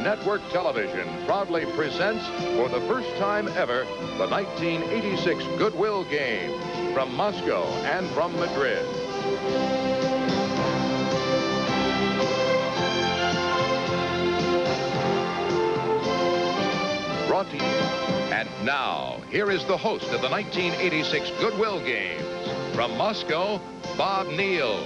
Network Television proudly presents, for the first time ever, the 1986 Goodwill Games from Moscow and from Madrid. Brought to you. And now, here is the host of the 1986 Goodwill Games. From Moscow, Bob Neal.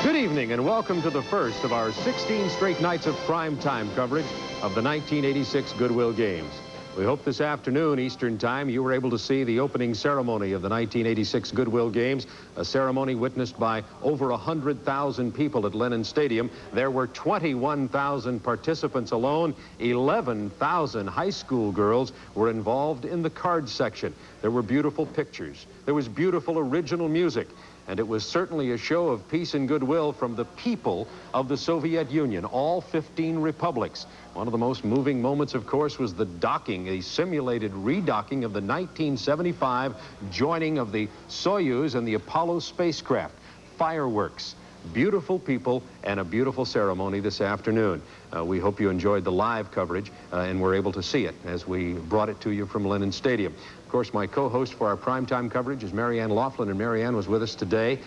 Good evening and welcome to the first of our 16 straight nights of primetime coverage of the 1986 Goodwill Games. We hope this afternoon, Eastern Time, you were able to see the opening ceremony of the 1986 Goodwill Games, a ceremony witnessed by over 100,000 people at Lenin Stadium. There were 21,000 participants alone. 11,000 high school girls were involved in the card section. There were beautiful pictures. There was beautiful original music. And it was certainly a show of peace and goodwill from the people of the Soviet Union, all 15 republics. One of the most moving moments, of course, was the docking, a simulated redocking of the 1975 joining of the Soyuz and the Apollo spacecraft. Fireworks, beautiful people, and a beautiful ceremony this afternoon. We hope you enjoyed the live coverage and were able to see it as we brought it to you from Lenin Stadium. Of course, my co-host for our primetime coverage is Marianne Laughlin, and Marianne was with us today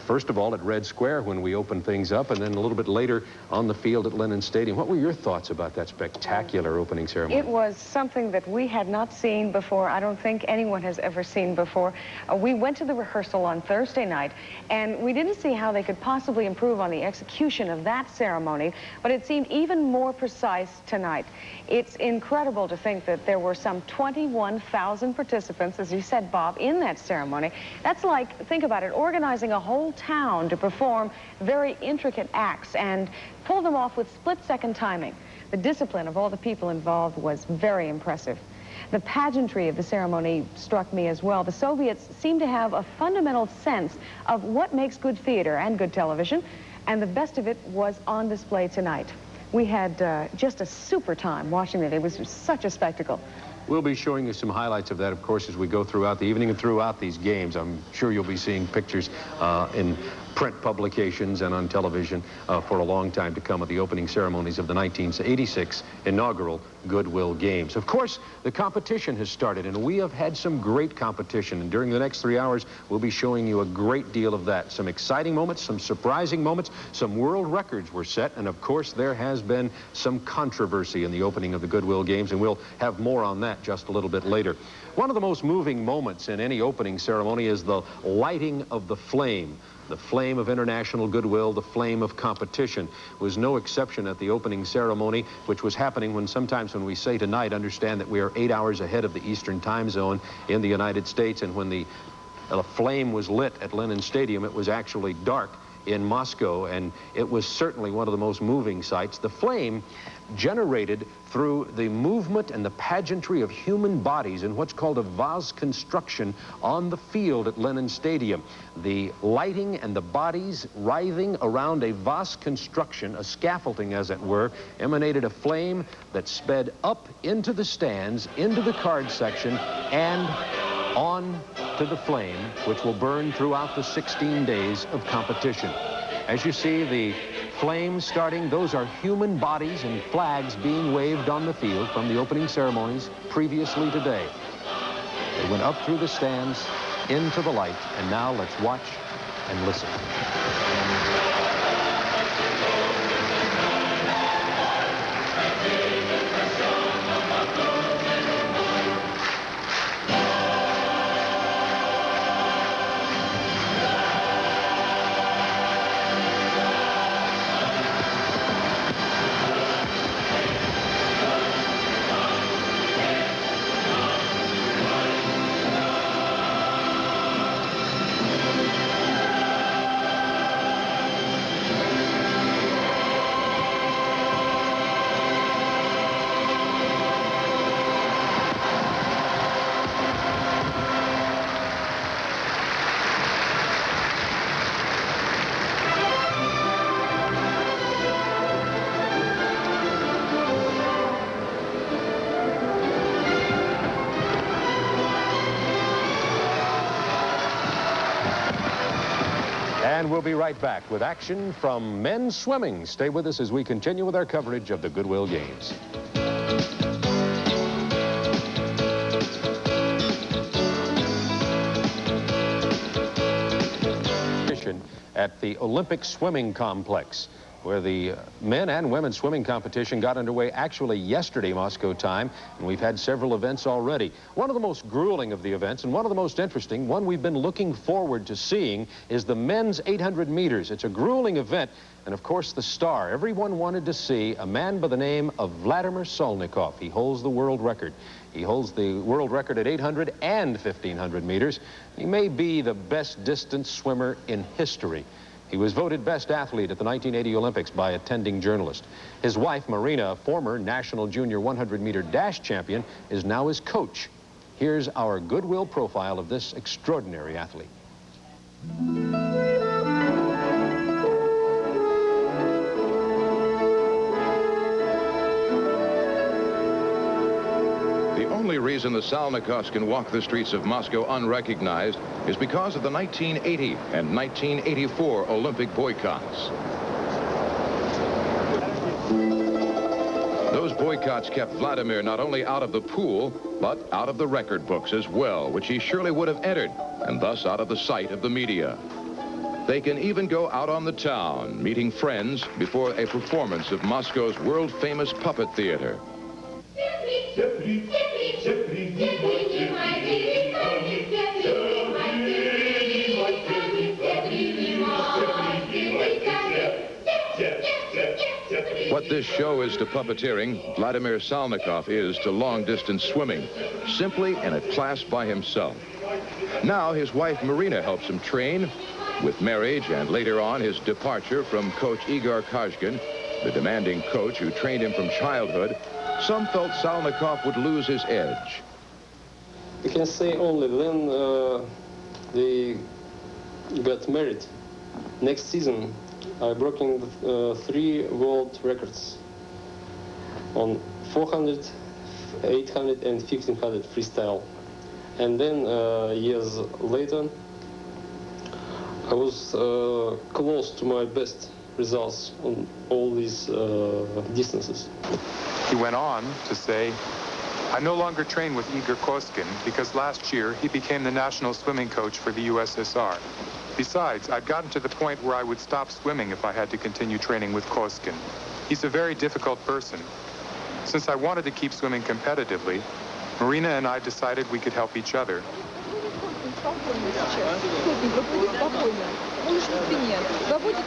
first of all, at Red Square when we opened things up, and then a little bit later on the field at Lenin Stadium. What were your thoughts about that spectacular opening ceremony? It was something that we had not seen before. I don't think anyone has ever seen before. We went to the rehearsal on Thursday night, and we didn't see how they could possibly improve on the execution of that ceremony, but it seemed even more precise tonight. It's incredible to think that there were some 21,000 participants, as you said, Bob, in that ceremony. That's like, think about it, organizing a whole town to perform very intricate acts and pull them off with split-second timing. The discipline of all the people involved was very impressive. The pageantry of the ceremony struck me as well. The Soviets seemed to have a fundamental sense of what makes good theater and good television, and the best of it was on display tonight. We had just a super time watching it. It was such a spectacle. We'll be showing you some highlights of that, of course, as we go throughout the evening and throughout these games. I'm sure you'll be seeing pictures in print publications and on television for a long time to come of the opening ceremonies of the 1986 inaugural Goodwill Games. Of course, the competition has started, and we have had some great competition. And during the next 3 hours, we'll be showing you a great deal of that. Some exciting moments, some surprising moments, some world records were set, and of course, there has been some controversy in the opening of the Goodwill Games, and we'll have more on that just a little bit later. One of the most moving moments in any opening ceremony is the lighting of the flame. The flame of international goodwill, the flame of competition, was no exception at the opening ceremony, which was happening when sometimes when we say tonight, understand that we are 8 hours ahead of the Eastern Time Zone in the United States, and when the flame was lit at Lenin Stadium, it was actually dark in Moscow, and it was certainly one of the most moving sights. The flame generated through the movement and the pageantry of human bodies in what's called a vase construction on the field at Lenin Stadium. The lighting and the bodies writhing around a vase construction, a scaffolding as it were, emanated a flame that sped up into the stands, into the card section, and on to the flame, which will burn throughout the 16 days of competition. As you see the flames starting, those are human bodies and flags being waved on the field from the opening ceremonies previously today. They went up through the stands, into the light, and now let's watch and listen. And we'll be right back with action from men's swimming. Stay with us as we continue with our coverage of the Goodwill Games. At the Olympic Swimming Complex, where the men and women's swimming competition got underway actually yesterday, Moscow time, and we've had several events already. One of the most grueling of the events, and one of the most interesting, one we've been looking forward to seeing, is the men's 800 meters. It's a grueling event, and of course the star. Everyone wanted to see a man by the name of Vladimir Salnikov. He holds the world record. He holds the world record at 800 and 1,500 meters. He may be the best distance swimmer in history. He was voted best athlete at the 1980 Olympics by attending journalists. His wife, Marina, a former national junior 100-meter dash champion, is now his coach. Here's our Goodwill profile of this extraordinary athlete. The only reason the Salnikovs can walk the streets of Moscow unrecognized is because of the 1980 and 1984 Olympic boycotts. Those boycotts kept Vladimir not only out of the pool, but out of the record books as well, which he surely would have entered, and thus out of the sight of the media. They can even go out on the town, meeting friends before a performance of Moscow's world-famous puppet theater. What this show is to puppeteering, Vladimir Salnikov is to long-distance swimming, simply in a class by himself. Now his wife Marina helps him train. With marriage and later on his departure from coach Igor Kazhkin, the demanding coach who trained him from childhood, some felt Salnikov would lose his edge. You can say only when they got married. Next season, I broke 3 world records on 400, 800, and 1500 freestyle. And then years later, I was close to my best results on all these distances. He went on to say, I no longer train with Igor Koskin because last year he became the national swimming coach for the USSR. Besides, I'd gotten to the point where I would stop swimming if I had to continue training with Koskin. He's a very difficult person. Since I wanted to keep swimming competitively, Marina and I decided we could help each other.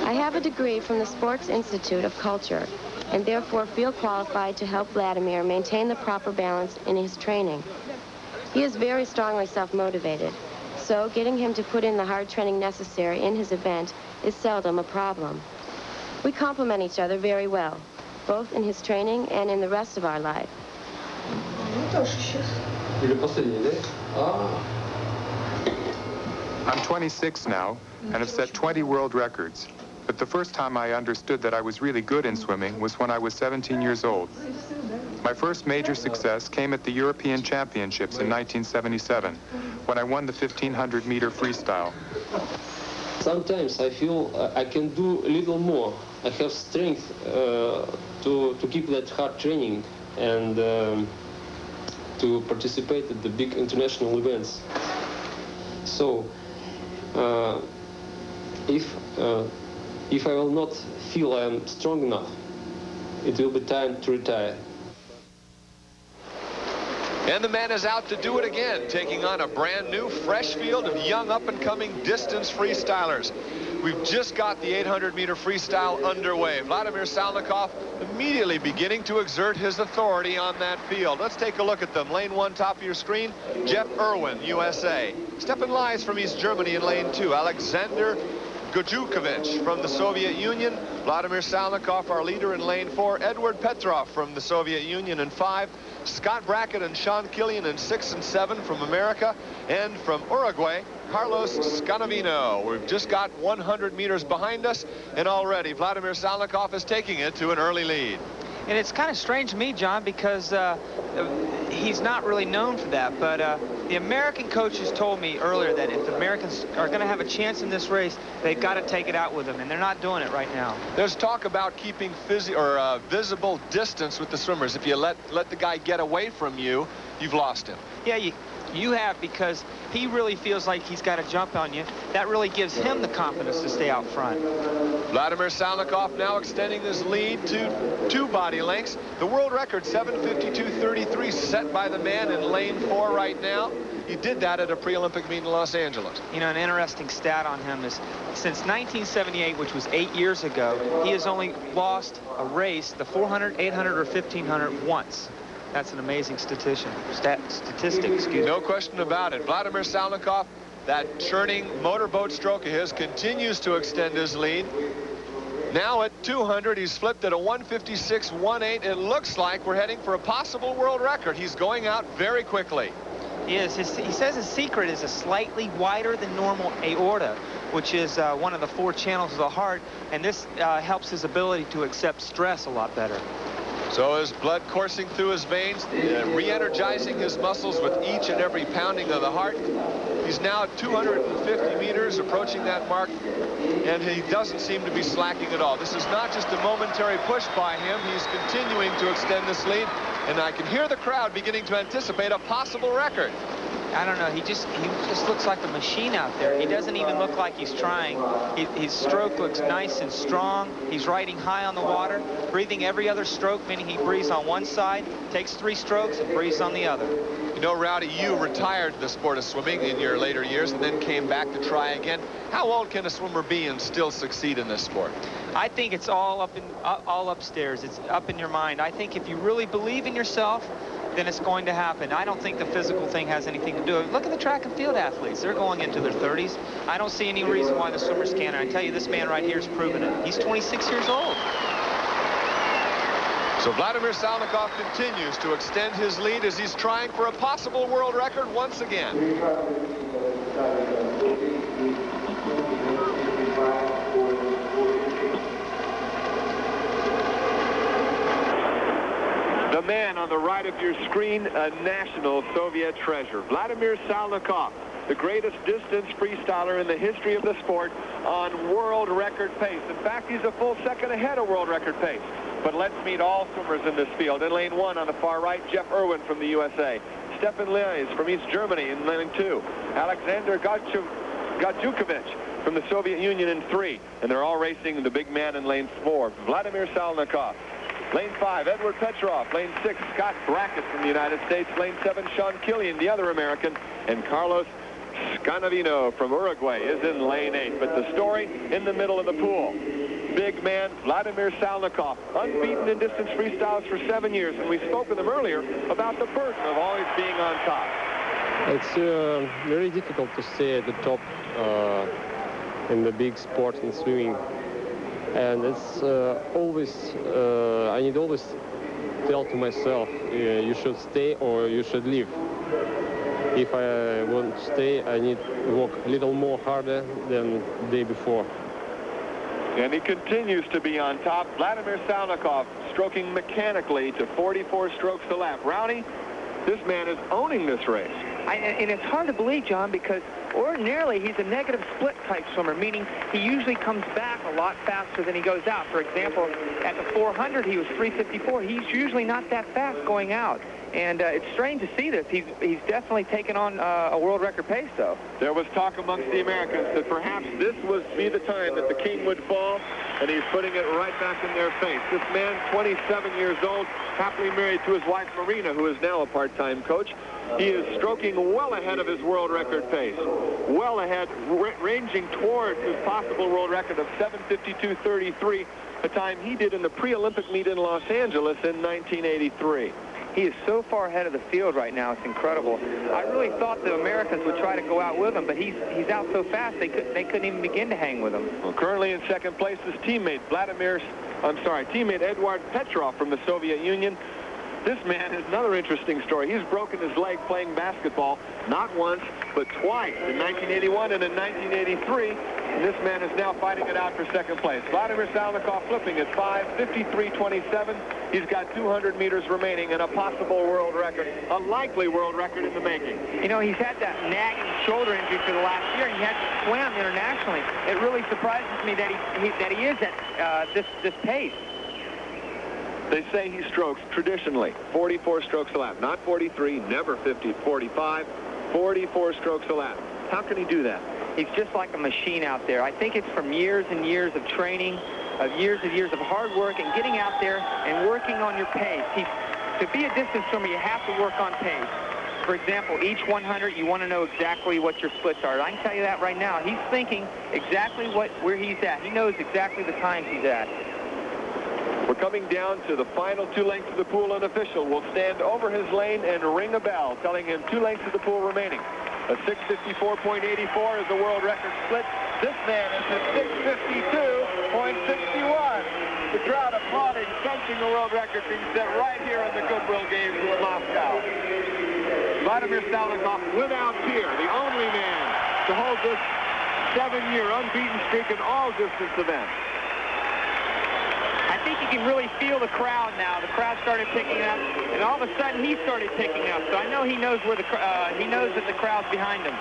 I have a degree from the Sports Institute of Culture and therefore feel qualified to help Vladimir maintain the proper balance in his training. He is very strongly self-motivated, so getting him to put in the hard training necessary in his event is seldom a problem. We complement each other very well, both in his training and in the rest of our life. I'm 26 now and have set 20 world records. But the first time I understood that I was really good in swimming was when I was 17 years old. My first major success came at the European Championships in 1977, when I won the 1,500-meter freestyle. Sometimes I feel I can do a little more. I have strength to keep that hard training and to participate at the big international events. So, if I will not feel I am strong enough, it will be time to retire. And the man is out to do it again, taking on a brand new, fresh field of young up-and-coming distance freestylers. We've just got the 800-meter freestyle underway. Vladimir Salnikov immediately beginning to exert his authority on that field. Let's take a look at them. Lane 1, top of your screen, Jeff Irwin, USA. Stepping lies from East Germany in lane 2, Alexander Gojukovic from the Soviet Union. Vladimir Salnikov, our leader in lane 4. Edward Petrov from the Soviet Union in 5. Scott Brackett and Sean Killian in 6 and 7 from America. And from Uruguay, Carlos Scanavino. We've just got 100 meters behind us, and already Vladimir Salnikov is taking it to an early lead. And it's kind of strange to me, John, because he's not really known for that. But the American coaches told me earlier that if the Americans are going to have a chance in this race, they've got to take it out with them, and they're not doing it right now. There's talk about keeping visible distance with the swimmers. If you let the guy get away from you, you've lost him. Yeah, you have, because he really feels like he's got to jump on you. That really gives him the confidence to stay out front. Vladimir Salnikov now extending his lead to 2 body lengths. The world record, 7:52.33, set by the man in lane 4 right now. He did that at a pre-Olympic meet in Los Angeles. You know, an interesting stat on him is since 1978, which was 8 years ago, he has only lost a race, the 400, 800, or 1500 once. That's an amazing statistic, excuse me. No question about it. Vladimir Salnikov, that churning motorboat stroke of his, continues to extend his lead. Now at 200, he's flipped at a 156.18. It looks like we're heading for a possible world record. He's going out very quickly. He is. He says his secret is a slightly wider than normal aorta, which is one of the 4 channels of the heart, and this helps his ability to accept stress a lot better. So his blood coursing through his veins, re-energizing his muscles with each and every pounding of the heart. He's now at 250 meters, approaching that mark, and he doesn't seem to be slacking at all. This is not just a momentary push by him. He's continuing to extend this lead, and I can hear the crowd beginning to anticipate a possible record. I don't know. He just looks like a machine out there. He doesn't even look like he's trying. His stroke looks nice and strong. He's riding high on the water, breathing every other stroke, meaning he breathes on one side, takes 3 strokes, and breathes on the other. You know, Rowdy, you retired the sport of swimming in your later years and then came back to try again. How old can a swimmer be and still succeed in this sport? I think it's all upstairs. It's up in your mind. I think if you really believe in yourself, then it's going to happen. I don't think the physical thing has anything to do with it. Look at the track and field athletes. They're going into their 30s. I don't see any reason why the swimmers can't. And I tell you, this man right here is proving it. He's 26 years old. So Vladimir Salnikov continues to extend his lead as he's trying for a possible world record once again. The man on the right of your screen, a national Soviet treasure, Vladimir Salnikov, the greatest distance freestyler in the history of the sport on world record pace. In fact, he's a full second ahead of world record pace. But let's meet all swimmers in this field. In lane 1 on the far right, Jeff Irwin from the USA. Stefan Leis from East Germany in lane 2. Alexander Gadjukovic from the Soviet Union in 3. And they're all racing the big man in lane 4, Vladimir Salnikov. Lane 5, Edward Petrov. Lane 6, Scott Brackett from the United States. Lane 7, Sean Killian, the other American. And Carlos Scanavino from Uruguay is in lane 8. But the story in the middle of the pool. Big man Vladimir Salnikov, unbeaten in distance freestyles for 7 years. And we spoke with him earlier about the burden of always being on top. It's very difficult to stay at the top in the big sport in swimming. And it's always, I need always tell to myself, you should stay or you should leave. If I want to stay, I need to work a little more harder than the day before. And he continues to be on top. Vladimir Salnikov stroking mechanically to 44 strokes a lap. Rowdy, this man is owning this race. And it's hard to believe, John, because ordinarily he's a negative split type swimmer, meaning he usually comes back a lot faster than he goes out. For example, at the 400, he was 3:54. He's usually not that fast going out. And it's strange to see this. He's definitely taken on a world record pace, though. There was talk amongst the Americans that perhaps this would be the time that the king would fall, and he's putting it right back in their face. This man, 27 years old, happily married to his wife, Marina, who is now a part-time coach. He is stroking well ahead of his world record pace. Well ahead, ranging towards his possible world record of 7:52.33, a time he did in the pre-Olympic meet in Los Angeles in 1983. He is so far ahead of the field right now, it's incredible. I really thought the Americans would try to go out with him, but he's out so fast they couldn't even begin to hang with him. Well, currently in second place is teammate Eduard Petrov from the Soviet Union. This man is another interesting story. He's broken his leg playing basketball, not once, but twice, in 1981 and in 1983. And this man is now fighting it out for second place. Vladimir Salnikov flipping at 5:53.27. He's got 200 meters remaining and a possible world record, a likely world record in the making. You know, he's had that nagging shoulder injury for the last year, and he had to swim internationally. It really surprises me that he is at this pace. They say he strokes traditionally 44 strokes a lap, not 43, never 50, 45, 44 strokes a lap. How can he do that? He's just like a machine out there. I think it's from years and years of training, of years of hard work and getting out there and working on your pace. To be a distance swimmer, you have to work on pace. For example, each 100, you want to know exactly what your splits are. I can tell you that right now. He's thinking exactly where he's at. He knows exactly the times he's at. We're coming down to the final 2 lengths of the pool. An official will stand over his lane and ring a bell, telling him 2 lengths of the pool remaining. A 6:54.84 is the world record split. This man is at 6:52.61. The crowd applauding, something the world record being set right here in the Goodwill Games in Moscow. Vladimir Salnikov, without peer, the only man to hold this 7-year unbeaten streak in all distance events. I think you can really feel the crowd now. The crowd started picking up, and all of a sudden he started picking up. So I know he knows where he knows that the crowd's behind him.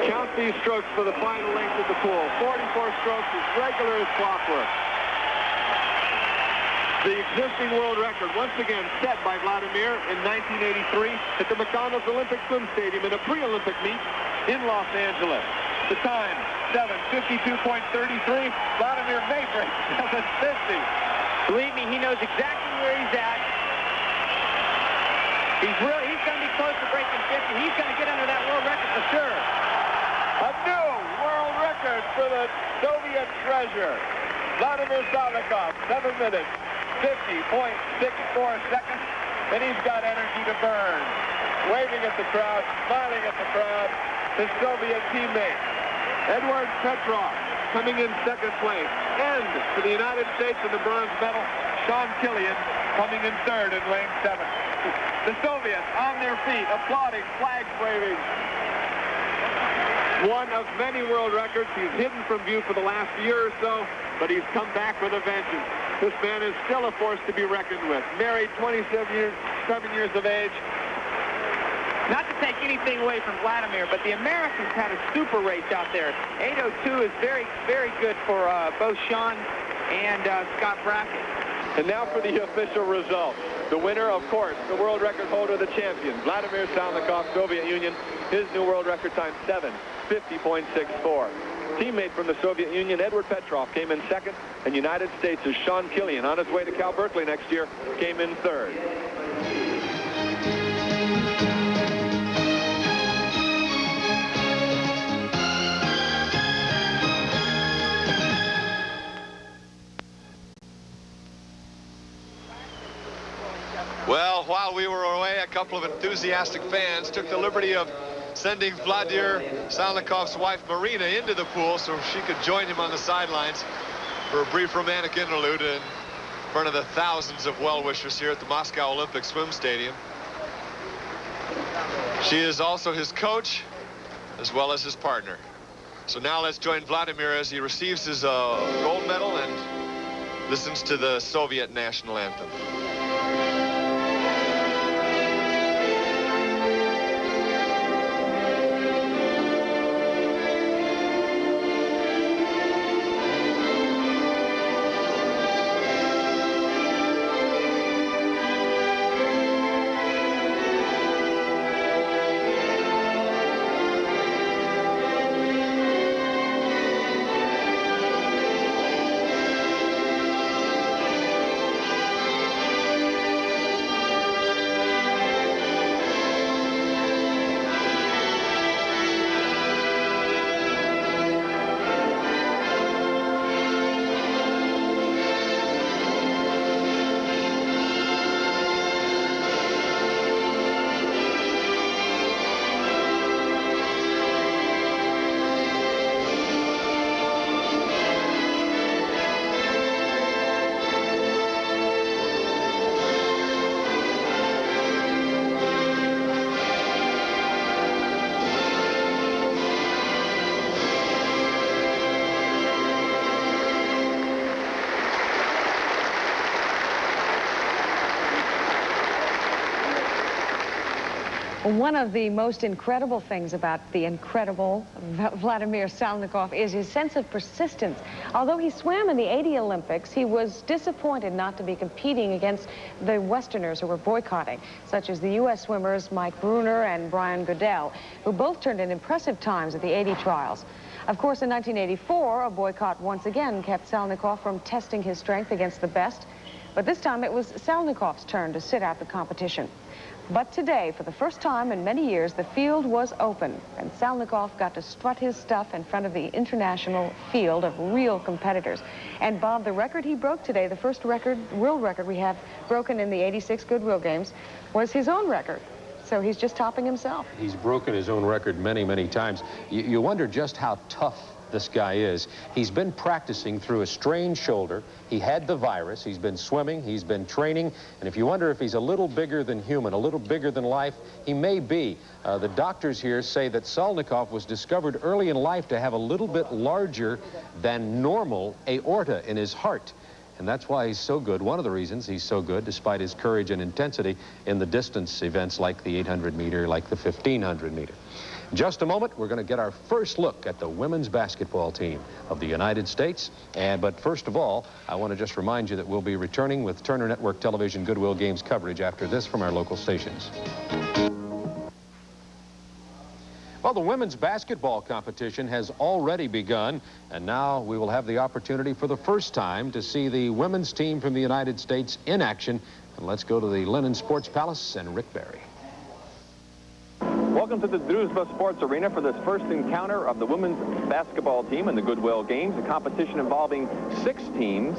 Count these strokes for the final length of the pool. 44 strokes is regular as clockwork. The existing world record, once again set by Vladimir in 1983 at the McDonald's Olympic Swim Stadium in a pre-Olympic meet in Los Angeles. The time, 7:52.33. Vladimir may break 7:50. Believe me, he knows exactly where he's at. He's going to be close to breaking 50. He's going to get under that world record for sure. A new world record for the Soviet treasure. Vladimir Salnikov, 7 minutes, 50.64 seconds, and he's got energy to burn. Waving at the crowd, smiling at the crowd, his Soviet teammate. Edward Petrov coming in 2nd place. And for the United States in the bronze medal, Sean Killian coming in 3rd in lane 7. The Soviets on their feet, applauding, flags waving. One of many world records. He's hidden from view for the last year or so, but he's come back with a vengeance. This man is still a force to be reckoned with. Married, 27 years of age. Not to take anything away from Vladimir, but the Americans had a super race out there. 8:02 is very, very good for both Sean and Scott Brackett. And now for the official results. The winner, of course, the world record holder, the champion, Vladimir Salnikov, Soviet Union. His new world record time, 7:50.64. Teammate from the Soviet Union, Edward Petrov, came in 2nd. And United States' Sean Killian, on his way to Cal Berkeley next year, came in 3rd. Well, while we were away, a couple of enthusiastic fans took the liberty of sending Vladimir Salnikov's wife Marina into the pool so she could join him on the sidelines for a brief romantic interlude in front of the thousands of well-wishers here at the Moscow Olympic Swim Stadium. She is also his coach as well as his partner. So now let's join Vladimir as he receives his gold medal and listens to the Soviet national anthem. One of the most incredible things about the incredible Vladimir Salnikov is his sense of persistence. Although he swam in the 80 Olympics, he was disappointed not to be competing against the Westerners who were boycotting, such as the U.S. swimmers Mike Bruner and Brian Goodell, who both turned in impressive times at the 80 trials. Of course, in 1984, a boycott once again kept Salnikov from testing his strength against the best. But this time it was Salnikov's turn to sit out the competition. But today, for the first time in many years, the field was open, and Salnikov got to strut his stuff in front of the international field of real competitors. And Bob, the record he broke today, the first record, world record we have broken in the 86 Goodwill Games, was his own record. So he's just topping himself. He's broken his own record many, many times. You wonder just how tough this guy is. He's been practicing through a strained shoulder. He had the virus. He's been swimming. He's been training. And if you wonder if he's a little bigger than human, a little bigger than life, he may be. The doctors here say that Salnikov was discovered early in life to have a little bit larger than normal aorta in his heart. And that's why he's so good. One of the reasons he's so good, despite his courage and intensity in the distance events like the 800 meter, like the 1500 meter. In just a moment, we're going to get our first look at the women's basketball team of the United States. But first of all, I want to just remind you that we'll be returning with Turner Network Television Goodwill Games coverage after this from our local stations. Well, the women's basketball competition has already begun, and now we will have the opportunity for the first time to see the women's team from the United States in action. And let's go to the Lennon Sports Palace and Rick Barry. Welcome to the Druzhba Sports Arena for this first encounter of the women's basketball team in the Goodwill Games, a competition involving 6 teams.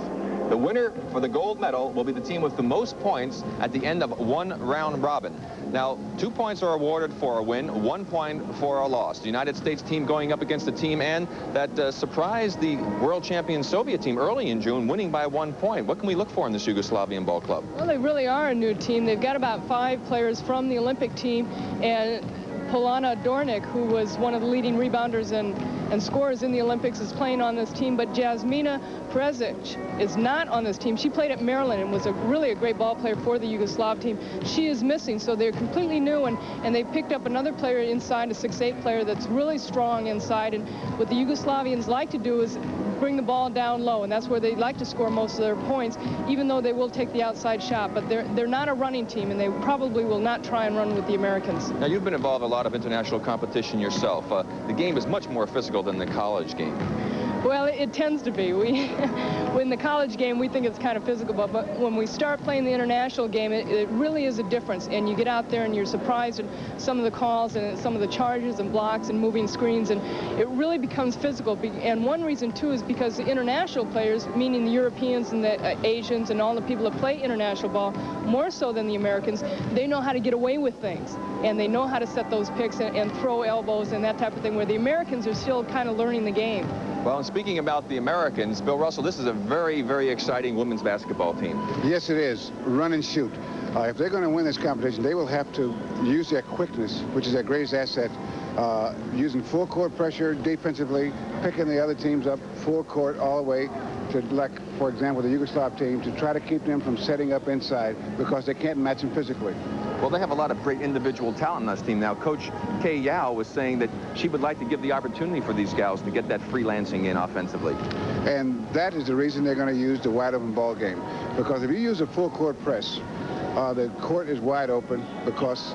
The winner for the gold medal will be the team with the most points at the end of one round robin. Now, 2 points are awarded for a win, 1 point for a loss. The United States team going up against the team and that surprised the world champion Soviet team early in June, winning by 1 point. What can we look for in this Yugoslavian ball club? Well, they really are a new team. They've got about 5 players from the Olympic team, and Polana Dornick, who was one of the leading rebounders and scorers in the Olympics, is playing on this team, but Jasmina Prezic is not on this team. She played at Maryland and was really a great ball player for the Yugoslav team. She is missing, so they're completely new, and they picked up another player inside, a 6'8" player that's really strong inside, and what the Yugoslavians like to do is bring the ball down low, and that's where they like to score most of their points, even though they will take the outside shot. But they're not a running team, and they probably will not try and run with the Americans. Now, you've been involved in a lot of international competition yourself. The game is much more physical than the college game. Well, it tends to be. In the college game, we think it's kind of physical, but when we start playing the international game, it really is a difference. And you get out there and you're surprised at some of the calls and some of the charges and blocks and moving screens, and it really becomes physical. And one reason, too, is because the international players, meaning the Europeans and the Asians and all the people that play international ball, more so than the Americans, they know how to get away with things. And they know how to set those picks and throw elbows and that type of thing, where the Americans are still kind of learning the game. Well, and speaking about the Americans, Bill Russell, this is a very, very exciting women's basketball team. Yes, it is. Run and shoot. If they're going to win this competition, they will have to use their quickness, which is their greatest asset, using full court pressure defensively, picking the other teams up full court all the way to, like, for example, the Yugoslav team, to try to keep them from setting up inside because they can't match them physically. Well, they have a lot of great individual talent on this team now. Coach Kay Yao was saying that she would like to give the opportunity for these gals to get that freelancing in offensively. And that is the reason they're going to use the wide open ball game. Because if you use a full court press, the court is wide open because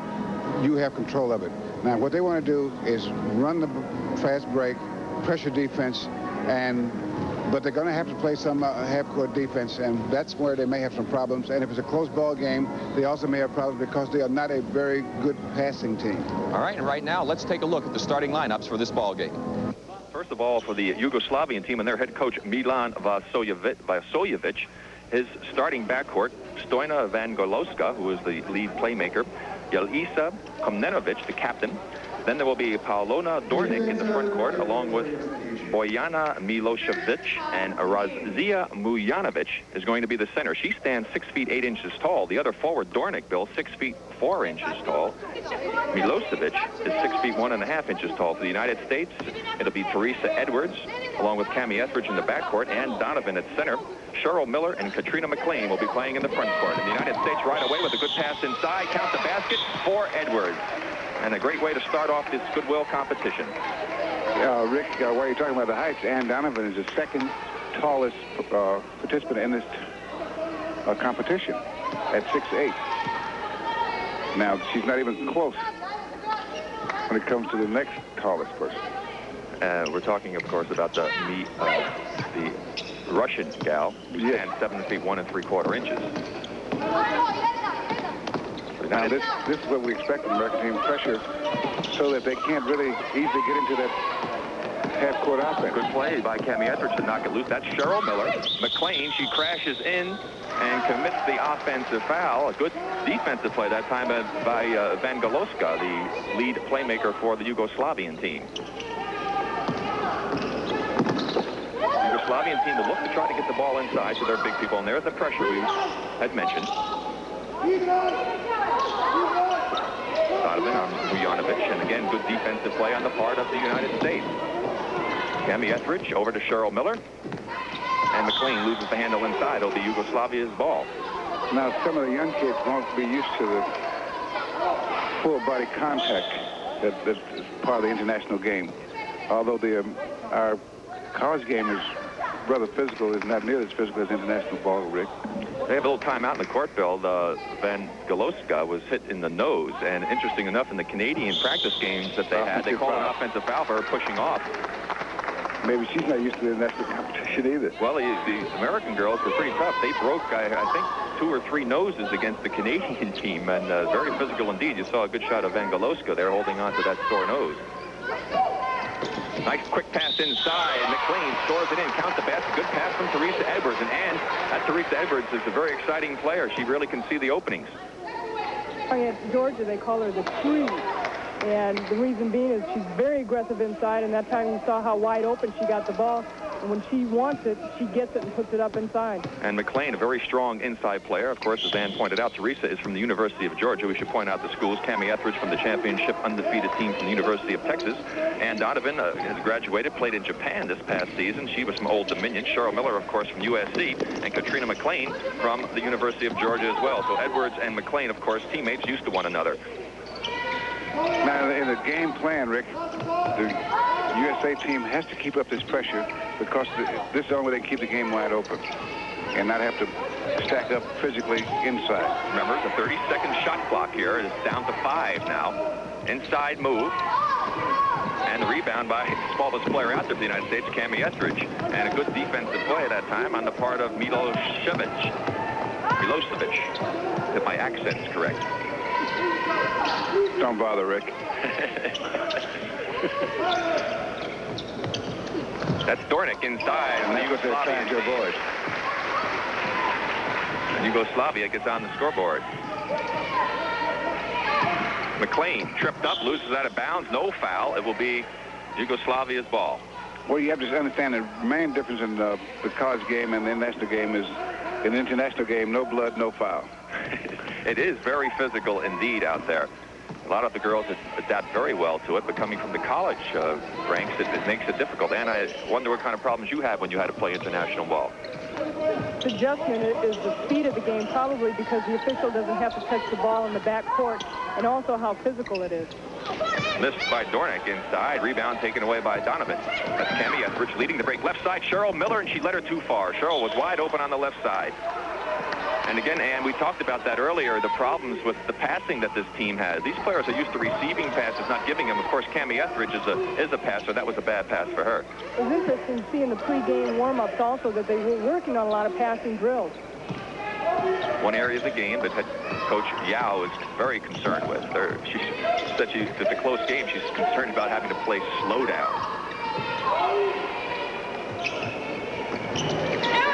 you have control of it. Now, what they want to do is run the fast break, pressure defense, but they're going to have to play some half-court defense, and that's where they may have some problems. And if it's a close ball game, they also may have problems because they are not a very good passing team. All right, and right now, let's take a look at the starting lineups for this ball game. First of all, for the Yugoslavian team and their head coach, Milan Vasiljevic, his starting backcourt, Stojna Vangoloska, who is the lead playmaker, Jelisa Komnenovic, the captain. Then there will be Polana Dornick in the front court, along with Bojana Milosevic, and Razia Mujanovic is going to be the center. She stands 6 feet 8 inches tall. The other forward, Dornick, Bill, 6 feet 4 inches tall. Milosevic is 6 feet 1.5 inches tall. For the United States, it'll be Teresa Edwards, along with Cami Etheridge in the backcourt, and Donovan at center. Cheryl Miller and Katrina McLean will be playing in the front court. And the United States right away with a good pass inside, count the basket for Edwards. and a great way to start off this Goodwill competition. Rick, while you're talking about the heights, Ann Donovan is the second tallest participant in this competition at 6'8". Now, she's not even close when it comes to the next tallest person. We're talking, of course, about the Russian gal who stands 7 feet 1 3/4 inches. Now, this is what we expect from the American team, pressure, so that they can't really easily get into that half-court offense. Good play by Cami Etheridge to knock it loose. That's Cheryl Miller. McLean, she crashes in and commits the offensive foul. A good defensive play that time by Vangaloska, the lead playmaker for the Yugoslavian team. Yugoslavian team will look to try to get the ball inside to their big people, and there's the pressure we had mentioned. Donovan on Vujanovic, and again, good defensive play on the part of the United States. Cami Etheridge over to Cheryl Miller, and McLean loses the handle inside. It'll be Yugoslavia's ball. Now, some of the young kids won't be used to the full body contact that's part of the international game. Although our college game is rather physical, is not nearly as physical as international ball, Rick. They have a little timeout in the court, Bill. Van Galoska was hit in the nose, and interesting enough, in the Canadian practice games that they had, they called an offensive foul for her pushing off. Maybe she's not used to the national competition either. Well, the American girls were pretty tough. They broke, I think, 2 or 3 noses against the Canadian team, and very physical indeed. You saw a good shot of Van Galoska there holding on to that sore nose. Nice quick pass inside. McLean scores it in, counts the basket. Good pass from Teresa Edwards. And that Teresa Edwards is a very exciting player. She really can see the openings. At Georgia, they call her the tree. And the reason being is she's very aggressive inside, and that time you saw how wide open she got the ball. And when she wants it, she gets it and puts it up inside. And McLean, a very strong inside player. Of course, as Ann pointed out, Teresa is from the University of Georgia. We should point out the schools. Cami Etheridge from the championship undefeated team from the University of Texas. Ann Donovan has graduated, played in Japan this past season. She was from Old Dominion. Cheryl Miller, of course, from USC. And Katrina McLean from the University of Georgia as well. So Edwards and McLean, of course, teammates used to one another. Now, in the game plan, Rick, the USA team has to keep up this pressure because this is the only way they can keep the game wide open and not have to stack up physically inside. Remember, the 30-second shot clock here is down to 5 now. Inside move. And the rebound by the smallest player out there for the United States, Cami Etheridge. And a good defensive play that time on the part of Milosevic. If my accent's correct. Don't bother, Rick. That's Dornick inside. And Yugoslavia gets on the scoreboard. McLean tripped up, loses out of bounds. No foul. It will be Yugoslavia's ball. Well, you have to understand the main difference in the college game and the international game is in the international game, no blood, no foul. It is very physical indeed out there. A lot of the girls adapt very well to it, but coming from the college ranks, it makes it difficult. And I wonder what kind of problems you had when you had to play international ball. The adjustment is the speed of the game, probably because the official doesn't have to touch the ball in the back court, and also how physical it is. Missed by Dornick inside. Rebound taken away by Donovan. That's Cami Etheridge leading the break. Left side, Cheryl Miller, and she led her too far. Cheryl was wide open on the left side. And again, Ann, we talked about that earlier, the problems with the passing that this team has. These players are used to receiving passes, not giving them. Of course, Cami Etheridge is a passer. That was a bad pass for her. It was interesting to see in the pregame warm-ups also that they were working on a lot of passing drills. One area of the game that head coach Yao is very concerned with. She said it's a close game. She's concerned about having to play slow down.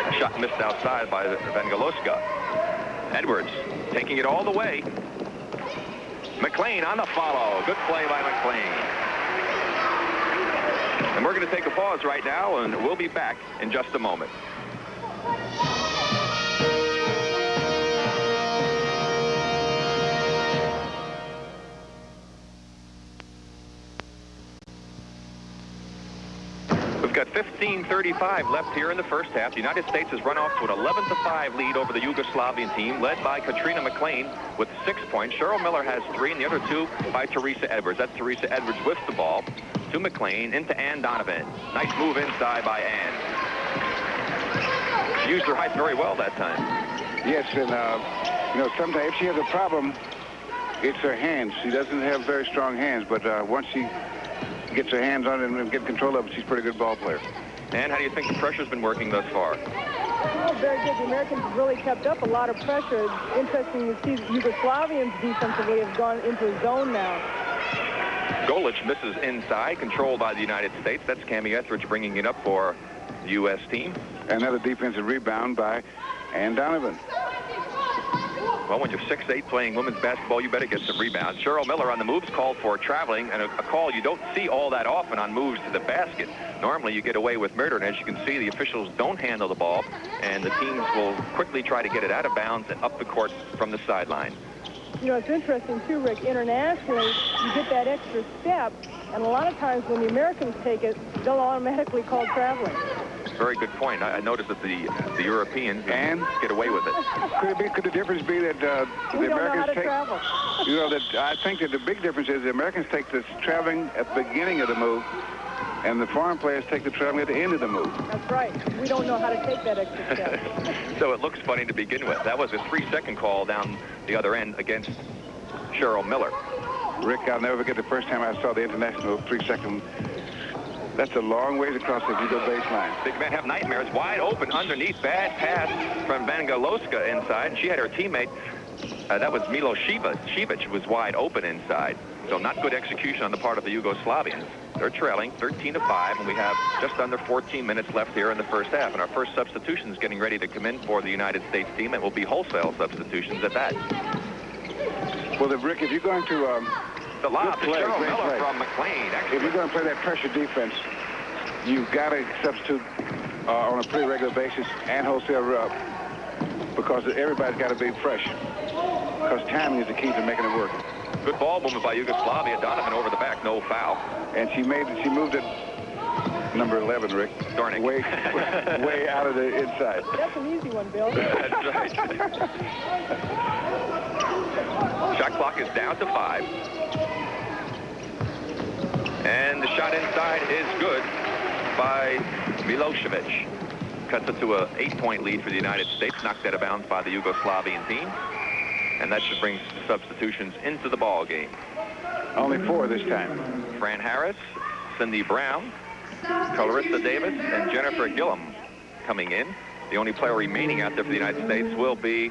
A shot missed outside by Vangaloska. Edwards taking it all the way. McLean on the follow. Good play by McLean. And we're going to take a pause right now, and we'll be back in just a moment. We've got 15:35 left here in the first half. The United States has run off to an 11-5 lead over the Yugoslavian team, led by Katrina McLean with 6 points. Cheryl Miller has 3, and the other 2 by Teresa Edwards. That's Teresa Edwards with the ball to McLean, into Ann Donovan. Nice move inside by Ann. She used her height very well that time. Yes, and, you know, sometimes if she has a problem, it's her hands. She doesn't have very strong hands, but once she gets her hands on it and get control of it, she's a pretty good ball player. And how do you think the pressure's been working thus far? Oh, very good. The Americans have really kept up a lot of pressure. It's interesting to see the Yugoslavians defensively have gone into a zone now. Golic misses inside, controlled by the United States. That's Cami Etheridge bringing it up for the U.S. team. Another defensive rebound by Ann Donovan. Well, when you're 6'8", playing women's basketball, you better get some rebounds. Cheryl Miller on the moves, called for traveling, and a call you don't see all that often on moves to the basket. Normally, you get away with murder, and as you can see, the officials don't handle the ball, and the teams will quickly try to get it out of bounds and up the court from the sideline. You know, it's interesting, too, Rick. Internationally, you get that extra step, and a lot of times when the Americans take it, they'll automatically call traveling. Very good point. I noticed that the Europeans get away with it. Could the difference be that the Americans take? Travel. You know, that I think that the big difference is the Americans take this traveling at the beginning of the move, and the foreign players take the traveling at the end of the move. That's right. We don't know how to take that extra step. So it looks funny to begin with. That was a 3-second call down the other end against Cheryl Miller. Rick, I'll never forget the first time I saw the international 3-second. That's a long ways across the judo baseline. Big men have nightmares. Wide open underneath. Bad pass from Vangaloska inside. She had her teammate. That was Milo Šivić was wide open inside. So not good execution on the part of the Yugoslavians. They're trailing 13-5, and we have just under 14 minutes left here in the first half. And our first substitution is getting ready to come in for the United States team. It will be wholesale substitutions at that. Well, Rick, if you're going to... the lob to Cheryl Miller from McLean. If you're going to play that pressure defense, you've got to substitute on a pretty regular basis and wholesale rub, because everybody's got to be fresh, because timing is the key to making it work. Good ball movement by Yugoslavia. Donovan over the back, no foul. And she moved it number 11, Rick. Dornick. Way out of the inside. That's an easy one, Bill. That's right. Shot clock is down to 5. And the shot inside is good by Milosevic. Cuts it to an 8-point lead for the United States, knocked out of bounds by the Yugoslavian team. And that should bring substitutions into the ball game. Only 4 this time. Fran Harris, Cindy Brown, Clarissa Davis, and Jennifer Gillum coming in. The only player remaining out there for the United States will be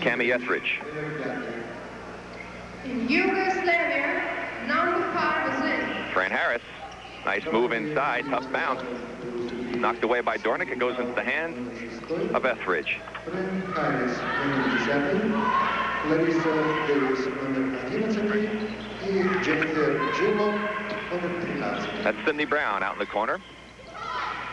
Cami Etheridge. In Yugoslavia, number 5 is in. Fran Harris, nice move inside, tough bounce. Knocked away by Dornick. It goes into the hands of Etheridge. That's Cindy Brown out in the corner.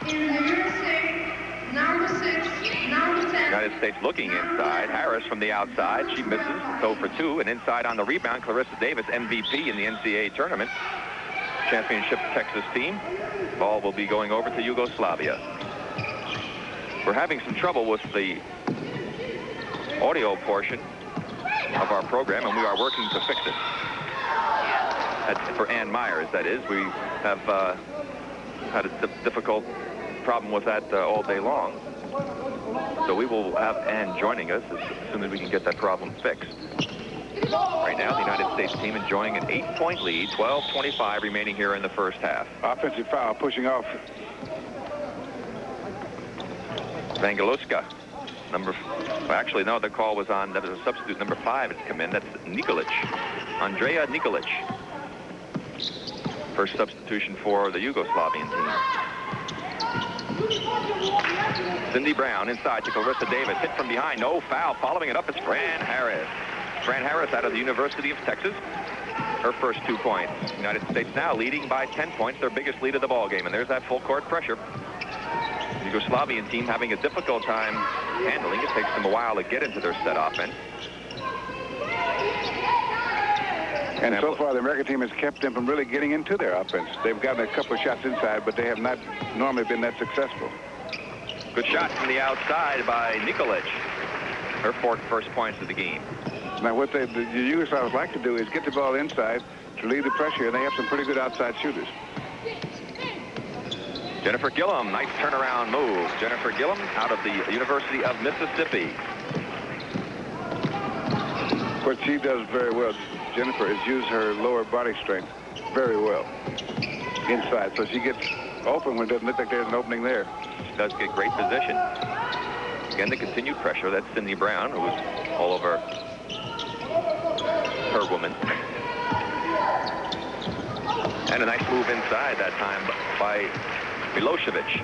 In the USA, number 6, number 10. United States looking inside. Harris from the outside. She misses. It's 0 for 2. And inside on the rebound, Clarissa Davis, MVP in the NCAA tournament. Championship Texas team. Ball will be going over to Yugoslavia. We're having some trouble with the audio portion of our program, and we are working to fix it. That's for Ann Myers, that is. We have had a difficult problem with that all day long. So we will have Ann joining us as soon as we can get that problem fixed. Right now, the United States team enjoying an 8-point lead, 12:25 remaining here in the first half. Offensive foul, pushing off. Vangaloska, actually, no, the call was on, that was a substitute, number 5 has come in. That's Nikolic, Andrea Nikolic. First substitution for the Yugoslavian team. Cindy Brown inside to Clarissa Davis, hit from behind, no foul. Following it up is Fran Harris. Fran Harris out of the University of Texas. Her first 2 points. United States now leading by 10 points, their biggest lead of the ball game. And there's that full court pressure. The Yugoslavian team having a difficult time handling it. Takes them a while to get into their set offense. And so far, the American team has kept them from really getting into their offense. They've gotten a couple of shots inside, but they have not normally been that successful. Good shot from the outside by Nikolic. Her first points of the game. Now, what the Yugoslavs like to do is get the ball inside to relieve the pressure, and they have some pretty good outside shooters. Jennifer Gillum, nice turnaround move. Jennifer Gillum out of the University of Mississippi. What she does very well, Jennifer, is use her lower body strength very well inside. So she gets open when it doesn't look like there's an opening there. She does get great position. Again, the continued pressure. That's Cindy Brown, who was all over her woman. And a nice move inside that time by Milosevic.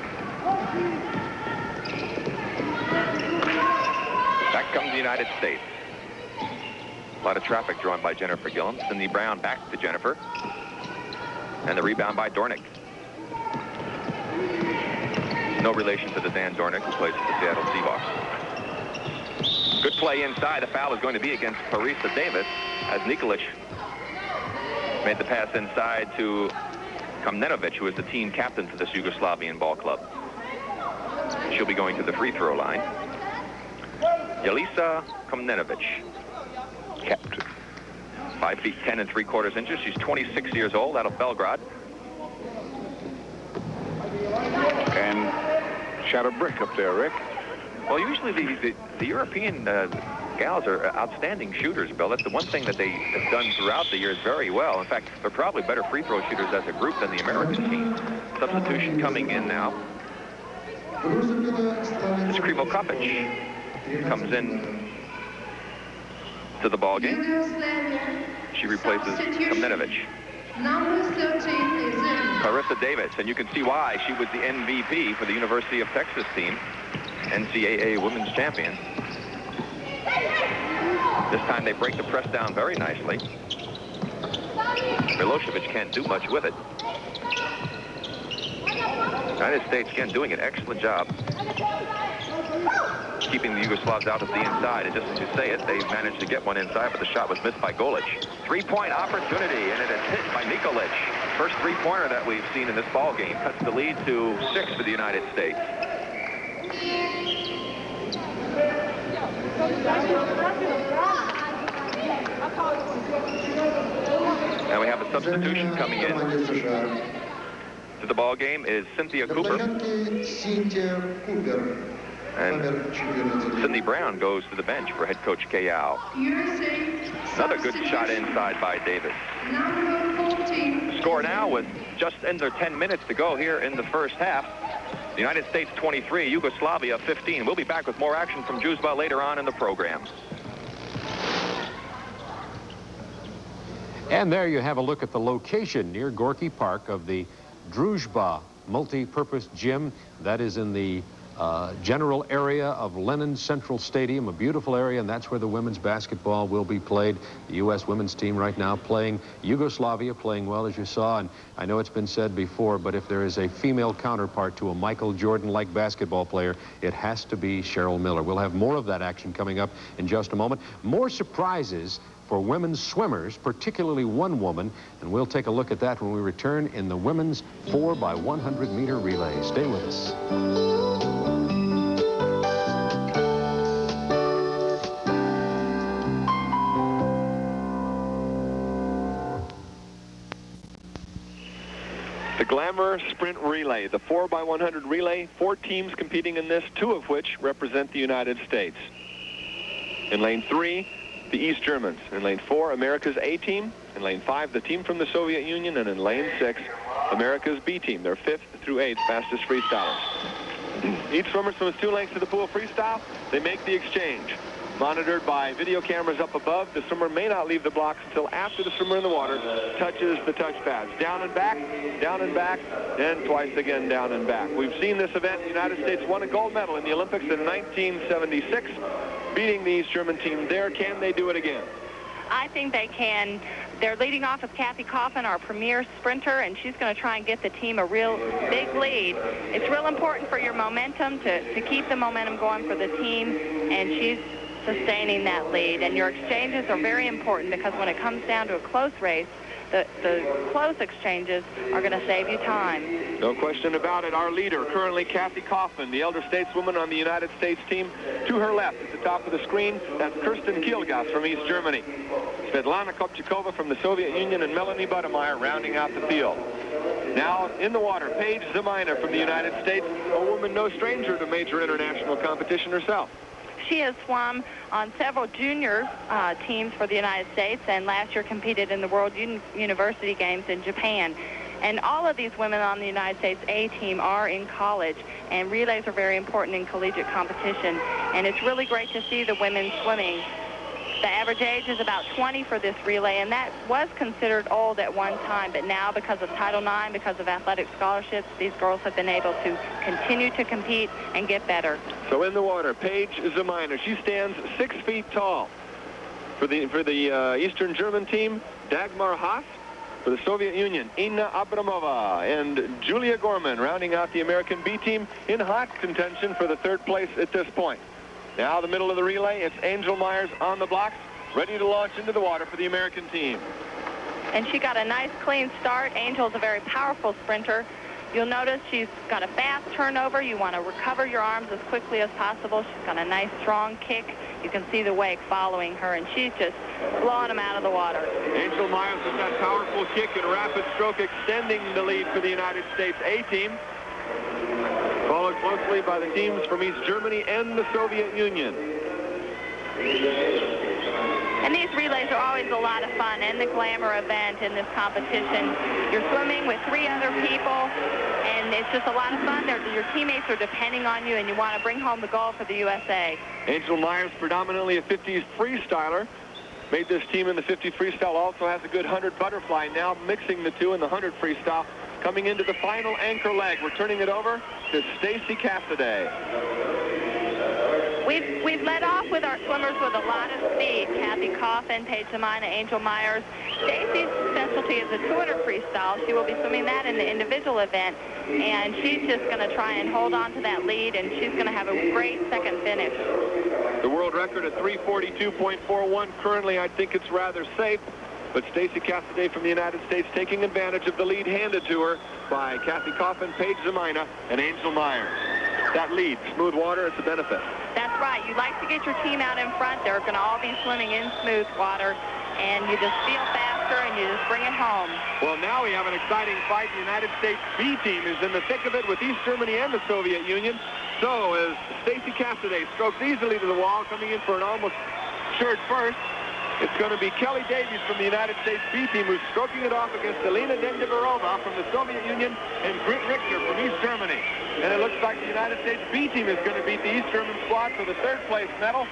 Back comes the United States. A lot of traffic drawn by Jennifer Gillum. Cindy Brown back to Jennifer. And the rebound by Dornick. No relation to the Dan Dornick, who plays for the Seattle Seahawks. Good play inside. The foul is going to be against Parisa Davis as Nikolic made the pass inside to Komnenovic, who is the team captain for this Yugoslavian ball club. She'll be going to the free throw line. Jelisa Komnenovic, captain. 5 feet 10 3/4 inches. She's 26 years old, out of Belgrade. And shot a brick up there, Rick. Well, usually the European gals are outstanding shooters, Bill. That's the one thing that they have done throughout the years very well. In fact, they're probably better free throw shooters as a group than the American team. Substitution coming in now. It's Krivokapic comes in to the ball game. She replaces Komnenovic. Number 13 is in. Parisa Davis, and you can see why. She was the MVP for the University of Texas team, NCAA women's champion. This time they break the press down very nicely. Milosevic can't do much with it. United States, again, doing an excellent job keeping the Yugoslavs out of the inside. And just as you say it, they managed to get one inside, but the shot was missed by Golic. Three-point opportunity, and it is hit by Nikolic. First three-pointer that we've seen in this ball game. Cuts the lead to 6 for the United States. Now we have a substitution coming in to the ball game is Cynthia Cooper. And Cindy Brown goes to the bench for head coach Kayal. Another good shot inside by Davis. Score now with just under 10 minutes to go here in the first half. The United States 23, Yugoslavia 15. We'll be back with more action from Juzba later on in the program. And there you have a look at the location near Gorky Park of the Druzhba multi-purpose gym. That is in the general area of Lenin Central Stadium, a beautiful area, and that's where the women's basketball will be played. The U.S. women's team right now playing Yugoslavia, playing well, as you saw. And I know it's been said before, but if there is a female counterpart to a Michael Jordan-like basketball player, it has to be Cheryl Miller. We'll have more of that action coming up in just a moment. More surprises for women's swimmers, particularly one woman, and we'll take a look at that when we return in the women's 4x100 meter relay. Stay with us. The Glamour Sprint Relay, the 4x100 relay, 4 teams competing in this, 2 of which represent the United States. In lane 3, the East Germans. In lane 4, America's A team. In lane 5, the team from the Soviet Union. And in lane 6, America's B team, their 5th through 8th fastest freestylers. Each swimmer swims 2 lengths to the pool freestyle. They make the exchange. Monitored by video cameras up above, the swimmer may not leave the blocks until after the swimmer in the water touches the touch pads. Down and back, and twice again down and back. We've seen this event. The United States won a gold medal in the Olympics in 1976, beating the East German team there. Can they do it again? I think they can. They're leading off with Kathy Coffin, our premier sprinter, and she's going to try and get the team a real big lead. It's real important for your momentum to keep the momentum going for the team, and she's sustaining that lead. And your exchanges are very important because when it comes down to a close race, the close exchanges are going to save you time. No question about it. Our leader, currently Kathy Kaufman, the elder stateswoman on the United States team. To her left at the top of the screen, that's Kirsten Kielgas from East Germany. Svetlana Kopchakova from the Soviet Union and Melanie Budemeyer rounding out the field. Now in the water, Paige Zemina from the United States, a woman no stranger to major international competition herself. She has swum on several junior teams for the United States, and last year competed in the World University Games in Japan. And all of these women on the United States A team are in college, and relays are very important in collegiate competition. And it's really great to see the women swimming. The average age is about 20 for this relay, and that was considered old at one time, but now because of Title IX, because of athletic scholarships, these girls have been able to continue to compete and get better. So in the water, Paige Zemina, she stands 6 feet tall. For the Eastern German team, Dagmar Haas. For the Soviet Union, Inna Abramova and Julia Gorman rounding out the American B team in hot contention for the 3rd place at this point. Now the middle of the relay, it's Angel Myers on the blocks, ready to launch into the water for the American team. And she got a nice clean start. Angel's a very powerful sprinter. You'll notice she's got a fast turnover. You want to recover your arms as quickly as possible. She's got a nice strong kick. You can see the wake following her, and she's just blowing them out of the water. Angel Myers with that powerful kick and rapid stroke extending the lead for the United States A team. Followed closely by the teams from East Germany and the Soviet Union. And these relays are always a lot of fun and the glamour event in this competition. You're swimming with 3 other people, and it's just a lot of fun. Your teammates are depending on you, and you want to bring home the gold for the USA. Angel Myers, predominantly a 50s freestyler, made this team in the 50 freestyle, also has a good 100 butterfly, now mixing the two in the 100 freestyle. Coming into the final anchor leg, we're turning it over to Stacy Cassidy. We've led off with our swimmers with a lot of speed. Kathy Coffin, Paige Zemina, Angel Myers. Stacy's specialty is the 200 freestyle. She will be swimming that in the individual event, and she's just going to try and hold on to that lead, and she's going to have a great second finish. The world record at 3:42.41. Currently, I think it's rather safe. But Stacy Cassidy from the United States taking advantage of the lead handed to her by Kathy Coffin, Paige Zemina, and Angel Myers. That lead, smooth water, it's a benefit. That's right. You like to get your team out in front. They're going to all be swimming in smooth water, and you just feel faster, and you just bring it home. Well, now we have an exciting fight. The United States B team is in the thick of it with East Germany and the Soviet Union. So as Stacy Cassidy strokes easily to the wall, coming in for an almost assured first, it's going to be Kelly Davies from the United States B team who's stroking it off against Elena Dendivarova from the Soviet Union and Britt Richter from East Germany. And it looks like the United States B team is going to beat the East German squad for the 3rd place medal.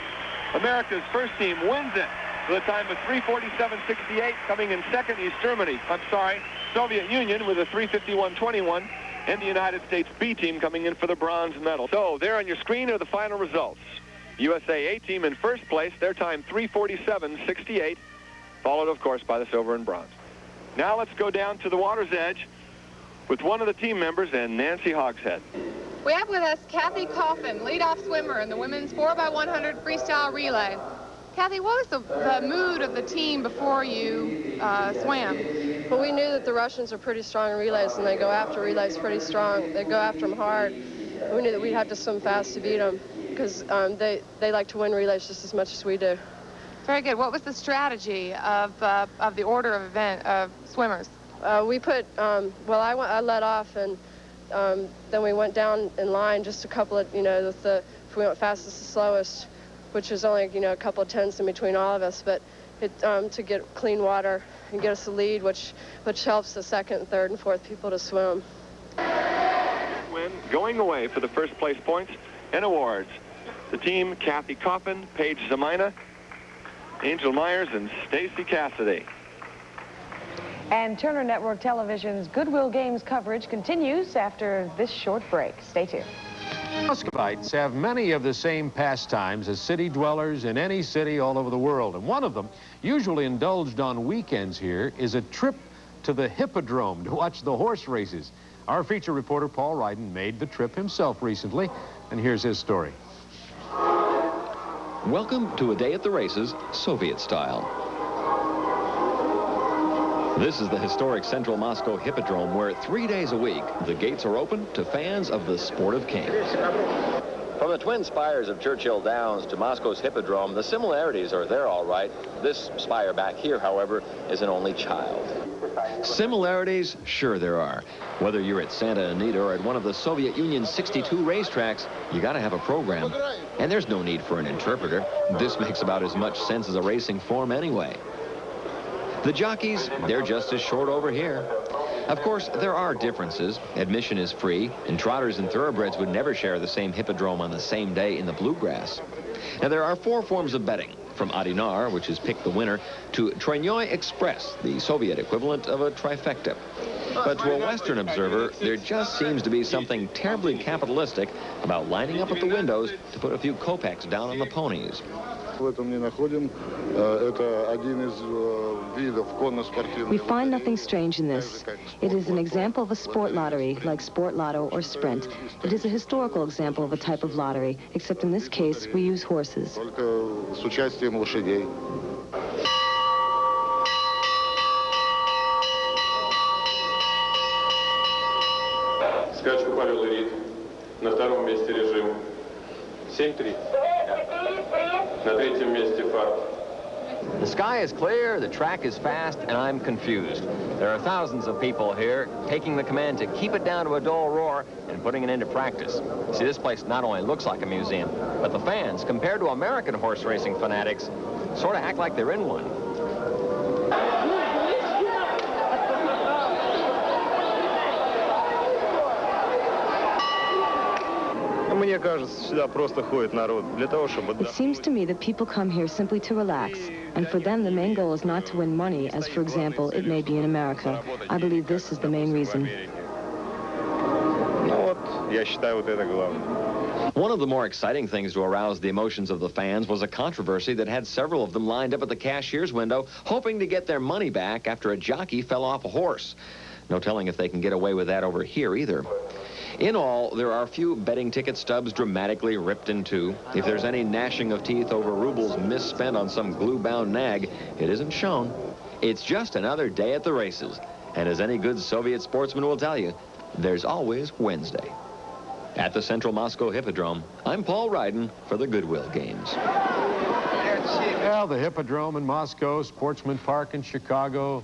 America's first team wins it with a time of 3:47.68, coming in second East Germany. Soviet Union with a 3:51.21, and the United States B team coming in for the bronze medal. So there on your screen are the final results. USA A team in first place, their time 3:47.68, followed of course by the silver and bronze. Now let's go down to the water's edge with one of the team members and Nancy Hogshead. We have with us Kathy Coffin, leadoff swimmer in the women's 4x100 freestyle relay. Kathy, what was the mood of the team before you swam? Well, we knew that the Russians are pretty strong in relays, and they go after relays pretty strong. They go after them hard. We knew that we'd have to swim fast to beat them, because they like to win relays just as much as we do. Very good. What was the strategy of the order of swimmers? We put, I led off, and then we went down in line just a couple of, if we went fastest to slowest, which is only, a couple of tenths in between all of us, but to get clean water and get us the lead, which helps the 2nd, 3rd, and 4th people to swim. Win going away for the first place points and awards. The team, Kathy Coffin, Paige Zemina, Angel Myers, and Stacy Cassidy. And Turner Network Television's Goodwill Games coverage continues after this short break. Stay tuned. Muscovites have many of the same pastimes as city dwellers in any city all over the world. And one of them, usually indulged on weekends here, is a trip to the Hippodrome to watch the horse races. Our feature reporter, Paul Ryden, made the trip himself recently, and here's his story. Welcome to a day at the races, Soviet style. This is the historic Central Moscow Hippodrome, where 3 days a week, the gates are open to fans of the sport of kings. From the twin spires of Churchill Downs to Moscow's Hippodrome, the similarities are there all right. This spire back here, however, is an only child. Similarities? Sure there are. Whether you're at Santa Anita or at one of the Soviet Union's 62 racetracks, you gotta have a program. And there's no need for an interpreter. This makes about as much sense as a racing form anyway. The jockeys, they're just as short over here. Of course, there are differences. Admission is free, and trotters and thoroughbreds would never share the same hippodrome on the same day in the bluegrass. Now, there are 4 forms of betting, from Adinar, which is pick the winner, to Trenoy Express, the Soviet equivalent of a trifecta. But to a Western observer, there just seems to be something terribly capitalistic about lining up at the windows to put a few kopecks down on the ponies. We find nothing strange in this. It is an example of a sport lottery, like Sport Lotto or Sprint. It is a historical example of a type of lottery, except in this case, we use horses. Скачку повел Рид. На втором месте режим 7-3. На третьем месте фарт. The sky is clear, the track is fast, and I'm confused. There are thousands of people here taking the command to keep it down to a dull roar and putting it into practice. See, this place not only looks like a museum, but the fans, compared to American horse racing fanatics, sort of act like they're in one. It seems to me that people come here simply to relax, and for them the main goal is not to win money, as for example it may be in America. I believe this is the main reason. One of the more exciting things to arouse the emotions of the fans was a controversy that had several of them lined up at the cashier's window, hoping to get their money back after a jockey fell off a horse. No telling if they can get away with that over here either. In all, there are a few betting ticket stubs dramatically ripped in two. If there's any gnashing of teeth over rubles misspent on some glue-bound nag, it isn't shown. It's just another day at the races. And as any good Soviet sportsman will tell you, there's always Wednesday. At the Central Moscow Hippodrome, I'm Paul Ryden for the Goodwill Games. Well, the Hippodrome in Moscow, Sportsman Park in Chicago,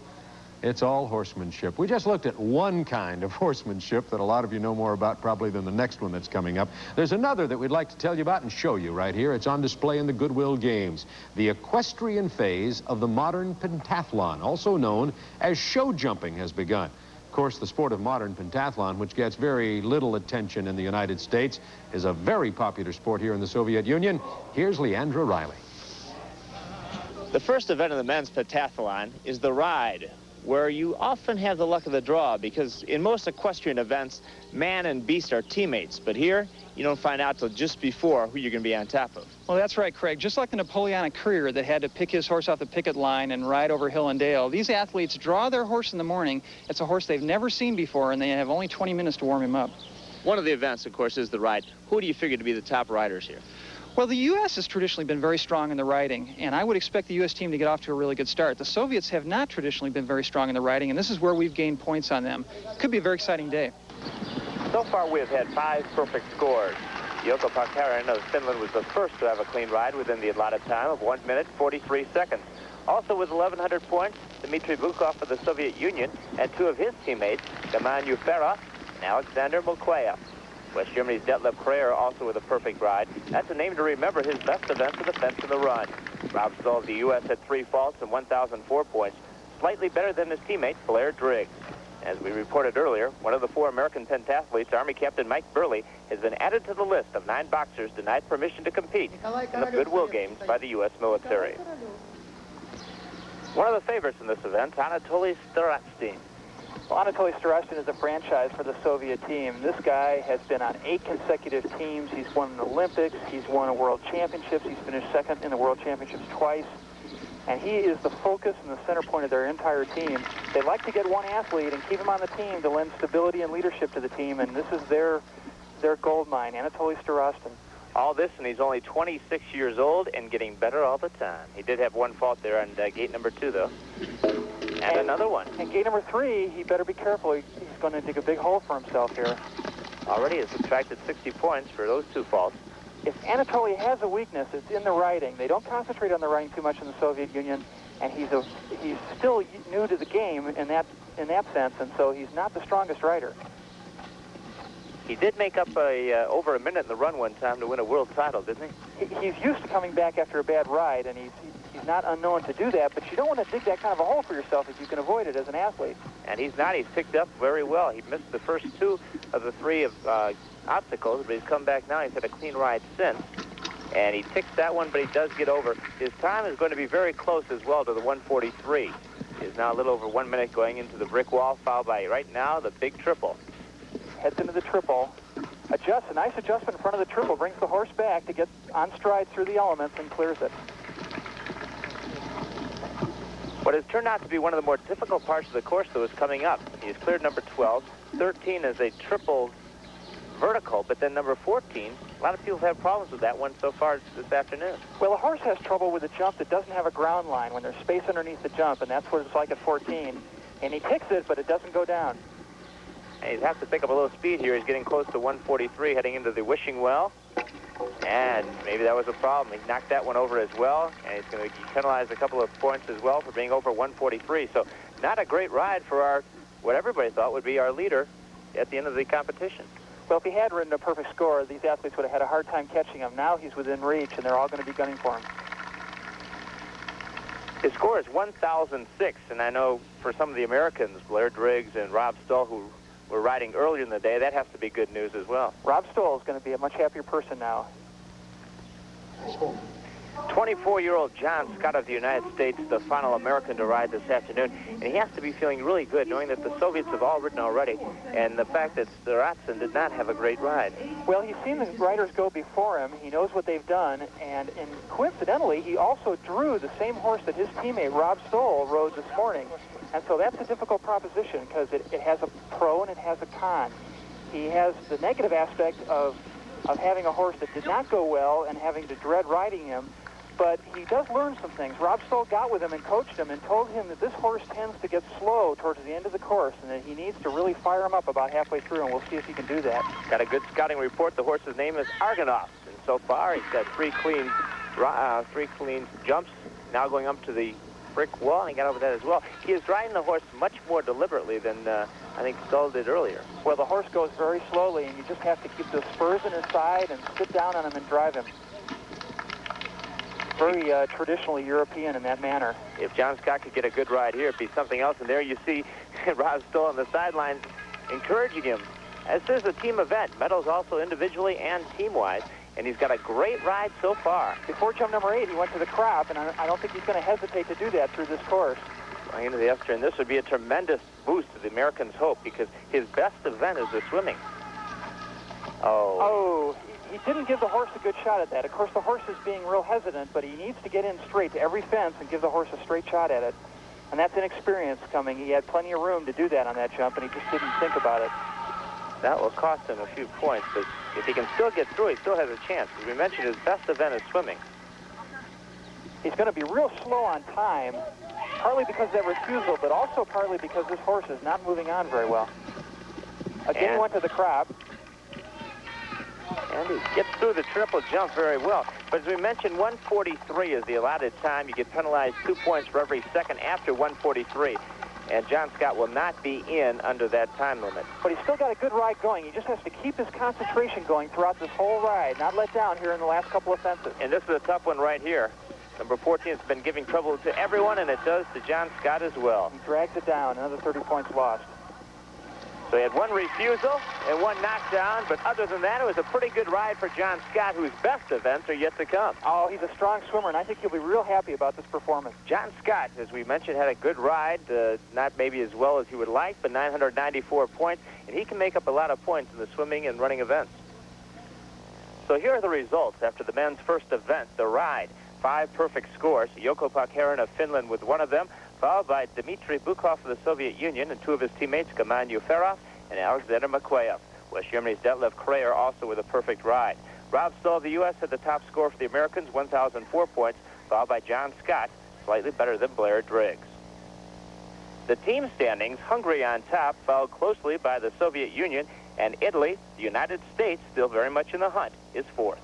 it's all horsemanship. We just looked at one kind of horsemanship that a lot of you know more about probably than the next one that's coming up. There's another that we'd like to tell you about and show you right here. It's on display in the Goodwill Games. The equestrian phase of the modern pentathlon, also known as show jumping, has begun. Of course, the sport of modern pentathlon, which gets very little attention in the United States, is a very popular sport here in the Soviet Union. Here's Leandra Riley. The first event of the men's pentathlon is the ride, where you often have the luck of the draw, because in most equestrian events, man and beast are teammates. But here, you don't find out till just before who you're going to be on top of. Well, that's right, Craig. Just like the Napoleonic courier that had to pick his horse off the picket line and ride over hill and dale, these athletes draw their horse in the morning. It's a horse they've never seen before, and they have only 20 minutes to warm him up. One of the events, of course, is the ride. Who do you figure to be the top riders here? Well, the U.S. has traditionally been very strong in the riding, and I would expect the U.S. team to get off to a really good start. The Soviets have not traditionally been very strong in the riding, and this is where we've gained points on them. Could be a very exciting day. So far, we have had 5 perfect scores. Jouko Pakarin of Finland was the first to have a clean ride within the allotted time of 1 minute, 43 seconds. Also with 1,100 points, Dmitry Bukov of the Soviet Union and 2 of his teammates, Gaman Yufera and Alexander Mulkwayev. West Germany's Detlef Prayer also with a perfect ride. That's a name to remember. His best events are the fence and the run. Rob Stoll of the U.S. had 3 faults and 1,004 points, slightly better than his teammate Blair Driggs. As we reported earlier, one of the 4 American pentathletes, Army Captain Mike Burley, has been added to the list of 9 boxers denied permission to compete in the Goodwill Games by the U.S. military. One of the favorites in this event, Anatoly Starostin. Well, Anatoly Starostin is a franchise for the Soviet team. This guy has been on 8 consecutive teams. He's won the Olympics. He's won a World Championships. He's finished second in the World Championships twice. And he is the focus and the center point of their entire team. They like to get one athlete and keep him on the team to lend stability and leadership to the team, and this is their gold mine, Anatoly Starostin. All this, and he's only 26 years old and getting better all the time. He did have one fault there on gate number 2, though. And another one. And gate number 3, he better be careful. He's going to dig a big hole for himself here. Already has subtracted 60 points for those 2 faults. If Anatoly has a weakness, it's in the riding. They don't concentrate on the riding too much in the Soviet Union, and he's still new to the game in that sense, and so he's not the strongest rider. He did make up over a minute in the run one time to win a world title, didn't he? He's used to coming back after a bad ride, and he's not unknown to do that, but you don't want to dig that kind of a hole for yourself if you can avoid it as an athlete. And he's not. He's picked up very well. He missed the first 2 of the 3 obstacles, but he's come back now. He's had a clean ride since. And he ticks that one, but he does get over. His time is going to be very close as well to the 1:43. He is now a little over 1 minute going into the brick wall, followed by, right now, the big triple. Heads into the triple. Adjusts, a nice adjustment in front of the triple, brings the horse back to get on stride through the elements and clears it. What has turned out to be one of the more difficult parts of the course, though, is coming up. He has cleared number 12. 13 is a triple vertical, but then number 14, a lot of people have problems with that one so far this afternoon. Well, a horse has trouble with a jump that doesn't have a ground line, when there's space underneath the jump, and that's what it's like at 14. And he ticks it, but it doesn't go down. And he'd have to pick up a little speed here. He's getting close to 143, heading into the wishing well. And maybe that was a problem. He knocked that one over as well, and he's going to be penalized a couple of points as well for being over 143. So not a great ride for what everybody thought would be our leader at the end of the competition. Well, if he had ridden a perfect score, these athletes would have had a hard time catching him. Now he's within reach, and they're all going to be gunning for him. His score is 1,006, and I know for some of the Americans, Blair Driggs and Rob Stoll, who were riding earlier in the day, that has to be good news as well. Rob Stoll is going to be a much happier person now. 24-year-old John Scott of the United States, the final American to ride this afternoon, and he has to be feeling really good knowing that the Soviets have all ridden already, and the fact that Staratsin did not have a great ride. Well, he's seen the riders go before him. He knows what they've done, and coincidentally, he also drew the same horse that his teammate Rob Stoll rode this morning. And so that's a difficult proposition because it has a pro and it has a con. He has the negative aspect of having a horse that did not go well and having to dread riding him, but he does learn some things. Rob Stoll got with him and coached him and told him that this horse tends to get slow towards the end of the course and that he needs to really fire him up about halfway through, and we'll see if he can do that. Got a good scouting report. The horse's name is Argonov, and so far he's got three clean jumps, now going up to the brick wall, and he got over that as well. He is riding the horse much more deliberately than I think Stoll did earlier. Well, the horse goes very slowly, and you just have to keep the spurs in his side and sit down on him and drive him. Very traditionally European in that manner. If John Scott could get a good ride here, it'd be something else. And there you see Rob Stoll on the sidelines encouraging him. This is a team event. Medals also individually and team-wise. And he's got a great ride so far. Before jump number 8, he went to the crop, and I don't think he's going to hesitate to do that through this course. Going into the extra, and this would be a tremendous boost to the Americans' hope because his best event is the swimming. Oh, he didn't give the horse a good shot at that. Of course, the horse is being real hesitant, but he needs to get in straight to every fence and give the horse a straight shot at it. And that's inexperience coming. He had plenty of room to do that on that jump, and he just didn't think about it. That will cost him a few points, but if he can still get through, he still has a chance. As we mentioned, his best event is swimming. He's going to be real slow on time, partly because of that refusal, but also partly because this horse is not moving on very well. Again, he went to the crop. And he gets through the triple jump very well. But as we mentioned, 143 is the allotted time. You get penalized 2 points for every second after 143. And John Scott will not be in under that time limit. But he's still got a good ride going. He just has to keep his concentration going throughout this whole ride, not let down here in the last couple of fences. And this is a tough one right here. Number 14 has been giving trouble to everyone, and it does to John Scott as well. He drags it down, another 30 points lost. So he had one refusal and one knockdown, but other than that, it was a pretty good ride for John Scott, whose best events are yet to come. Oh, he's a strong swimmer, and I think he'll be real happy about this performance. John Scott, as we mentioned, had a good ride, not maybe as well as he would like, but 994 points, and he can make up a lot of points in the swimming and running events. So here are the results after the men's first event, the ride. 5 perfect scores. Jouko Pakharin of Finland with one of them, followed by Dmitry Bukov of the Soviet Union and 2 of his teammates, Kaman Uferov and Alexander Makweyev. West Germany's Detlef Krayer also with a perfect ride. Rob Stoll of the U.S. had the top score for the Americans, 1,004 points, followed by John Scott, slightly better than Blair Driggs. The team standings, Hungary on top, followed closely by the Soviet Union, and Italy, the United States, still very much in the hunt, is fourth.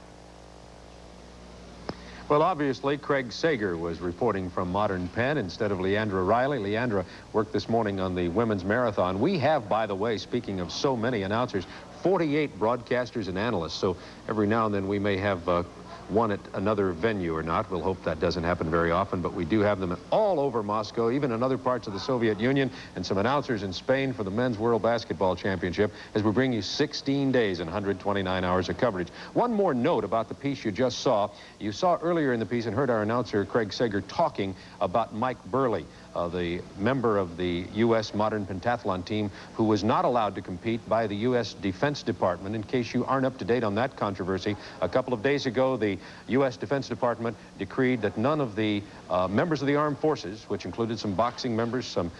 Well, obviously, Craig Sager was reporting from Modern Penn instead of Leandra Riley. Leandra worked this morning on the women's marathon. We have, by the way, speaking of so many announcers, 48 broadcasters and analysts. So every now and then we may have one at another venue or not. We'll hope that doesn't happen very often, but we do have them all over Moscow, even in other parts of the Soviet Union, and some announcers in Spain for the Men's World Basketball Championship as we bring you 16 days and 129 hours of coverage. One more note about the piece you just saw. You saw earlier in the piece and heard our announcer, Craig Sager, talking about Mike Burley, the member of the U.S. modern pentathlon team who was not allowed to compete by the U.S. Defense Department. In case you aren't up to date on that controversy, a couple of days ago, the U.S. Defense Department decreed that none of the members of the armed forces, which included some boxing members, some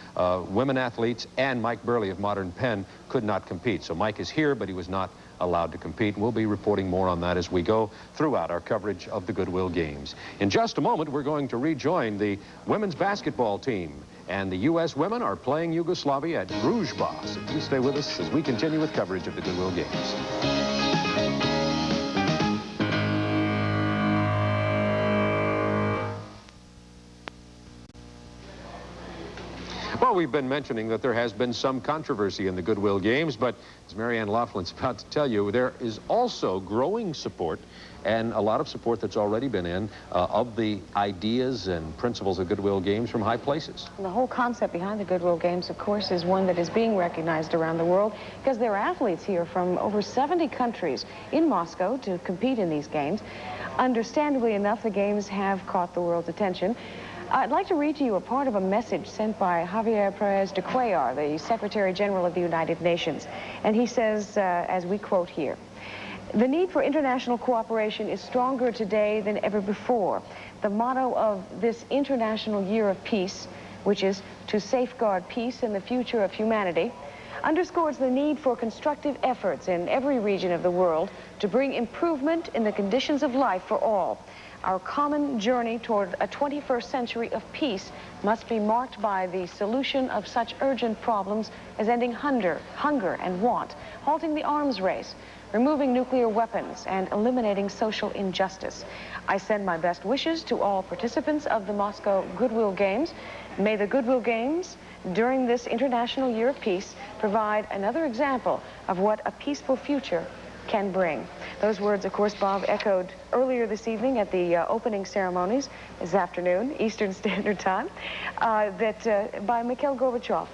women athletes, and Mike Burley of Modern Penn, could not compete. So Mike is here, but he was not allowed to compete. We'll be reporting more on that as we go throughout our coverage of the Goodwill Games. In just a moment, we're going to rejoin the women's basketball team, and the U.S. women are playing Yugoslavia at Druzhba. So please stay with us as we continue with coverage of the Goodwill Games. Well, we've been mentioning that there has been some controversy in the Goodwill Games, but as Marianne Laughlin's about to tell you, there is also growing support, and a lot of support that's already been in, of the ideas and principles of Goodwill Games from high places. The whole concept behind the Goodwill Games, of course, is one that is being recognized around the world because there are athletes here from over 70 countries in Moscow to compete in these games. Understandably enough, the games have caught the world's attention. I'd like to read to you a part of a message sent by Javier Perez de Cuellar, the Secretary General of the United Nations. And he says, as we quote here, "The need for international cooperation is stronger today than ever before. The motto of this International Year of Peace, which is to safeguard peace and the future of humanity, underscores the need for constructive efforts in every region of the world to bring improvement in the conditions of life for all. Our common journey toward a 21st century of peace must be marked by the solution of such urgent problems as ending hunger and want, halting the arms race, removing nuclear weapons, and eliminating social injustice. I send my best wishes to all participants of the Moscow Goodwill Games. May the Goodwill Games, during this International Year of Peace, provide another example of what a peaceful future can bring." Those words, of course, Bob, echoed earlier this evening at the opening ceremonies this afternoon, Eastern Standard Time, by Mikhail Gorbachev,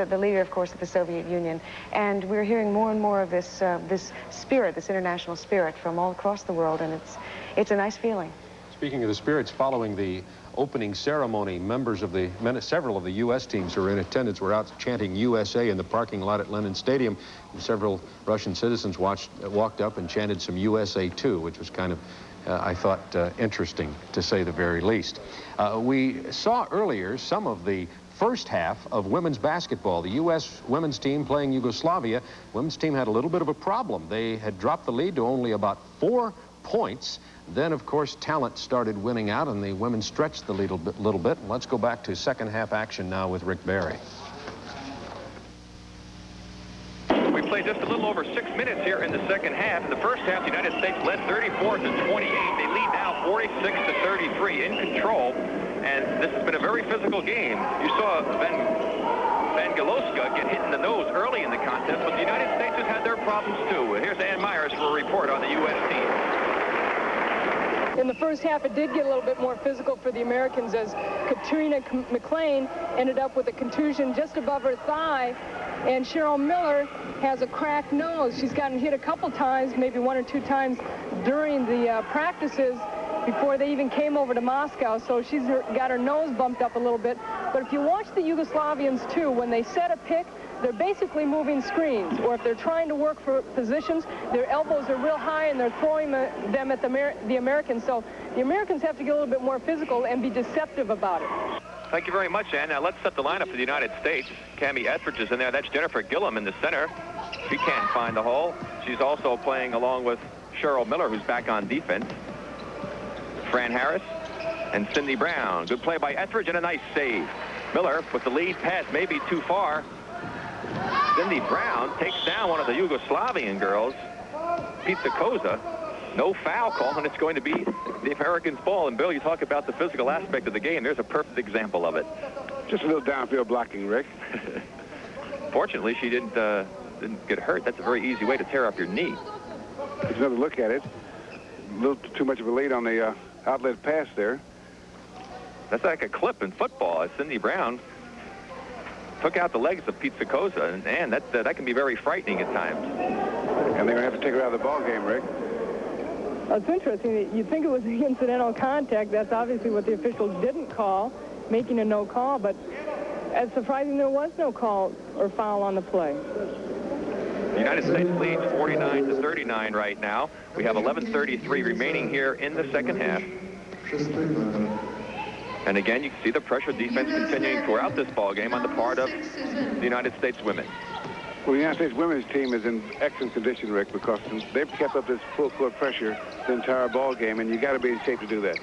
the leader, of course, of the Soviet Union. And we're hearing more and more of this spirit, this international spirit, from all across the world, and it's a nice feeling. Speaking of the spirits, following the opening ceremony, several of the U.S. teams who were in attendance were out chanting USA in the parking lot at Lenin Stadium. Several Russian citizens walked up and chanted some USA too, which was kind of, I thought, interesting, to say the very least. We saw earlier some of the first half of women's basketball. The U.S. women's team playing Yugoslavia. Women's team had a little bit of a problem. They had dropped the lead to only about 4 points. Then, of course, talent started winning out, and the women stretched the lead a little bit. Let's go back to second half action now with Rick Barry. We played just a little over 6 minutes here in the second half. In the first half, the United States led 34-28. They lead now 46-33 in control. And this has been a very physical game. You saw Vangaloska get hit in the nose early in the contest, but the United States has had their problems too. Here's Ann Myers for a report on the U.S. team. In the first half, it did get a little bit more physical for the Americans as Katrina McLean ended up with a contusion just above her thigh, and Cheryl Miller has a cracked nose. She's gotten hit a couple times, maybe 1 or 2 times during the practices before they even came over to Moscow, so she's got her nose bumped up a little bit. But if you watch the Yugoslavians, too, when they set a pick, they're basically moving screens, or if they're trying to work for positions, their elbows are real high and they're throwing them at the Americans. So the Americans have to get a little bit more physical and be deceptive about it. Thank you very much, Ann. Now let's set the lineup for the United States. Cammie Etheridge is in there. That's Jennifer Gillum in the center. She can't find the hole. She's also playing along with Cheryl Miller, who's back on defense. Fran Harris and Cindy Brown. Good play by Etheridge and a nice save. Miller with the lead pass, maybe too far. Cindy Brown takes down one of the Yugoslavian girls, Pizza Koza. No foul call, and it's going to be the Americans' ball. And Bill, you talk about the physical aspect of the game. There's a perfect example of it. Just a little downfield blocking, Rick. Fortunately, she didn't get hurt. That's a very easy way to tear up your knee. There's another look at it. A little too much of a lead on the outlet pass there. That's like a clip in football. Cindy Brown took out the legs of Pizza Koza, and that can be very frightening at times. And they're going to have to take her out of the ball game, Rick. It's interesting. You'd think it was an incidental contact. That's obviously what the officials didn't call, making a no call, but it's surprising there was no call or foul on the play. The United States leads 49-39 right now. We have 11:33 remaining here in the second half. And again, you can see the pressure defense continuing throughout this ball game on the part of the United States women. Well, the United States women's team is in excellent condition, Rick, because they've kept up this full court pressure the entire ball game, and you got to be in shape to do that.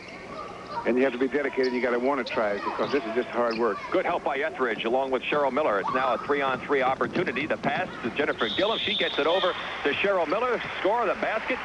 And you have to be dedicated. You got to want to try it, because this is just hard work. Good help by Etheridge along with Cheryl Miller. It's now a 3-on-3 opportunity. The pass to Jennifer Gillum. She gets it over to Cheryl Miller. Score the basket.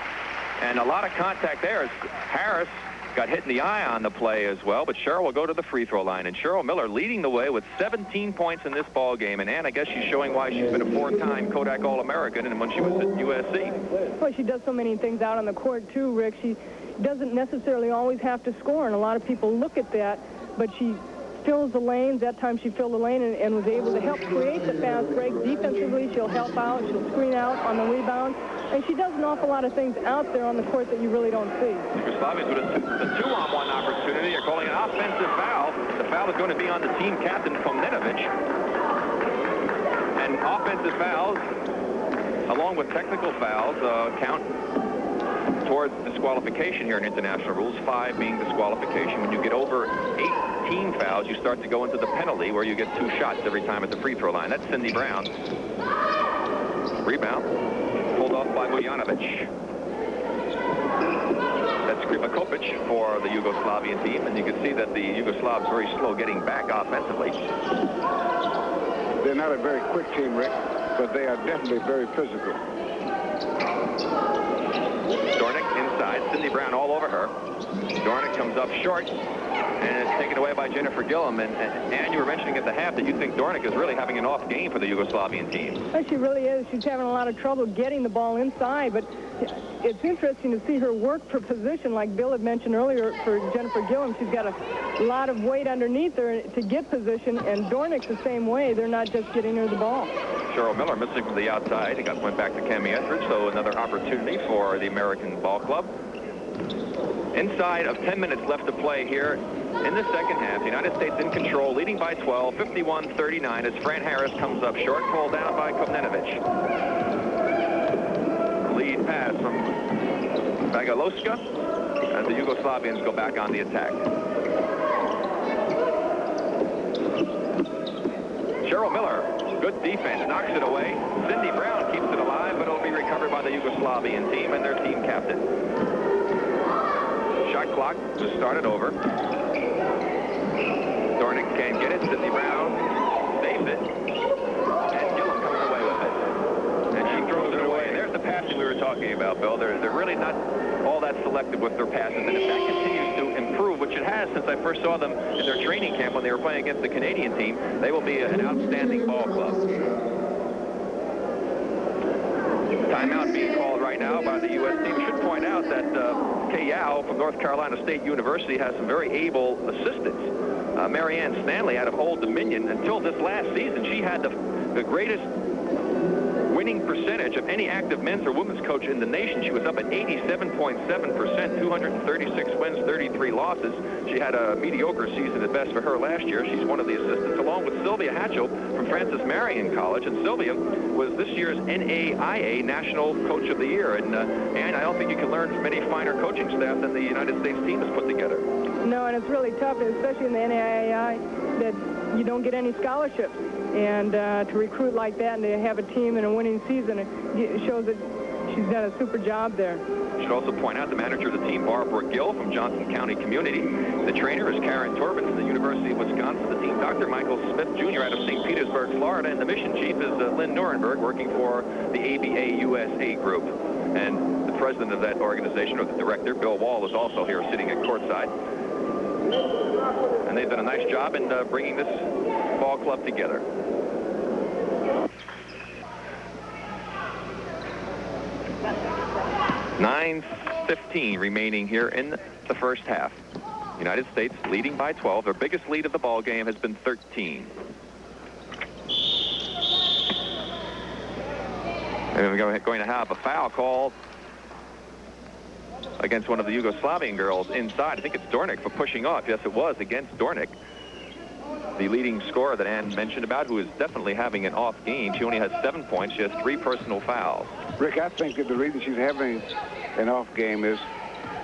And a lot of contact there as Harris got hit in the eye on the play as well, but Cheryl will go to the free throw line. And Cheryl Miller leading the way with 17 points in this ball game. And Ann, I guess she's showing why she's been a 4-time Kodak All-American and when she was at USC. Well, she does so many things out on the court too, Rick. She doesn't necessarily always have to score, and a lot of people look at that, but she fills the lanes. That time she filled the lane and was able to help create the fast break. Defensively, she'll help out. She'll screen out on the rebound. And she does an awful lot of things out there on the court that you really don't see. Yugoslavia's with the 2-on-1 opportunity. They're calling an offensive foul. The foul is going to be on the team captain, Komnenovic. And offensive fouls, along with technical fouls, count towards disqualification here in international rules, 5 being disqualification. When you get over 18 fouls, you start to go into the penalty where you get 2 shots every time at the free throw line. That's Cindy Brown. Rebound. Pulled off by Vujanovic. That's Krivakovic for the Yugoslavian team, and you can see that the Yugoslavs very slow getting back offensively. They're not a very quick team, Rick, but they are definitely very physical. Dornick inside. Cindy Brown all over her. Dornick comes up short, and it's taken away by Jennifer Gillum. And you were mentioning at the half that you think Dornick is really having an off game for the Yugoslavian team. Well, she really is. She's having a lot of trouble getting the ball inside, but it's interesting to see her work for position, like Bill had mentioned earlier for Jennifer Gillum. She's got a lot of weight underneath her to get position, and Dornick's the same way. They're not just getting her the ball. Cheryl Miller missing from the outside. He went back to Cami Etheridge, so another opportunity for the American ball club. Inside of 10 minutes left to play here in the second half. The United States in control, leading by 12, 51-39, as Fran Harris comes up short, pulled down by Komnenovic. Lead pass from Bagaloska as the Yugoslavians go back on the attack. Cheryl Miller, good defense, knocks it away. Cindy Brown keeps it alive, but it'll be recovered by the Yugoslavian team and their team captain. Shot clock just started over. Dornick can't get it. Cindy Brown saves it. And Gillum comes away with it. And she throws it away. There's the passing we were talking about, Bill. They're really not all that selective with their passes. And if that continues to improve, which it has since I first saw them in their training camp when they were playing against the Canadian team, they will be an outstanding ball club. Timeout being called right now by the U.S. team. Should point out that Kay Yao from North Carolina State University has some very able assistants. Marianne Stanley out of Old Dominion. Until this last season, she had the greatest winning percentage of any active men's or women's coach in the nation. She was up at 87.7%, 236 wins, 33 losses. She had a mediocre season at best for her last year. She's one of the assistants, along with Sylvia Hatchell from Francis Marion College. And Sylvia was this year's NAIA National Coach of the Year. And I don't think you can learn from any finer coaching staff than the United States team has put together. No, and it's really tough, especially in the NAIA, that you don't get any scholarships. And to recruit like that and to have a team and a winning season, it shows that she's done a super job there. I should also point out the manager of the team, Barbara Gill from Johnson County Community. The trainer is Karen Torben from the University of Wisconsin. The team, Dr. Michael Smith Jr. out of St. Petersburg, Florida. And the mission chief is Lynn Nuremberg, working for the ABA USA group. And the president of that organization, or the director, Bill Wall, is also here sitting at courtside. And they've done a nice job in bringing this ball club together. .9:15 remaining here in the first half. United States leading by 12. Their biggest lead of the ball game has been 13. And we're going to have a foul called against one of the Yugoslavian girls inside. I think it's Dornick for pushing off. Yes, it was against Dornick, the leading scorer that Ann mentioned about, who is definitely having an off game. She only has 7 points. She has 3 personal fouls. Rick, I think that the reason she's having an off game is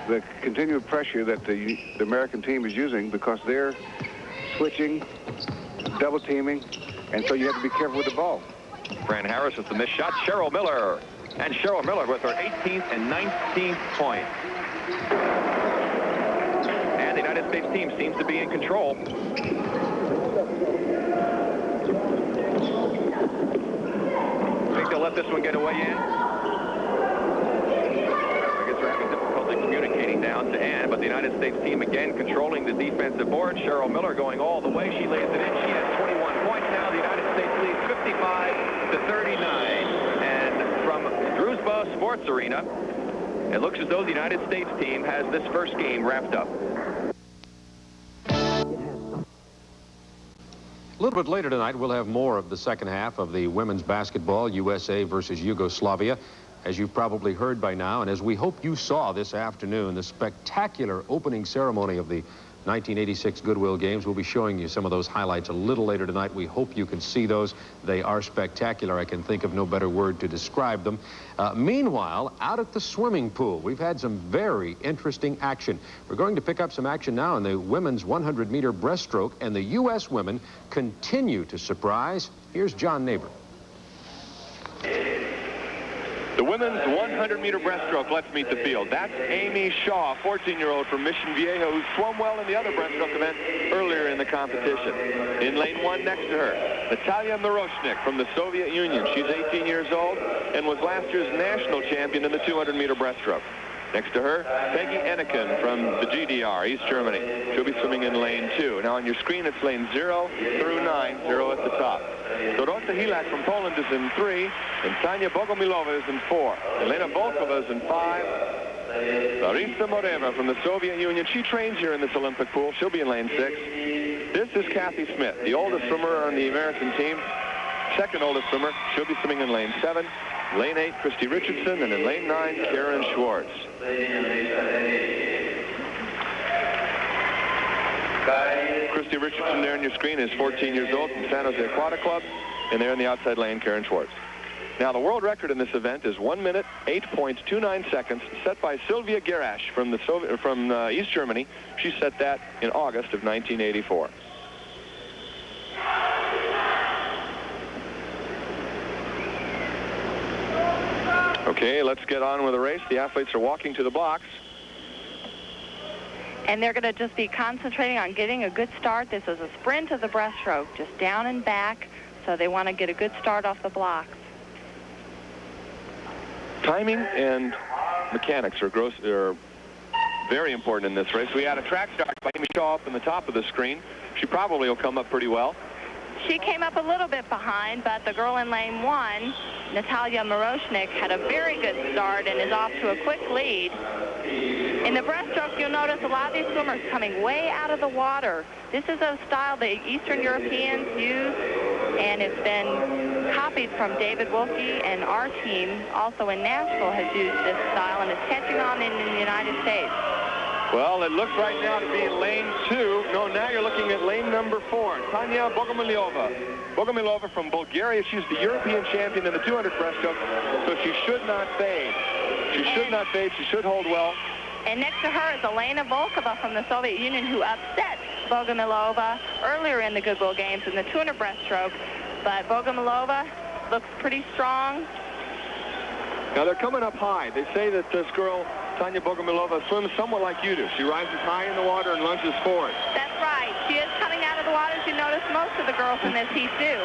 the continued pressure that the American team is using, because they're switching, double teaming, and so you have to be careful with the ball. Fran Harris with the missed shot. Cheryl Miller. And Cheryl Miller with her 18th and 19th point. And the United States team seems to be in control. Think they'll let this one get away in? I guess we're having difficulty communicating down to Ann, but the United States team again controlling the defensive board. Cheryl Miller going all the way. She lays it in. She has 21 points now. The United States leads 55-39. And from Druzhba Sports Arena, it looks as though the United States team has this first game wrapped up. A little bit later tonight, we'll have more of the second half of the women's basketball, USA versus Yugoslavia. As you've probably heard by now, and as we hope you saw this afternoon, the spectacular opening ceremony of the 1986 Goodwill Games. We'll be showing you some of those highlights a little later tonight. We hope you can see those. They are spectacular. I can think of no better word to describe them. Meanwhile, out at the swimming pool, we've had some very interesting action. We're going to pick up some action now in the women's 100-meter breaststroke, and the U.S. women continue to surprise. Here's John Neighbor. The women's 100-meter breaststroke. Let's meet the field. That's Amy Shaw, 14-year-old from Mission Viejo, who swam well in the other breaststroke event earlier in the competition. In lane 1 next to her, Natalia Miroshnik from the Soviet Union. She's 18 years old and was last year's national champion in the 200-meter breaststroke. Next to her, Peggy Enneken from the GDR, East Germany. She'll be swimming in lane 2. Now on your screen, it's lane 0 through 9, 0 at the top. Dorota Hilak from Poland is in 3, and Tania Bogomilova is in 4. Elena Volkova is in 5. Larisa Moreva from the Soviet Union. She trains here in this Olympic pool. She'll be in lane 6. This is Kathy Smith, the oldest swimmer on the American team. Second oldest swimmer. She'll be swimming in lane 7. Lane 8, Christy Richardson, and in lane 9, Karen Schwartz. Christy Richardson there on your screen is 14 years old from San Jose Aquatic Club, and there in the outside lane, Karen Schwartz. Now, the world record in this event is 1 minute, 8.29 seconds, set by Sylvia Gerash from East Germany. She set that in August of 1984. Okay, let's get on with the race. The athletes are walking to the blocks. And they're going to just be concentrating on getting a good start. This is a sprint of the breaststroke, just down and back. So they want to get a good start off the blocks. Timing and mechanics are very important in this race. We had a track start by Amy Shaw up in the top of the screen. She probably will come up pretty well. She came up a little bit behind, but the girl in lane 1, Natalia Miroshnik, had a very good start and is off to a quick lead. In the breaststroke, you'll notice a lot of these swimmers coming way out of the water. This is a style the Eastern Europeans use, and it's been copied from David Wilkie, and our team, also in Nashville, has used this style, and it's catching on in the United States. Well, it looks right now to be lane 2. No, now you're looking at lane number 4. Tania Bogomilova. Bogomilova from Bulgaria. She's the European champion in the 200 breaststroke, so she should not fade. She should not fade. She should hold well. And next to her is Elena Volkova from the Soviet Union, who upset Bogomilova earlier in the Goodwill Games in the 200 breaststroke. But Bogomilova looks pretty strong. Now they're coming up high. They say that this girl, Tania Bogomilova, swims somewhat like you do. She rises high in the water and lunges forward. That's right. She is coming out of the water, as you notice most of the girls in this heat do.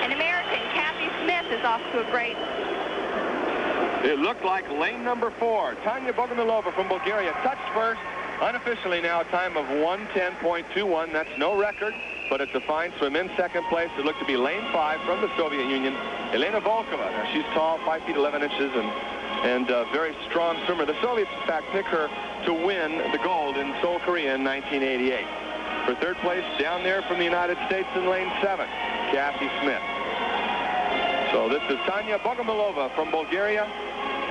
An American, Kathy Smith, is off to a great... It looked like lane number 4. Tania Bogomilova from Bulgaria touched first. Unofficially now a time of 1:10.21. That's no record, but it's a fine swim. In second place, it looked to be lane 5 from the Soviet Union, Elena Volkova. Now she's tall, 5 feet 11 inches, and a very strong swimmer. The Soviets, in fact, pick her to win the gold in Seoul, Korea in 1988. For third place, down there from the United States in lane 7, Kathy Smith. So this is Tania Bogomilova from Bulgaria,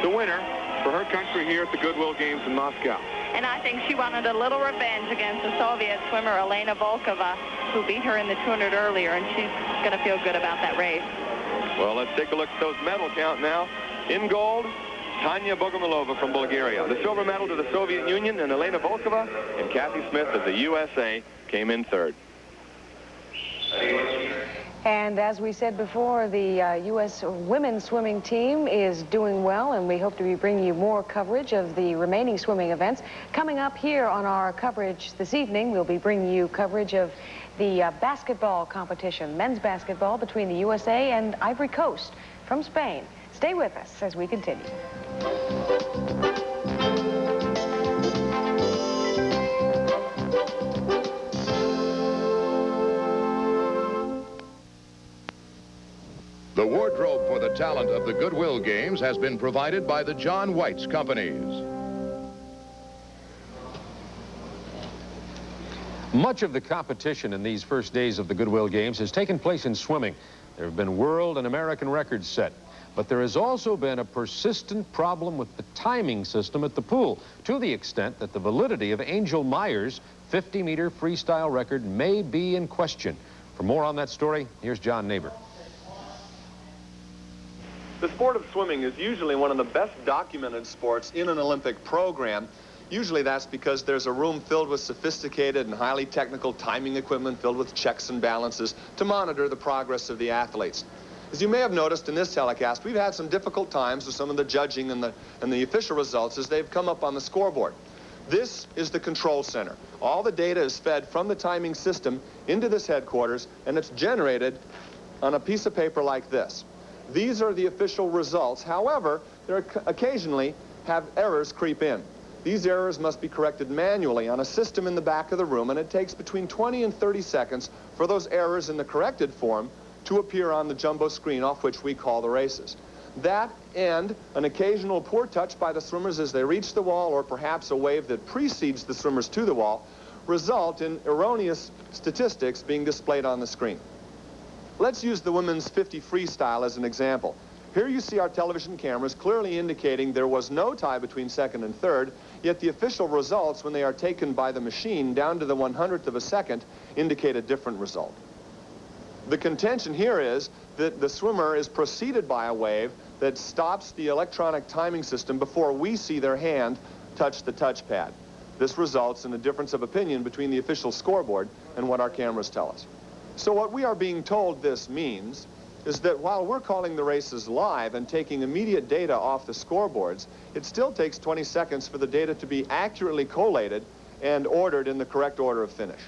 the winner for her country here at the Goodwill Games in Moscow. And I think she wanted a little revenge against the Soviet swimmer, Elena Volkova, who beat her in the 200 earlier, and she's going to feel good about that race. Well, let's take a look at those medal count now. In gold, Tania Bogomilova from Bulgaria. The silver medal to the Soviet Union, and Elena Volkova and Kathy Smith of the USA came in third. And as we said before, the U.S. women's swimming team is doing well, and we hope to be bringing you more coverage of the remaining swimming events. Coming up here on our coverage this evening, we'll be bringing you coverage of the basketball competition, men's basketball between the USA and Ivory Coast from Spain. Stay with us as we continue. The wardrobe for the talent of the Goodwill Games has been provided by the John White's companies. Much of the competition in these first days of the Goodwill Games has taken place in swimming. There have been world and American records set. But there has also been a persistent problem with the timing system at the pool, to the extent that the validity of Angel Meyer's 50-meter freestyle record may be in question. For more on that story, here's John Neighbor. The sport of swimming is usually one of the best documented sports in an Olympic program. Usually that's because there's a room filled with sophisticated and highly technical timing equipment filled with checks and balances to monitor the progress of the athletes. As you may have noticed in this telecast, we've had some difficult times with some of the judging and the official results as they've come up on the scoreboard. This is the control center. All the data is fed from the timing system into this headquarters, and it's generated on a piece of paper like this. These are the official results. However, there occasionally have errors creep in. These errors must be corrected manually on a system in the back of the room, and it takes between 20 and 30 seconds for those errors in the corrected form to appear on the jumbo screen off which we call the races. That and an occasional poor touch by the swimmers as they reach the wall, or perhaps a wave that precedes the swimmers to the wall, result in erroneous statistics being displayed on the screen. Let's use the women's 50 freestyle as an example. Here you see our television cameras clearly indicating there was no tie between second and third, yet the official results, when they are taken by the machine down to the 100th of a second, indicate a different result. The contention here is that the swimmer is preceded by a wave that stops the electronic timing system before we see their hand touch the touchpad. This results in a difference of opinion between the official scoreboard and what our cameras tell us. So what we are being told this means is that while we're calling the races live and taking immediate data off the scoreboards, it still takes 20 seconds for the data to be accurately collated and ordered in the correct order of finish.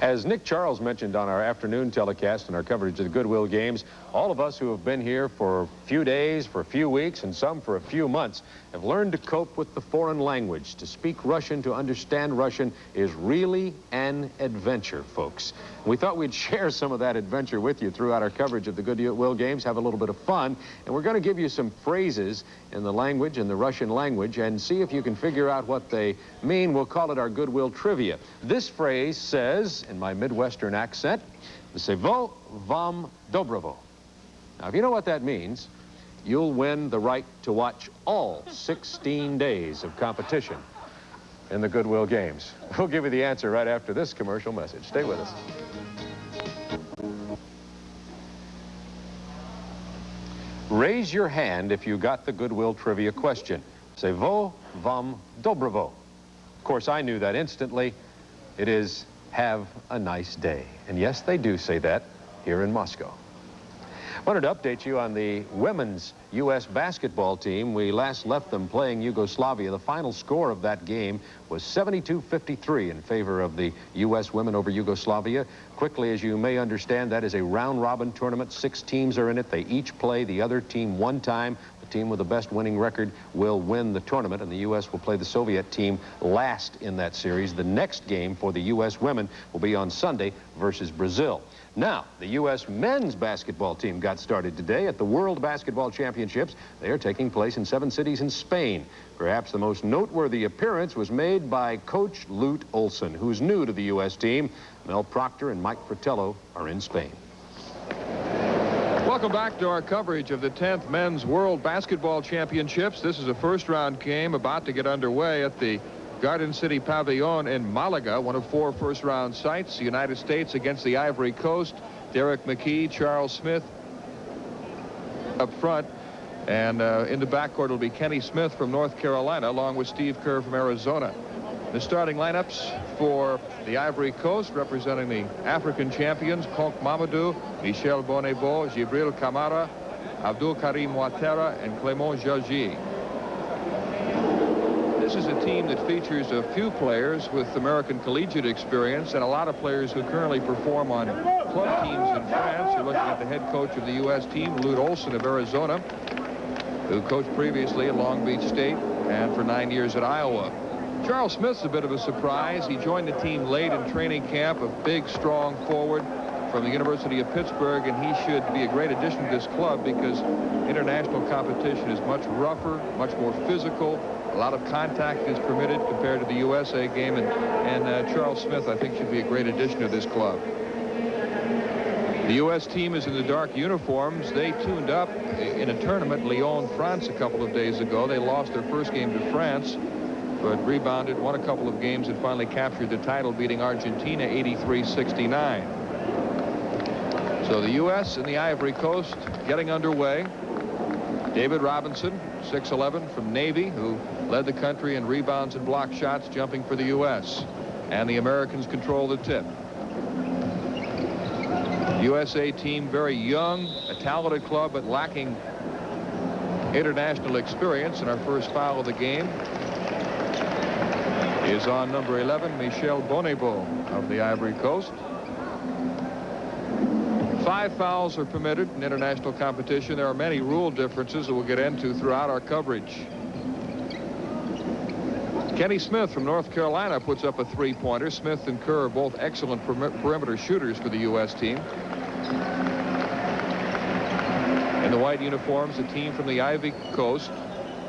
As Nick Charles mentioned on our afternoon telecast and our coverage of the Goodwill Games, all of us who have been here for a few days, for a few weeks, and some for a few months have learned to cope with the foreign language. To speak Russian, to understand Russian is really an adventure, folks. We thought we'd share some of that adventure with you throughout our coverage of the Goodwill Games, have a little bit of fun, and we're going to give you some phrases in the language, in the Russian language, and see if you can figure out what they mean. We'll call it our Goodwill Trivia. This phrase says, in my Midwestern accent, "Всего вам доброго." Now, if you know what that means, you'll win the right to watch all 16 days of competition in the Goodwill Games. We'll give you the answer right after this commercial message. Stay with us. Raise your hand if you got the Goodwill Trivia question. Всего вам доброго. Of course, I knew that instantly. It is have a nice day. And yes, they do say that here in Moscow. I wanted to update you on the women's U.S. basketball team. We last left them playing Yugoslavia. The final score of that game was 72-53 in favor of the U.S. women over Yugoslavia. Quickly, as you may understand, that is a round-robin tournament. 6 teams are in it. They each play the other team one time. The team with the best winning record will win the tournament, and the U.S. will play the Soviet team last in that series. The next game for the U.S. women will be on Sunday versus Brazil. Now, the U.S. men's basketball team got started today at the World Basketball Championships. They are taking place in 7 cities in Spain. Perhaps the most noteworthy appearance was made by Coach Lute Olson, who's new to the U.S. team. Mel Proctor and Mike Fratello are in Spain. Welcome back to our coverage of the 10th Men's World Basketball Championships. This is a first-round game about to get underway at the Garden City Pavilion in Malaga, one of 4 first-round sites. The United States against the Ivory Coast. Derek McKee, Charles Smith up front. And in the backcourt will be Kenny Smith from North Carolina, along with Steve Kerr from Arizona. The starting lineups for the Ivory Coast, representing the African champions: Konk Mamadou, Michel Bonnebo, Jibril Kamara, Abdul Karim Ouattara, and Clément Jogi. This is a team that features a few players with American collegiate experience and a lot of players who currently perform on club teams in France. You're looking at the head coach of the U.S. team, Lute Olson of Arizona, who coached previously at Long Beach State and for 9 years at Iowa. Charles Smith's a bit of a surprise. He joined the team late in training camp, a big, strong forward from the University of Pittsburgh, and he should be a great addition to this club because international competition is much rougher, much more physical. A lot of contact is permitted compared to the USA game, and Charles Smith, I think, should be a great addition to this club. The U.S. team is in the dark uniforms. They tuned up in a tournament, Lyon, France, a couple of days ago. They lost their first game to France, but rebounded, won a couple of games, and finally captured the title, beating Argentina 83-69. So the U.S. and the Ivory Coast getting underway. David Robinson, 6'11", from Navy, who led the country in rebounds and block shots, jumping for the U.S. And the Americans control the tip. USA team, very young, a talented club, but lacking international experience. And our first foul of the game is on number 11, Michel Bonnebo of the Ivory Coast. 5 fouls are permitted in international competition. There are many rule differences that we'll get into throughout our coverage. Kenny Smith from North Carolina puts up a 3-pointer. Smith and Kerr are both excellent perimeter shooters for the U.S. team. In the white uniforms, a team from the Ivory Coast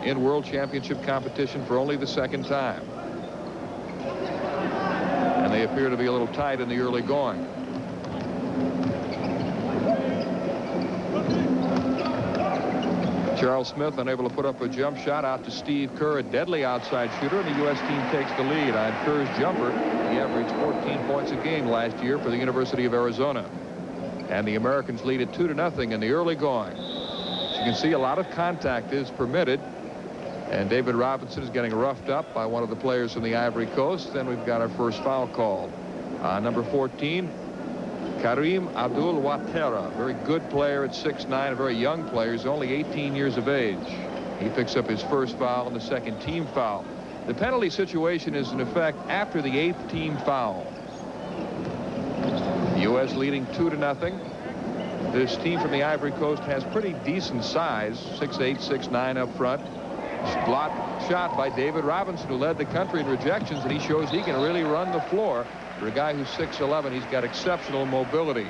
in World Championship competition for only the 2nd time. And they appear to be a little tight in the early going. Charles Smith unable to put up a jump shot out to Steve Kerr, a deadly outside shooter, and the U.S. team takes the lead on Kerr's jumper. He averaged 14 points a game last year for the University of Arizona. And the Americans lead it 2-0 in the early going. As you can see, a lot of contact is permitted. And David Robinson is getting roughed up by one of the players from the Ivory Coast. Then we've got our first foul called. Number 14, Karim Abdul Ouattara, very good player at 6'9", a very young player. He's only 18 years of age. He picks up his first foul and the second team foul. The penalty situation is in effect after the 8th team foul. The U.S. leading 2-0. This team from the Ivory Coast has pretty decent size, 6'8", 6'9" up front. Block shot by David Robinson, who led the country in rejections, and he shows he can really run the floor. For a guy who's 6'11", he's got exceptional mobility.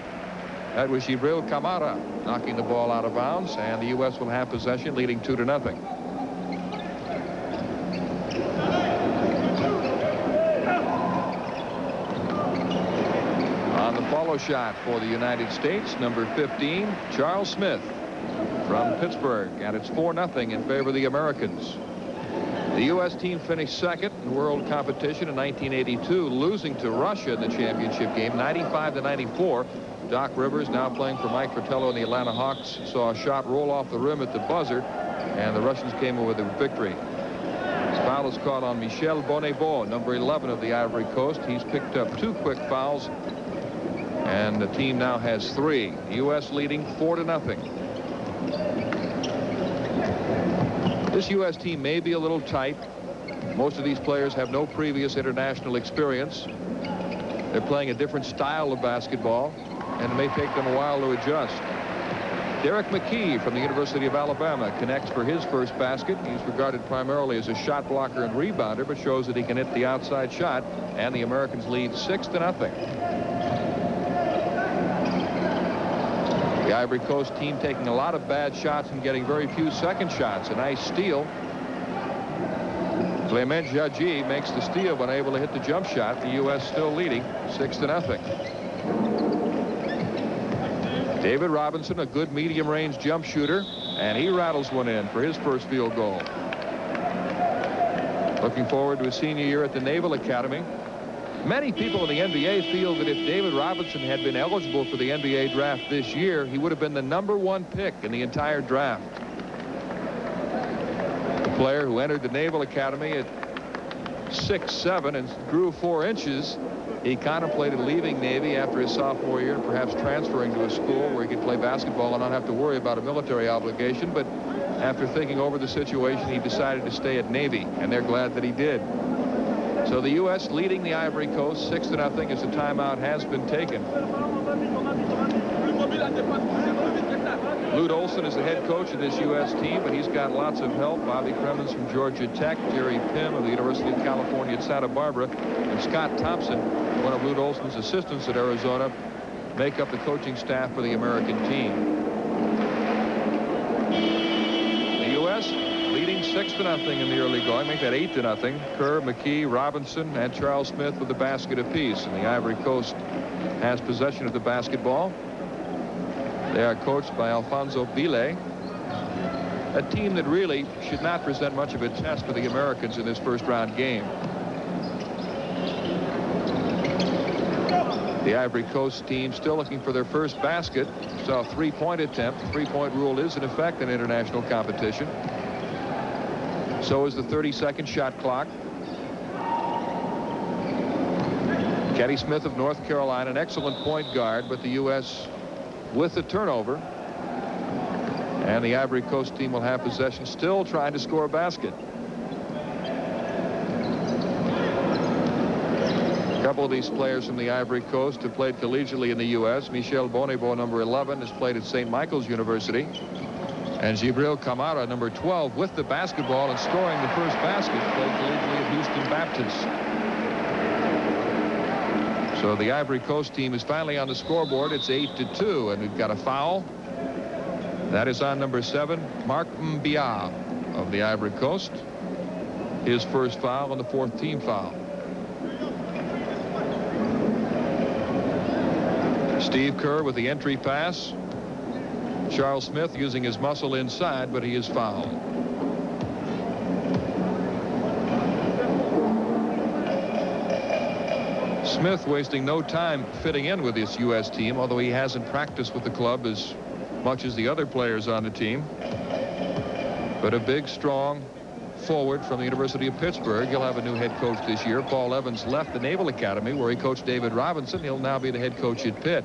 That was Jibril Kamara knocking the ball out of bounds, and the U.S. will have possession, leading 2-0. On the follow shot for the United States, number 15, Charles Smith from Pittsburgh, and it's 4-0 in favor of the Americans. The U.S. team finished 2nd in world competition in 1982, losing to Russia in the championship game, 95-94. Doc Rivers, now playing for Mike Fratello and the Atlanta Hawks, saw a shot roll off the rim at the buzzer, and the Russians came away with a victory. Foul is caught on Michel Bonnebeau, number 11 of the Ivory Coast. He's picked up 2 quick fouls, and the team now has 3. The U.S. leading 4-0. This U.S. team may be a little tight. Most of these players have no previous international experience. They're playing a different style of basketball, and it may take them a while to adjust. Derek McKee from the University of Alabama connects for his first basket. He's regarded primarily as a shot blocker and rebounder, but shows that he can hit the outside shot, and the Americans lead 6-0. The Ivory Coast team taking a lot of bad shots and getting very few second shots. A nice steal. Clement Jadji makes the steal, but unable to hit the jump shot. The U.S. still leading 6-0. David Robinson, a good medium-range jump shooter, and he rattles one in for his first field goal. Looking forward to his senior year at the Naval Academy. Many people in the NBA feel that if David Robinson had been eligible for the NBA draft this year, he would have been the #1 pick in the entire draft. The player who entered the Naval Academy at 6'7" and grew 4 inches. He contemplated leaving Navy after his sophomore year and perhaps transferring to a school where he could play basketball and not have to worry about a military obligation. But after thinking over the situation, he decided to stay at Navy, and they're glad that he did. So the U.S. leading the Ivory Coast 6-0 as the timeout has been taken. Lute Olson is the head coach of this U.S. team, but he's got lots of help. Bobby Cremens from Georgia Tech, Jerry Pym of the University of California at Santa Barbara, and Scott Thompson, one of Lute Olson's assistants at Arizona, make up the coaching staff for the American team. The U.S. leading 6-0 in the early going, make that 8-0. Kerr, McKee, Robinson, and Charles Smith with the basket apiece, and the Ivory Coast has possession of the basketball. They are coached by Alfonso Bile, a team that really should not present much of a test for the Americans in this first-round game. The Ivory Coast team still looking for their first basket. Saw a 3-point attempt. The 3-point rule is in effect in international competition. So is the 30-second shot clock. Kenny Smith of North Carolina, an excellent point guard, but the U.S. with the turnover. And the Ivory Coast team will have possession, still trying to score a basket. A couple of these players from the Ivory Coast have played collegiately in the U.S. Michel Bonnebeau, number 11, has played at St. Michael's University. And Gibril Camara, number 12, with the basketball and scoring the first basket, played collegially at Houston Baptist. So the Ivory Coast team is finally on the scoreboard. It's 8-2, and we've got a foul. That is on number 7, Marc Mbia of the Ivory Coast. His first foul and the 4th team foul. Steve Kerr with the entry pass. Charles Smith using his muscle inside, but he is fouled. Smith wasting no time fitting in with this U.S. team, although he hasn't practiced with the club as much as the other players on the team. But a big, strong forward from the University of Pittsburgh. He'll have a new head coach this year. Paul Evans left the Naval Academy where he coached David Robinson. He'll now be the head coach at Pitt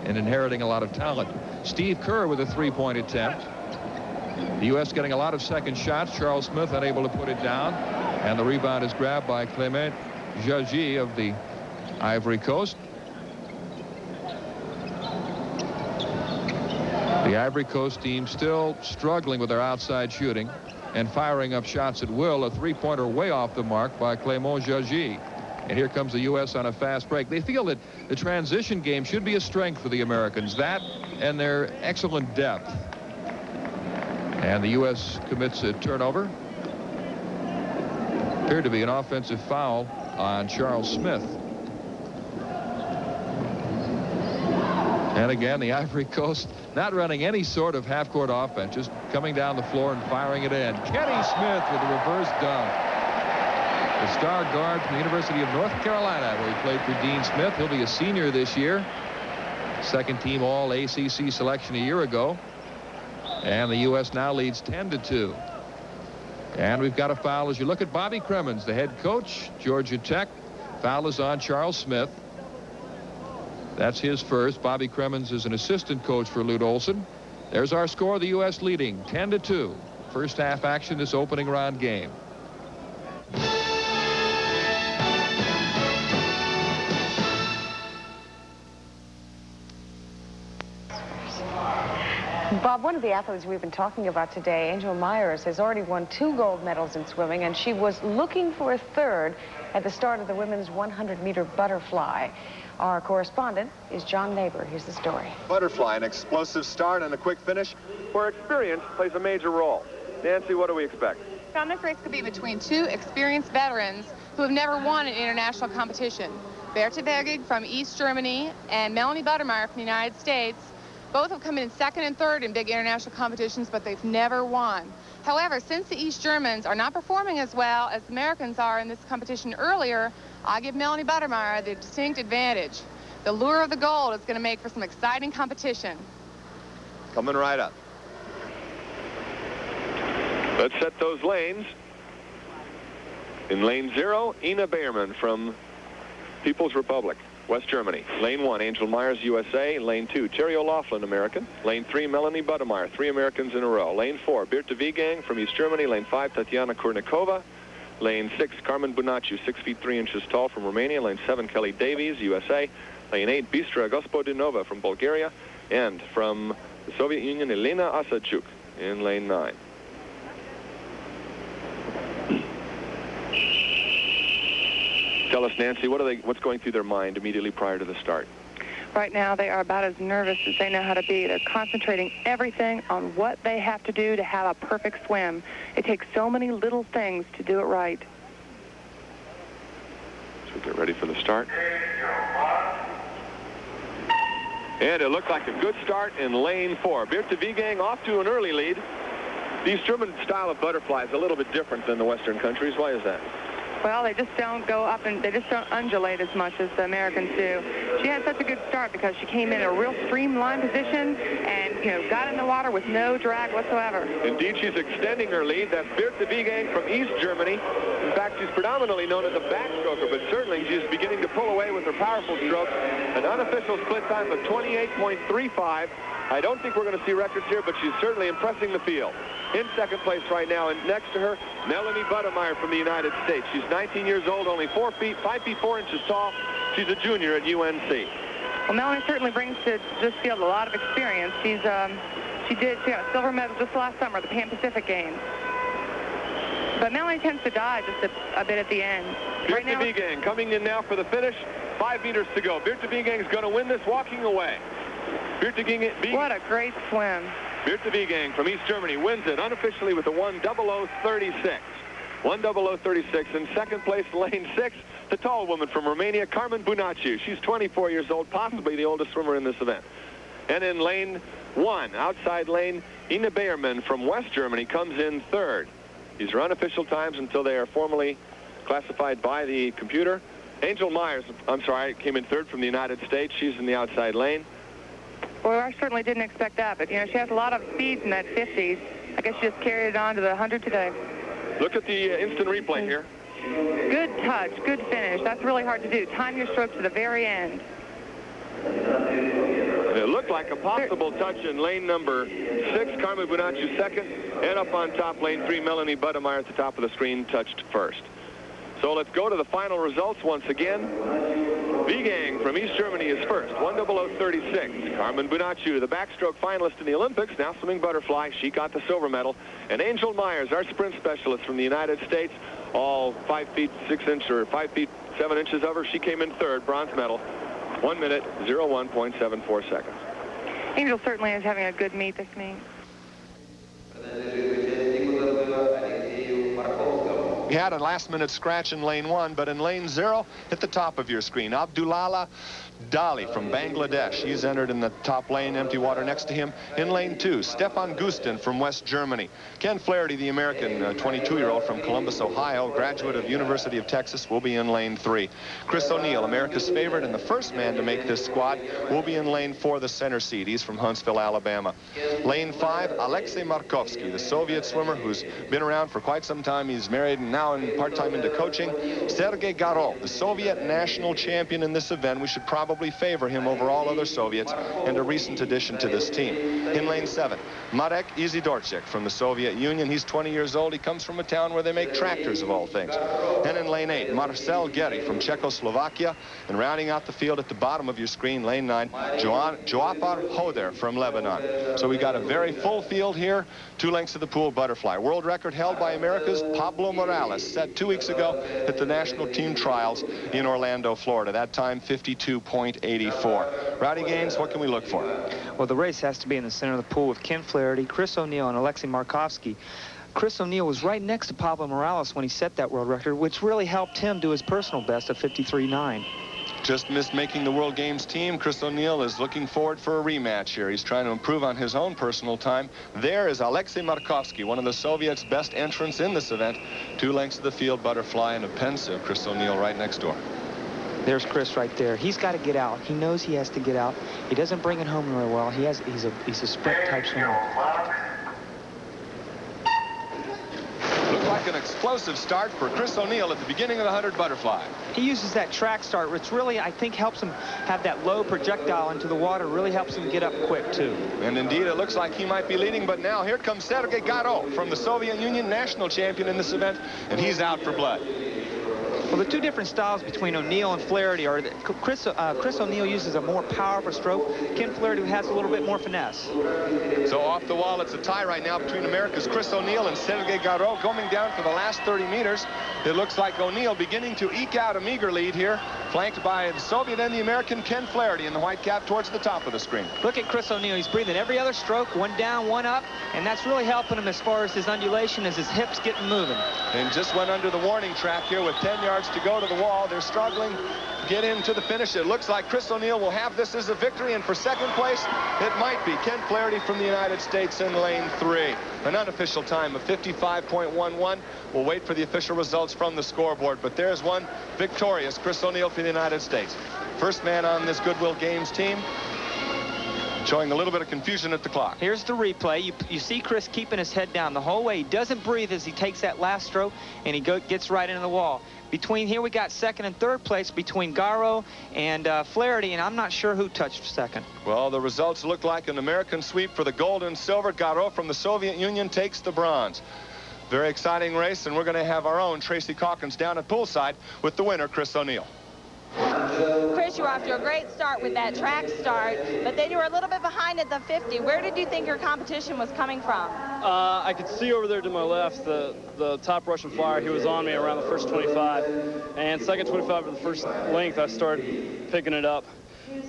and inheriting a lot of talent. Steve Kerr with a 3-point attempt. The U.S. getting a lot of second shots. Charles Smith unable to put it down, and the rebound is grabbed by Clement Jadji of the Ivory Coast. The Ivory Coast team still struggling with their outside shooting and firing up shots at will. A 3-pointer way off the mark by Clement Jadji. And here comes the U.S. on a fast break. They feel that the transition game should be a strength for the Americans. That and their excellent depth. And the U.S. commits a turnover. Appeared to be an offensive foul on Charles Smith. And again, the Ivory Coast not running any sort of half-court offense, just coming down the floor and firing it in. Kenny Smith with a reverse dunk. The star guard from the University of North Carolina, where he played for Dean Smith. He'll be a senior this year. Second team all ACC selection a year ago. And the U.S. now leads 10-2. And we've got a foul as you look at Bobby Cremens, the head coach, Georgia Tech. Foul is on Charles Smith. That's his first. Bobby Cremens is an assistant coach for Lute Olson. There's our score, the U.S. leading 10-2. First half action, this opening round game. Bob, one of the athletes we've been talking about today, Angel Myers, has already won 2 gold medals in swimming, and she was looking for a third at the start of the women's 100-meter butterfly. Our correspondent is John Neighbor. Here's the story. Butterfly, an explosive start and a quick finish where experience plays a major role. Nancy, what do we expect? John, this race could be between 2 experienced veterans who have never won an international competition. Birte from East Germany and Melanie Buttermeyer from the United States. Both have come in second and third in big international competitions, but they've never won. However, since the East Germans are not performing as well as the Americans are in this competition earlier, I give Melanie Buttermeyer the distinct advantage. The lure of the gold is going to make for some exciting competition. Coming right up. Let's set those lanes. In lane 0, Ina Beierman from People's Republic, West Germany. Lane 1, Angel Myers, USA. Lane 2, Terry O'Loughlin, American. Lane 3, Melanie Buttermeyer, 3 Americans in a row. Lane 4, Birte Weigang from East Germany. Lane 5, Tatiana Kurnikova. Lane 6, Carmen Bunaciu, 6 feet 3 inches tall from Romania. Lane 7, Kelly Davies, USA. Lane 8, Bistra Gospodinova from Bulgaria. And from the Soviet Union, Elena Asadchuk in lane 9. Tell us, Nancy, what's going through their mind immediately prior to the start? Right now, they are about as nervous as they know how to be. They're concentrating everything on what they have to do to have a perfect swim. It takes so many little things to do it right. So get ready for the start. And it looked like a good start in lane 4. Birte Weigang off to an early lead. The East German style of butterfly is a little bit different than the Western countries. Why is that? Well, they just don't go up and they just don't undulate as much as the Americans do. She had such a good start because she came in a real streamlined position and, got in the water with no drag whatsoever. Indeed, she's extending her lead. That's Birte Weigang from East Germany. In fact, she's predominantly known as a backstroker, but certainly she's beginning to pull away with her powerful strokes. An unofficial split time of 28.35. I don't think we're going to see records here, but she's certainly impressing the field. In second place right now, and next to her, Melanie Buttermeyer from the United States. She's 19 years old, only 5 feet 4 inches tall. She's a junior at UNC. Well, Melanie certainly brings to this field a lot of experience. She got a silver medal just last summer at the Pan Pacific Games. But Melanie tends to die just a bit at the end. Birte Weigang coming in now for the finish. 5 meters to go. Birte Weigang is going to win this walking away. What a great swim. Birte Weigang from East Germany wins it unofficially with a 1:00:36. 1:00:36. In second place, lane 6, the tall woman from Romania, Carmen Bunaciu. She's 24 years old, possibly the oldest swimmer in this event. And in lane 1, outside lane, Ina Beierman from West Germany comes in third. These are unofficial times until they are formally classified by the computer. Angel Myers, came in third from the United States. She's in the outside lane. Well, I certainly didn't expect that, but, she has a lot of speeds in that 50s. I guess she just carried it on to the 100 today. Look at the instant replay here. Good touch, good finish. That's really hard to do. Time your stroke to the very end. It looked like a possible touch in lane number 6, Carmen Bunaciu second, and up on top, lane 3, Melanie Buttermeyer at the top of the screen, touched first. So let's go to the final results once again. Weigang from East Germany is first, 1:00:36. Carmen Bunaciu, the backstroke finalist in the Olympics, now swimming butterfly. She got the silver medal. And Angel Myers, our sprint specialist from the United States, all 5 feet 6 inches or 5 feet 7 inches of her. She came in third, bronze medal, 1:01.74 seconds. Angel certainly is having a good meet this meet. We had a last-minute scratch in lane 1, but in lane 0, at the top of your screen, Abdullah Dali from Bangladesh. He's entered in the top lane, empty water next to him. In lane 2, Stefan Gustin from West Germany. Ken Flaherty, the American 22-year-old from Columbus, Ohio, graduate of University of Texas, will be in lane 3. Chris O'Neill, America's favorite and the first man to make this squad, will be in lane 4, the center seat. He's from Huntsville, Alabama. Lane 5, Alexei Markovsky, the Soviet swimmer who's been around for quite some time. He's married and now in part-time into coaching. Sergei Garov, the Soviet national champion in this event. We should probably favor him over all other Soviets, and a recent addition to this team. In lane 7, Marek Izidorczyk from the Soviet Union. He's 20 years old. He comes from a town where they make tractors, of all things. And in lane 8, Marcel Geri from Czechoslovakia. And rounding out the field at the bottom of your screen, lane 9, Joafar Hoder from Lebanon. So we got a very full field here. 2 lengths of the pool butterfly. World record held by America's Pablo Morales, set 2 weeks ago at the national team trials in Orlando, Florida. That time, 52.84. Rowdy Gaines, what can we look for? Well, the race has to be in the center of the pool with Ken Flaherty, Chris O'Neill, and Alexei Markovsky. Chris O'Neill was right next to Pablo Morales when he set that world record, which really helped him do his personal best of 53.9. Just missed making the World Games team. Chris O'Neill is looking forward for a rematch here. He's trying to improve on his own personal time. There is Alexei Markovsky, one of the Soviets' best entrants in this event. 2 lengths of the field butterfly, and a pensive Chris O'Neill right next door. There's Chris right there. He's got to get out. He knows he has to get out. He doesn't bring it home very well. He's a sprint type swimmer. Looked like an explosive start for Chris O'Neill at the beginning of the 100 butterfly. He uses that track start, which really, I think, helps him have that low projectile into the water. Really helps him get up quick, too. And indeed, it looks like he might be leading, but now here comes Sergei Garov from the Soviet Union, national champion in this event, and he's out for blood. Well, the 2 different styles between O'Neill and Flaherty are that Chris O'Neill uses a more powerful stroke. Ken Flaherty has a little bit more finesse. So off the wall, it's a tie right now between America's Chris O'Neill and Sergei Garov. Going down for the last 30 meters, it looks like O'Neill beginning to eke out a meager lead here, flanked by the Soviet and the American Ken Flaherty in the white cap towards the top of the screen. Look at Chris O'Neill. He's breathing every other stroke, 1 down, 1 up, and that's really helping him as far as his undulation, as his hips getting moving. And just went under the warning track here with 10 yards to go to the wall. They're struggling to get into the finish. It looks like Chris O'Neill will have this as a victory, and for second place, it might be Ken Flaherty from the United States in lane 3. An unofficial time of 55.11. We'll wait for the official results from the scoreboard, but there's one victorious Chris O'Neill for the United States. First man on this Goodwill Games team. Showing a little bit of confusion at the clock. Here's the replay. You see Chris keeping his head down the whole way. He doesn't breathe as he takes that last stroke, and he gets right into the wall. Between here, we got second and third place between Garov and Flaherty, and I'm not sure who touched second. Well, the results look like an American sweep for the gold and silver. Garov from the Soviet Union takes the bronze. Very exciting race, and we're going to have our own Tracy Calkins down at poolside with the winner, Chris O'Neill. Chris, you were off to a great start with that track start, but then you were a little bit behind at the 50. Where did you think your competition was coming from? I could see over there to my left the top Russian flyer. He was on me around the first 25. And second 25 of the first length, I started picking it up.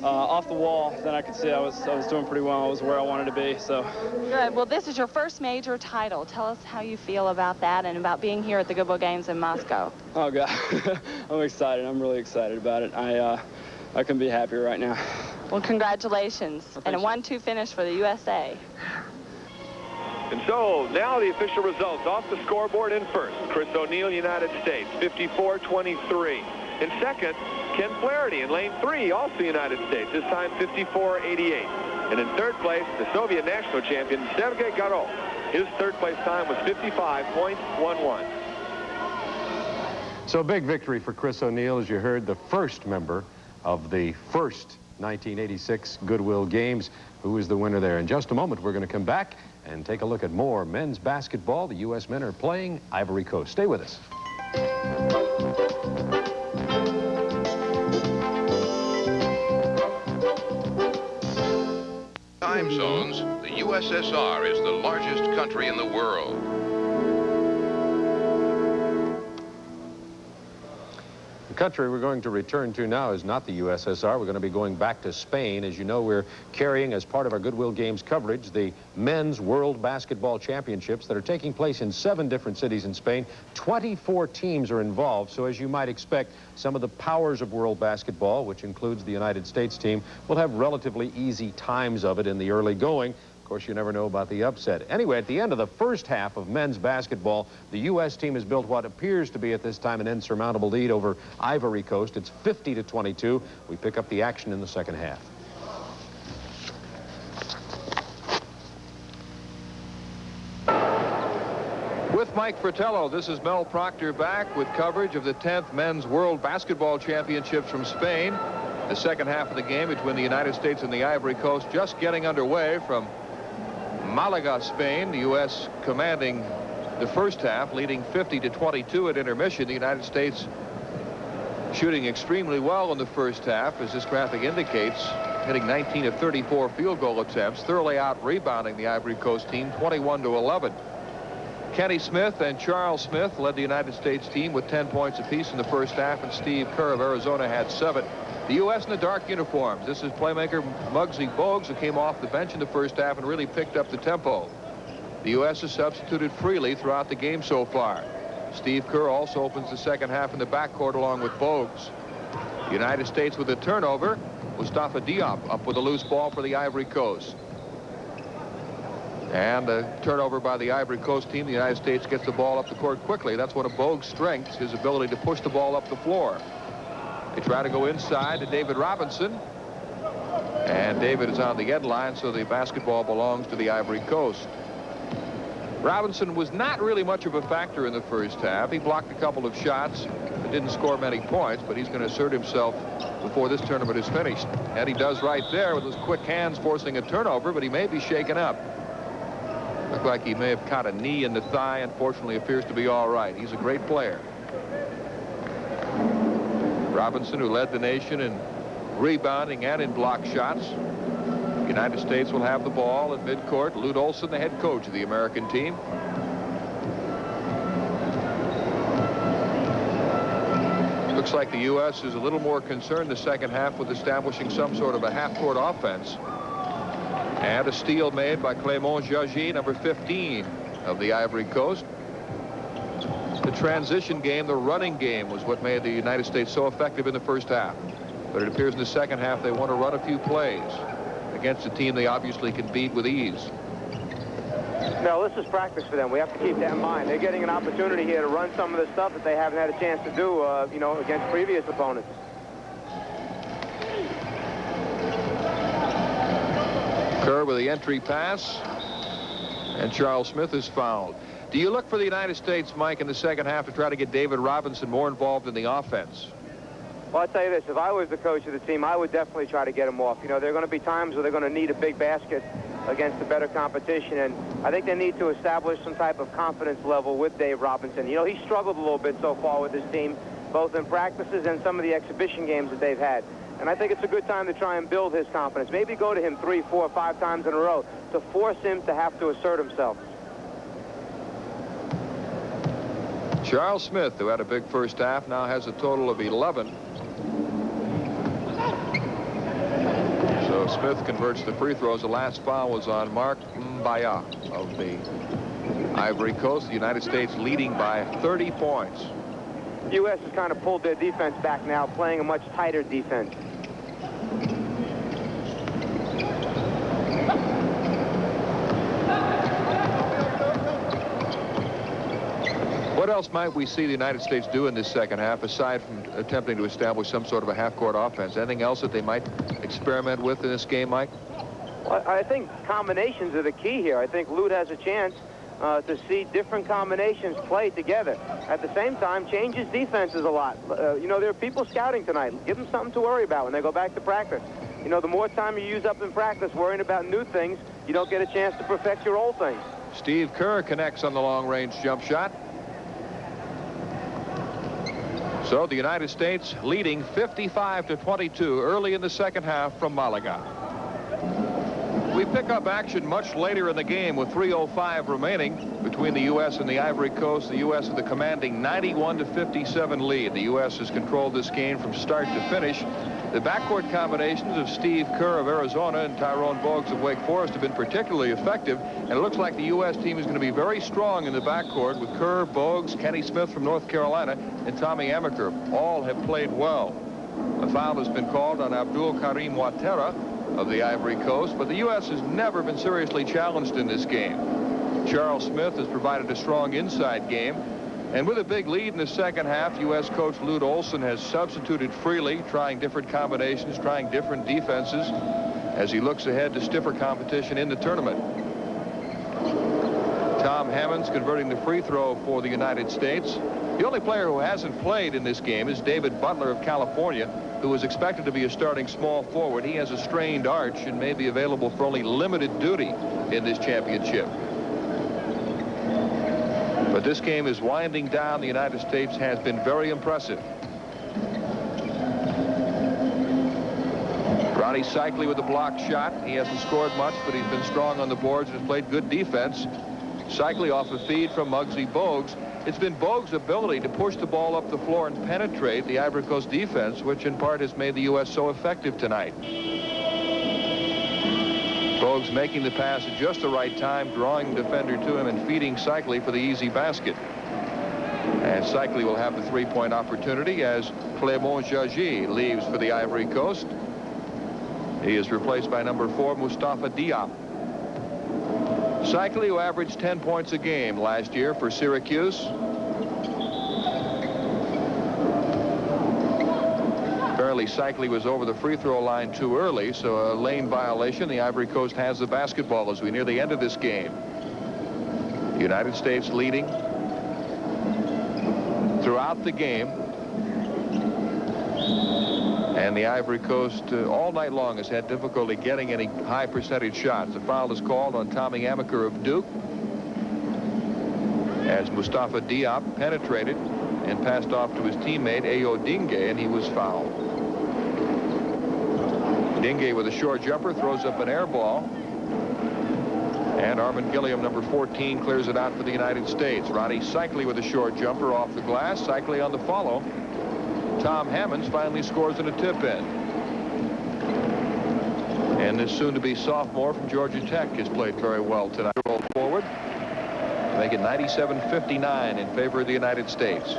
Off the wall, then I could see I was doing pretty well. I was where I wanted to be, so. Good. Well, this is your first major title. Tell us how you feel about that and about being here at the Goodwill Games in Moscow. Oh, God. I'm excited. I'm really excited about it. I couldn't be happier right now. Well, congratulations. Well, and a 1-2 finish for the USA. And so now the official results off the scoreboard. In first, Chris O'Neill, United States, 54.23. In second, Ken Flaherty in lane 3, also United States, this time 54.88. And in third place, the Soviet national champion, Sergei Garov. His third place time was 55.11. So a big victory for Chris O'Neill, as you heard, the first member of the first 1986 Goodwill Games. Who is the winner there? In just a moment, we're going to come back and take a look at more men's basketball. The U.S. men are playing Ivory Coast. Stay with us. Time zones, the USSR is the largest country in the world. The country we're going to return to now is not the USSR. We're going to be going back to Spain. As you know, we're carrying, as part of our Goodwill Games coverage, the Men's World Basketball Championships that are taking place in 7 different cities in Spain. 24 teams are involved, so as you might expect, some of the powers of world basketball, which includes the United States team, will have relatively easy times of it in the early going. Of course, you never know about the upset. Anyway, at the end of the first half of men's basketball, the U.S. team has built what appears to be at this time an insurmountable lead over Ivory Coast. It's 50-22. We pick up the action in the second half. With Mike Fratello, this is Mel Proctor back with coverage of the 10th Men's World Basketball Championships from Spain. The second half of the game between the United States and the Ivory Coast just getting underway from Malaga, Spain. The U.S. commanding the first half, leading 50-22 at intermission. The United States shooting extremely well in the first half, as this graphic indicates, hitting 19 of 34 field goal attempts, thoroughly out-rebounding the Ivory Coast team 21-11. Kenny Smith and Charles Smith led the United States team with 10 points apiece in the first half, and Steve Kerr of Arizona had 7. The U.S. in the dark uniforms. This is playmaker Muggsy Bogues, who came off the bench in the first half and really picked up the tempo. The U.S. has substituted freely throughout the game so far. Steve Kerr also opens the second half in the backcourt along with Bogues. The United States with a turnover. Mustafa Diop up with a loose ball for the Ivory Coast. And a turnover by the Ivory Coast team. The United States gets the ball up the court quickly. That's one of Bogues' strengths, his ability to push the ball up the floor. They try to go inside to David Robinson. And David is on the end line, so the basketball belongs to the Ivory Coast. Robinson was not really much of a factor in the first half. He blocked a couple of shots and didn't score many points, but he's going to assert himself before this tournament is finished. And he does right there with his quick hands, forcing a turnover, but he may be shaken up. Looked like he may have caught a knee in the thigh. Unfortunately, appears to be all right. He's a great player. Robinson, who led the nation in rebounding and in block shots. The United States will have the ball at midcourt. Lute Olson, the head coach of the American team. Looks like the U.S. is a little more concerned the second half with establishing some sort of a half-court offense. And a steal made by Clément Jagy, number 15 of the Ivory Coast. The transition game, the running game, was what made the United States so effective in the first half. But it appears in the second half they want to run a few plays against a team they obviously can beat with ease. No, this is practice for them. We have to keep that in mind. They're getting an opportunity here to run some of the stuff that they haven't had a chance to do, you know, against previous opponents. Kerr with the entry pass, and Charles Smith is fouled. Do you look for the United States, Mike, in the second half to try to get David Robinson more involved in the offense? Well, I'll tell you this. If I was the coach of the team, I would definitely try to get him off. You know, there are going to be times where they're going to need a big basket against a better competition, and I think they need to establish some type of confidence level with Dave Robinson. You know, he struggled a little bit so far with his team, both in practices and some of the exhibition games that they've had. And I think it's a good time to try and build his confidence. Maybe go to him 3, 4, 5 times in a row to force him to have to assert himself. Charles Smith, who had a big first half, now has a total of 11. So Smith converts the free throws. The last foul was on Mark Mbaya of the Ivory Coast. The United States leading by 30 points. The U.S. has kind of pulled their defense back now, playing a much tighter defense. What else might we see the United States do in this second half, aside from attempting to establish some sort of a half-court offense? Anything else that they might experiment with in this game, Mike? Well, I think combinations are the key here. I think Lute has a chance to see different combinations play together. At the same time, change his defenses a lot. You know, there are people scouting tonight. Give them something to worry about when they go back to practice. You know, the more time you use up in practice worrying about new things, you don't get a chance to perfect your old things. Steve Kerr connects on the long-range jump shot. So the United States leading 55-22 early in the second half from Malaga. We pick up action much later in the game with 3:05 remaining between the U.S. and the Ivory Coast. The U.S. with a commanding 91-57 lead. The U.S. has controlled this game from start to finish. The backcourt combinations of Steve Kerr of Arizona and Tyrone Bogues of Wake Forest have been particularly effective, and it looks like the U.S. team is going to be very strong in the backcourt with Kerr, Bogues, Kenny Smith from North Carolina, and Tommy Amaker. All have played well. A foul has been called on Abdul Karim Ouattara of the Ivory Coast, but the U.S. has never been seriously challenged in this game. Charles Smith has provided a strong inside game, and with a big lead in the second half, U.S. coach Lute Olson has substituted freely, trying different combinations, trying different defenses as he looks ahead to stiffer competition in the tournament. Tom Hammonds converting the free throw for the United States. The only player who hasn't played in this game is David Butler of California, who is expected to be a starting small forward. He has a strained arch and may be available for only limited duty in this championship. But this game is winding down. The United States has been very impressive. Ronnie Cycli with a blocked shot. He hasn't scored much, but he's been strong on the boards and has played good defense. Cycli off a feed from Muggsy Bogues. It's been Bogues' ability to push the ball up the floor and penetrate the Ivory Coast defense, which in part has made the U.S. so effective tonight. Bogues making the pass at just the right time, drawing the defender to him and feeding Cycli for the easy basket. And Cycli will have the three-point opportunity as Clément Jagy leaves for the Ivory Coast. He is replaced by number 4, Mustafa Diop. Cycli, who averaged 10 points a game last year for Syracuse. Apparently, Cycli was over the free throw line too early, so a lane violation. The Ivory Coast has the basketball as we near the end of this game. The United States leading throughout the game. And the Ivory Coast all night long has had difficulty getting any high percentage shots. The foul is called on Tommy Amaker of Duke as Mustafa Diop penetrated and passed off to his teammate Ayo Dingue, and he was fouled. Dingue with a short jumper throws up an air ball, and Armand Gilliam, number 14, clears it out for the United States. Ronnie Cycli with a short jumper off the glass. Cycli on the follow. Tom Hammonds finally scores in a tip-in. And this soon-to-be sophomore from Georgia Tech has played very well tonight. Roll forward, make it 97-59 in favor of the United States.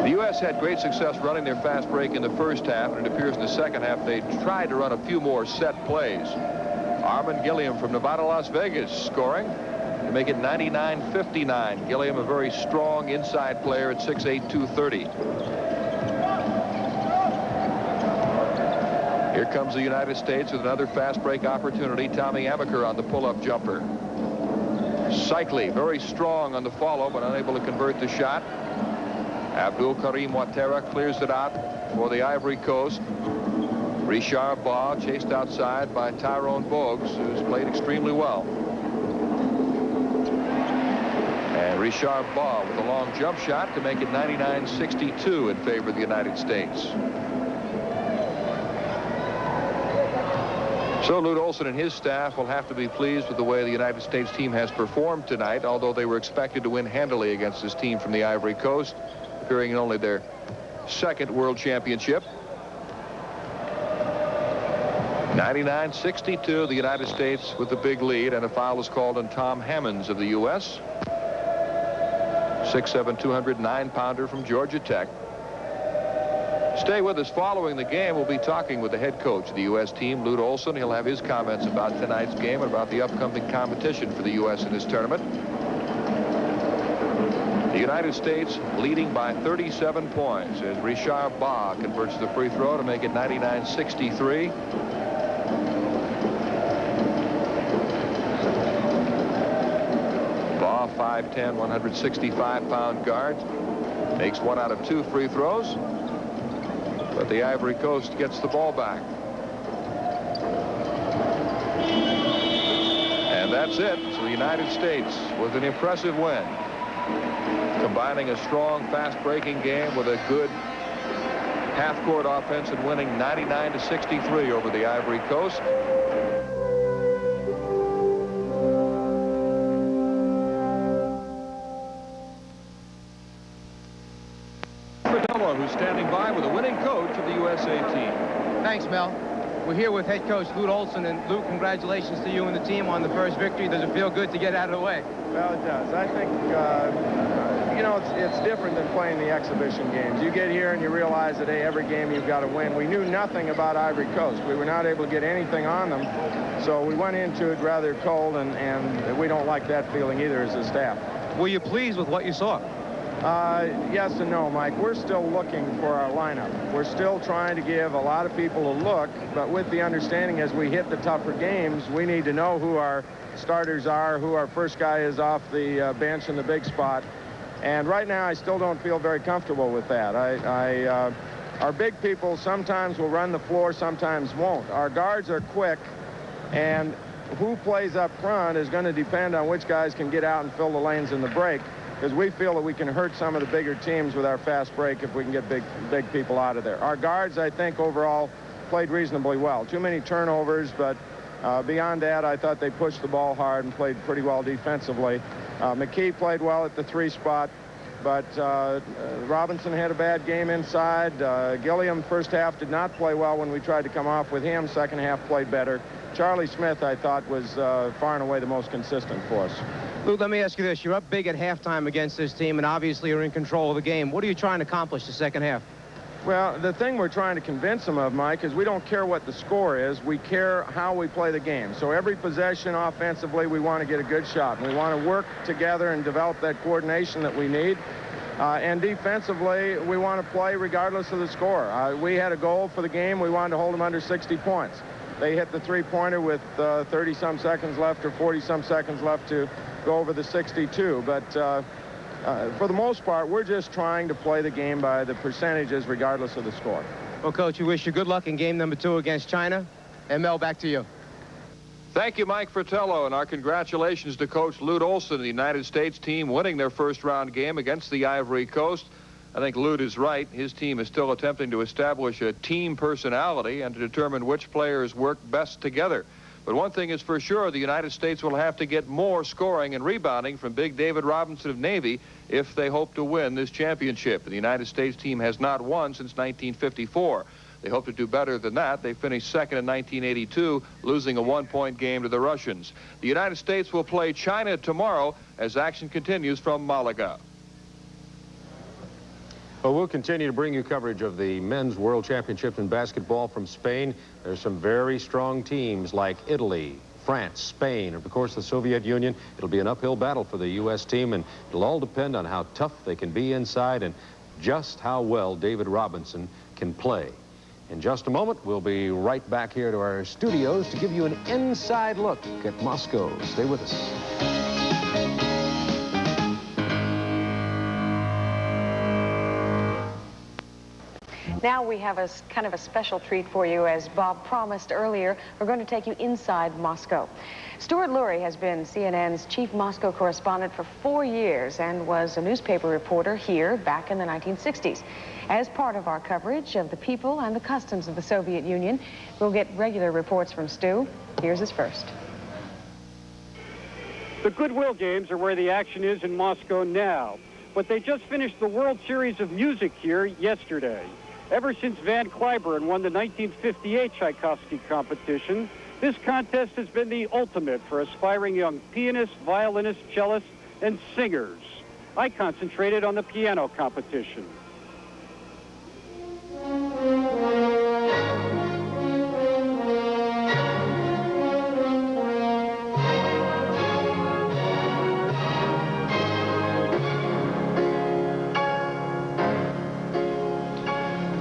The U.S. had great success running their fast break in the first half, and it appears in the second half they tried to run a few more set plays. Armand Gilliam from Nevada, Las Vegas scoring to make it 99-59. Gilliam, a very strong inside player at 6'8", 230. Here comes the United States with another fast break opportunity. Tommy Amaker on the pull-up jumper. Cycli very strong on the follow, but unable to convert the shot. Abdul Karim Ouattara clears it out for the Ivory Coast. Richard Baugh chased outside by Tyrone Bogues, who's played extremely well. And Richard Baugh with a long jump shot to make it 99-62 in favor of the United States. So Lute Olson and his staff will have to be pleased with the way the United States team has performed tonight, although they were expected to win handily against this team from the Ivory Coast, appearing in only their second World Championship. 99-62, the United States with the big lead, and a foul is called on Tom Hammonds of the U.S. 6'7", 209-pounder from Georgia Tech. Stay with us. Following the game, we'll be talking with the head coach of the U.S. team, Lute Olson. He'll have his comments about tonight's game and about the upcoming competition for the U.S. in this tournament. The United States leading by 37 points as Richard Baugh converts the free throw to make it 99-63. Baugh, 5'10", 165-pound guard, makes 1 out of 2 free throws, but the Ivory Coast gets the ball back. And that's it. So the United States with an impressive win, combining a strong, fast-breaking game with a good half-court offense and winning 99-63 over the Ivory Coast. Who's standing by with the winning coach of the USA team. Thanks, Mel. We're here with head coach Lute Olson, and Lute, congratulations to you and the team on the first victory. Does it feel good to get out of the way? Well, it does. I think, you know, it's different than playing the exhibition games. You get here and you realize that, hey, every game you've got to win. We knew nothing about Ivory Coast. We were not able to get anything on them, so we went into it rather cold, and we don't like that feeling either as a staff. Were you pleased with what you saw? Yes and no, Mike. We're still looking for our lineup. We're still trying to give a lot of people a look, but with the understanding as we hit the tougher games, we need to know who our starters are, who our first guy is off the bench in the big spot. And right now, I still don't feel very comfortable with that. Our big people sometimes will run the floor, sometimes won't. Our guards are quick, and who plays up front is going to depend on which guys can get out and fill the lanes in the break, because we feel that we can hurt some of the bigger teams with our fast break if we can get big people out of there. Our guards, I think, overall played reasonably well. Too many turnovers, but beyond that, I thought they pushed the ball hard and played pretty well defensively. McKee played well at the 3 spot, but Robinson had a bad game inside. Gilliam, first half, did not play well when we tried to come off with him. Second half played better. Charlie Smith, I thought, was far and away the most consistent for us. Lute, let me ask you this. You're up big at halftime against this team, and obviously you're in control of the game. What are you trying to accomplish the second half? Well, the thing we're trying to convince them of, Mike, is we don't care what the score is. We care how we play the game. So every possession offensively, we want to get a good shot. And we want to work together and develop that coordination that we need. And defensively, we want to play regardless of the score. We had a goal for the game. We wanted to hold them under 60 points. They hit the three-pointer with 30-some seconds left or 40-some seconds left to go over the 62. But for the most part, we're just trying to play the game by the percentages regardless of the score. Well, Coach, we wish you good luck in game number 2 against China. And Mel, back to you. Thank you, Mike Fratello, and our congratulations to Coach Lute Olson, the United States team winning their first-round game against the Ivory Coast. I think Lute is right. His team is still attempting to establish a team personality and to determine which players work best together. But one thing is for sure, the United States will have to get more scoring and rebounding from Big David Robinson of Navy if they hope to win this championship. The United States team has not won since 1954. They hope to do better than that. They finished second in 1982, losing a 1-point game to the Russians. The United States will play China tomorrow as action continues from Malaga. Well, we'll continue to bring you coverage of the Men's World Championship in basketball from Spain. There's some very strong teams like Italy, France, Spain, and of course the Soviet Union. It'll be an uphill battle for the U.S. team, and it'll all depend on how tough they can be inside and just how well David Robinson can play. In just a moment, we'll be right back here to our studios to give you an inside look at Moscow. Stay with us. Now we have a kind of a special treat for you. As Bob promised earlier, we're going to take you inside Moscow. Stuart Lurie has been CNN's chief Moscow correspondent for 4 years and was a newspaper reporter here back in the 1960s. As part of our coverage of the people and the customs of the Soviet Union, we'll get regular reports from Stu. Here's his first. The Goodwill games are where the action is in Moscow now, but they just finished the World Series of Music here yesterday. Ever since Van Cliburn won the 1958 Tchaikovsky competition, this contest has been the ultimate for aspiring young pianists, violinists, cellists, and singers. I concentrated on the piano competition.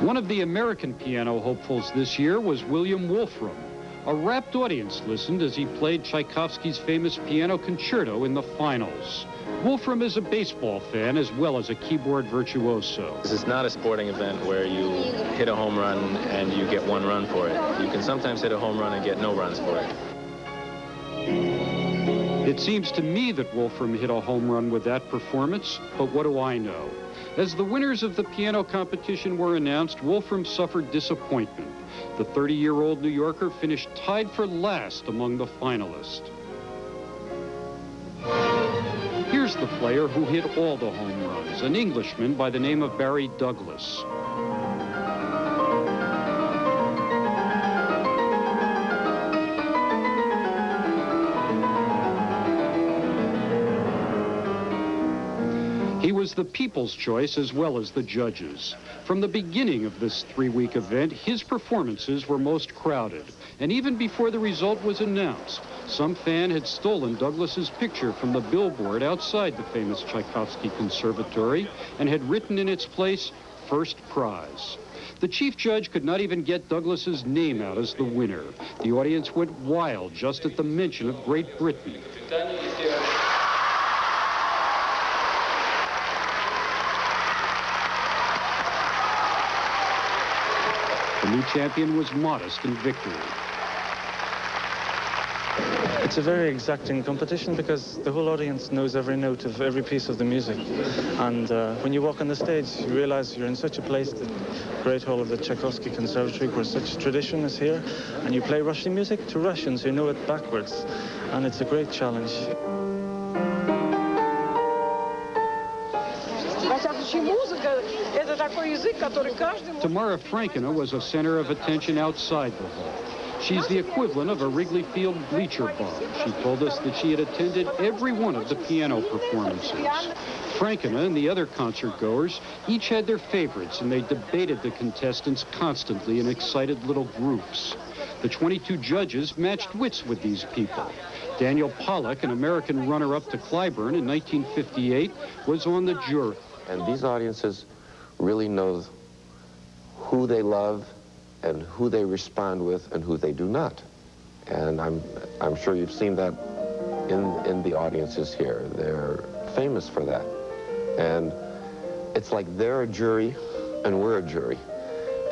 One of the American piano hopefuls this year was William Wolfram. A rapt audience listened as he played Tchaikovsky's famous piano concerto in the finals. Wolfram is a baseball fan as well as a keyboard virtuoso. This is not a sporting event where you hit a home run and you get 1 run for it. You can sometimes hit a home run and get no runs for it. It seems to me that Wolfram hit a home run with that performance, but what do I know? As the winners of the piano competition were announced, Wolfram suffered disappointment. The 30-year-old New Yorker finished tied for last among the finalists. Here's the player who hit all the home runs, an Englishman by the name of Barry Douglas. He was the people's choice as well as the judges. From the beginning of this three-week event, his performances were most crowded. And even before the result was announced, some fan had stolen Douglas's picture from the billboard outside the famous Tchaikovsky Conservatory and had written in its place, "First prize." The chief judge could not even get Douglas's name out as the winner. The audience went wild just at the mention of Great Britain. The new champion was modest in victory. It's a very exacting competition because the whole audience knows every note of every piece of the music. And when you walk on the stage, you realize you're in such a place, the Great Hall of the Tchaikovsky Conservatory, where such tradition is here, and you play Russian music to Russians who know it backwards. And it's a great challenge. Tamara Frankina was a center of attention outside the hall. She's the equivalent of a Wrigley Field bleacher bum. She told us that she had attended every one of the piano performances. Frankina and the other concert goers each had their favorites, and they debated the contestants constantly in excited little groups. The 22 judges matched wits with these people. Daniel Pollock, an American runner-up to Clyburn in 1958, was on the jury. And these audiences really know who they love and who they respond with and who they do not. And I'm sure you've seen that in the audiences here. They're famous for that. And it's like they're a jury and we're a jury.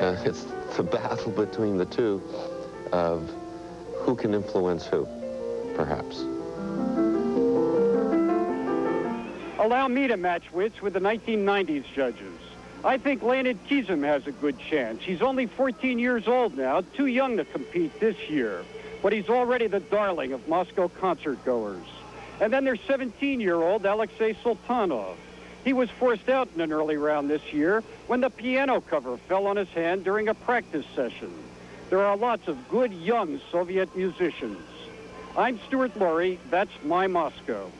And it's the battle between the two of who can influence who, perhaps. Allow me to match wits with the 1990s judges. I think Leonid Kizim has a good chance. He's only 14 years old now, too young to compete this year. But he's already the darling of Moscow concert goers. And then there's 17-year-old Alexei Sultanov. He was forced out in an early round this year when the piano cover fell on his hand during a practice session. There are lots of good young Soviet musicians. I'm Stuart Laurie. That's my Moscow.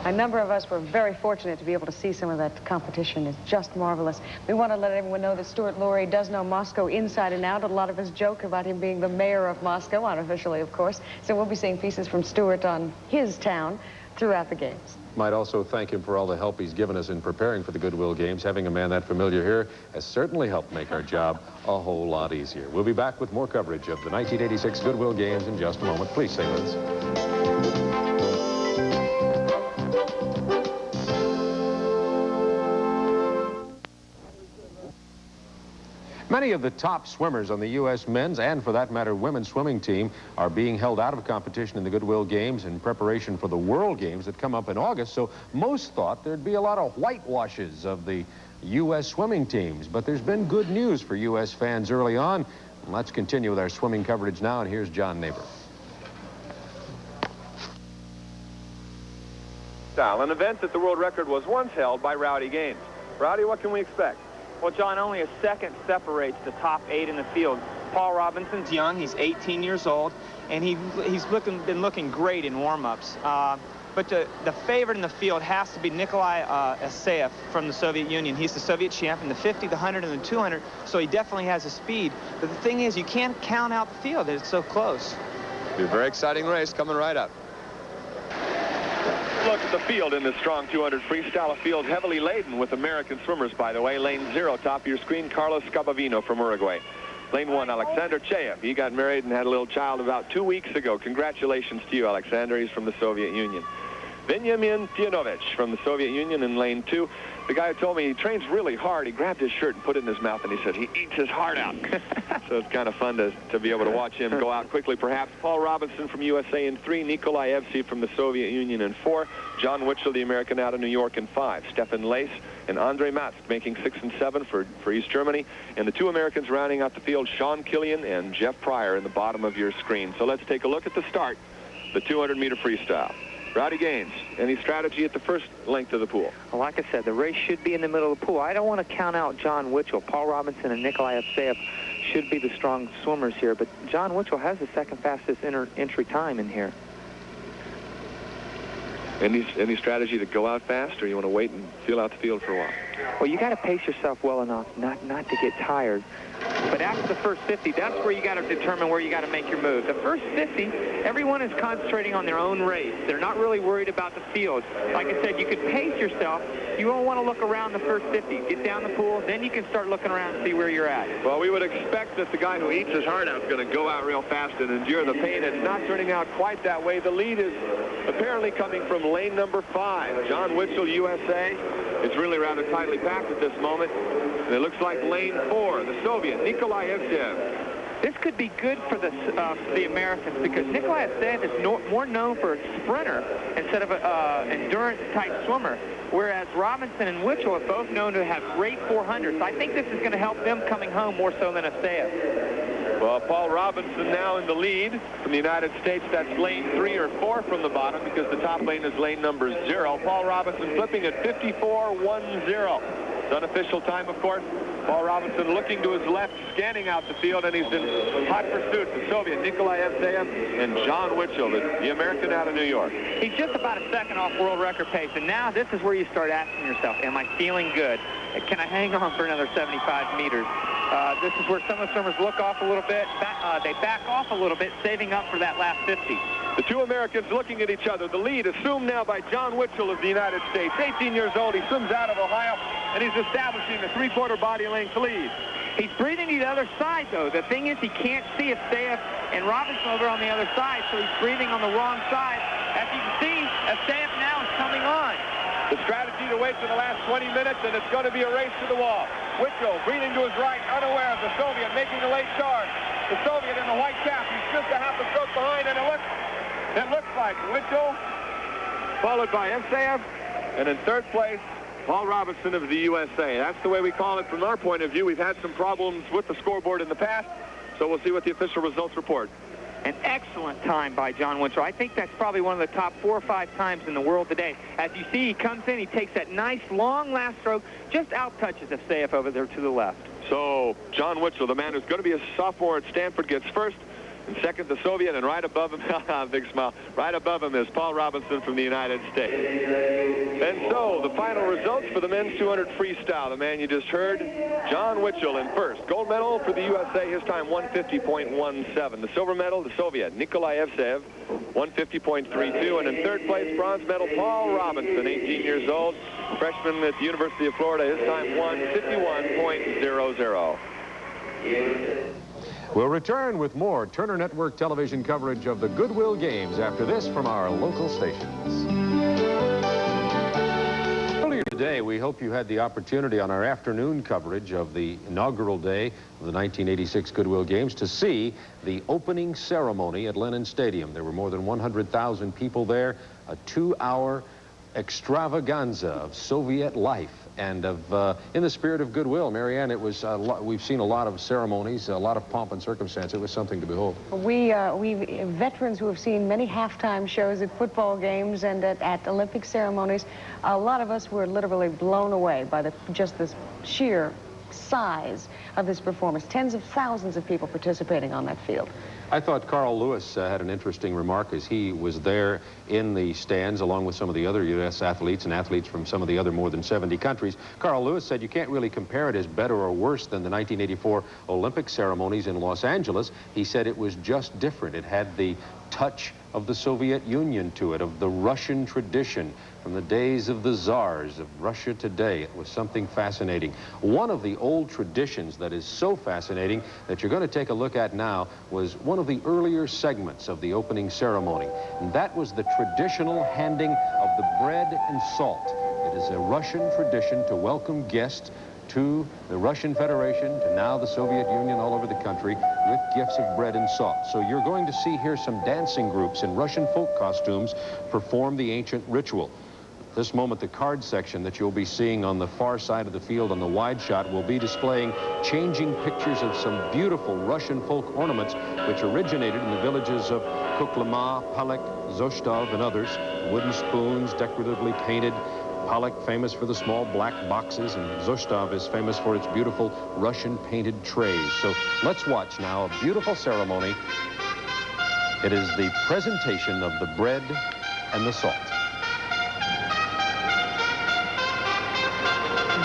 A number of us were very fortunate to be able to see some of that competition. It's just marvelous. We want to let everyone know that Stuart Laurie does know Moscow inside and out. A lot of us joke about him being the mayor of Moscow, unofficially, of course. So we'll be seeing pieces from Stuart on his town throughout the games. Might also thank him for all the help he's given us in preparing for the Goodwill Games. Having a man that familiar here has certainly helped make our job a whole lot easier. We'll be back with more coverage of the 1986 Goodwill Games in just a moment. Please stay with us. Many of the top swimmers on the U.S. men's and, for that matter, women's swimming team are being held out of competition in the Goodwill Games in preparation for the World Games that come up in August. So most thought there'd be a lot of whitewashes of the U.S. swimming teams. But there's been good news for U.S. fans early on. Let's continue with our swimming coverage now, and here's John Neighbor. An event that the world record was once held by Rowdy Gaines. Rowdy, what can we expect? Well, John, only a second separates the top 8 in the field. Paul Robinson's young. He's 18 years old, and he's been looking great in warm-ups. But the favorite in the field has to be Nikolai Asayev from the Soviet Union. He's the Soviet champ in the 50, the 100, and the 200, so he definitely has the speed. But the thing is, you can't count out the field. It's so close. It'll be a very exciting race coming right up. Look at the field in this strong 200 freestyle. A field heavily laden with American swimmers, by the way. Lane 0, top of your screen, Carlos Scabavino from Uruguay. Lane 1, Alexander Cheyev. He got married and had a little child about 2 weeks ago. Congratulations to you, Alexander. He's from the Soviet Union. Vladimir from the Soviet Union in lane 2. The guy told me he trains really hard. He grabbed his shirt and put it in his mouth, and he said he eats his heart out. So it's kind of fun to be able to watch him go out quickly, perhaps. Paul Robinson from USA in 3. Nikolai Evsey from the Soviet Union in 4. John Witchel, the American out of New York, in 5. Stefan Lace and Andre Matsk making 6 and 7 for East Germany. And the 2 Americans rounding out the field, Sean Killian and Jeff Pryor, in the bottom of your screen. So let's take a look at the start, the 200-meter freestyle. Rowdy Gaines, any strategy at the first length of the pool? Well, like I said, the race should be in the middle of the pool. I don't want to count out John Witchel. Paul Robinson and Nikolai Evsey should be the strong swimmers here, but John Witchel has the second fastest entry time in here. Any strategy to go out fast, or you want to wait and feel out the field for a while? Well, you got to pace yourself well enough not to get tired. But after the first 50, that's where you got to determine where you got to make your move. The first 50, everyone is concentrating on their own race. They're not really worried about the field. Like I said, you could pace yourself. You don't want to look around the first 50. Get down the pool, then you can start looking around and see where you're at. Well, we would expect that the guy who eats his heart out is going to go out real fast and endure the pain. It's not turning out quite that way. The lead is apparently coming from lane number 5. John Witchel, USA. It's really rather tightly packed at this moment. And it looks like lane 4, the Soviet, Nikolai Evsey. This could be good for the Americans because Nikolai Evsey is more known for a sprinter instead of an endurance-type swimmer, whereas Robinson and Witchel are both known to have great 400s. I think this is going to help them coming home more so than Evsey. Well, Paul Robinson now in the lead from the United States. That's lane 3 or 4 from the bottom because the top lane is lane number 0. Paul Robinson flipping at 54.10. It's unofficial time, of course. Paul Robinson looking to his left, scanning out the field, and he's in hot pursuit. The Soviet, Nikolai Evsey, and John Witchel, the American out of New York. He's just about a second off world record pace, and now this is where you start asking yourself, am I feeling good? Can I hang on for another 75 meters? This is where some of the swimmers look off a little bit. They back off a little bit, saving up for that last 50. The 2 Americans looking at each other. The lead assumed now by John Witchel of the United States. 18 years old. He swims out of Ohio, and he's establishing a 3/4 body length lead. He's breathing to the other side, though. The thing is, he can't see Evsey and Robinson over on the other side, so he's breathing on the wrong side. As you can see, Evsey now is coming on. The strategy to wait for the last 20 minutes, and it's going to be a race to the wall. Witchel breathing to his right, unaware of the Soviet making a late charge. The Soviet in the white cap, he's just a half a stroke behind, and it looks like Witchel, followed by Evsey, and in 3rd place, Paul Robinson of the USA. That's the way we call it from our point of view. We've had some problems with the scoreboard in the past, so we'll see what the official results report. An excellent time by John Witchel. I think that's probably one of the top 4 or 5 times in the world today. As you see, he comes in, he takes that nice long last stroke, just out-touches Evsey over there to the left. So John Witchel, the man who's going to be a sophomore at Stanford, gets first. And second, the Soviet, and right above him, big smile, right above him is Paul Robinson from the United States. And so, the final results for the men's 200 freestyle. The man you just heard, John Witchel in first. Gold medal for the USA, his time 150.17. The silver medal, the Soviet, Nikolai Evsey, 150.32. And in 3rd place, bronze medal, Paul Robinson, 18 years old, freshman at the University of Florida, his time 151.00. We'll return with more Turner Network television coverage of the Goodwill Games after this from our local stations. Earlier today, we hope you had the opportunity on our afternoon coverage of the inaugural day of the 1986 Goodwill Games to see the opening ceremony at Lenin Stadium. There were more than 100,000 people there, a 2-hour extravaganza of Soviet life and of in the spirit of goodwill. Marianne, it was we've seen a lot of ceremonies, a lot of pomp and circumstance. It was something to behold. We veterans who have seen many halftime shows at football games and at Olympic ceremonies, a lot of us were literally blown away by just this sheer size of this performance. Tens of thousands of people participating on that field. I thought Carl Lewis had an interesting remark as he was there in the stands along with some of the other U.S. athletes and athletes from some of the other more than 70 countries. Carl Lewis said you can't really compare it as better or worse than the 1984 Olympic ceremonies in Los Angeles. He said it was just different. It had the touch of the Soviet Union to it, of the Russian tradition from the days of the czars of Russia today. It was something fascinating. One of the old traditions that is so fascinating that you're going to take a look at now was one of the earlier segments of the opening ceremony, and that was the traditional handing of the bread and salt. It is a Russian tradition to welcome guests to the Russian Federation, to now the Soviet Union, all over the country, with gifts of bread and salt. So you're going to see here some dancing groups in Russian folk costumes perform the ancient ritual. At this moment, the card section that you'll be seeing on the far side of the field on the wide shot will be displaying changing pictures of some beautiful Russian folk ornaments which originated in the villages of Kuklama, Palek, Zostov, and others. Wooden spoons, decoratively painted. Palek famous for the small black boxes, and Zostov is famous for its beautiful Russian painted trays. So let's watch now a beautiful ceremony. It is the presentation of the bread and the salt.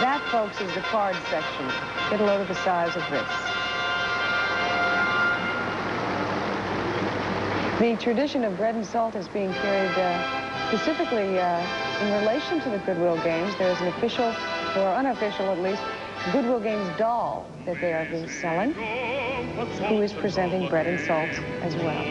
That, folks, is the card section. Get a load of the size of this. The tradition of bread and salt is being carried specifically in relation to the Goodwill Games. There is an official, or unofficial at least, Goodwill Games doll that they are being selling, who is presenting bread and salt as well.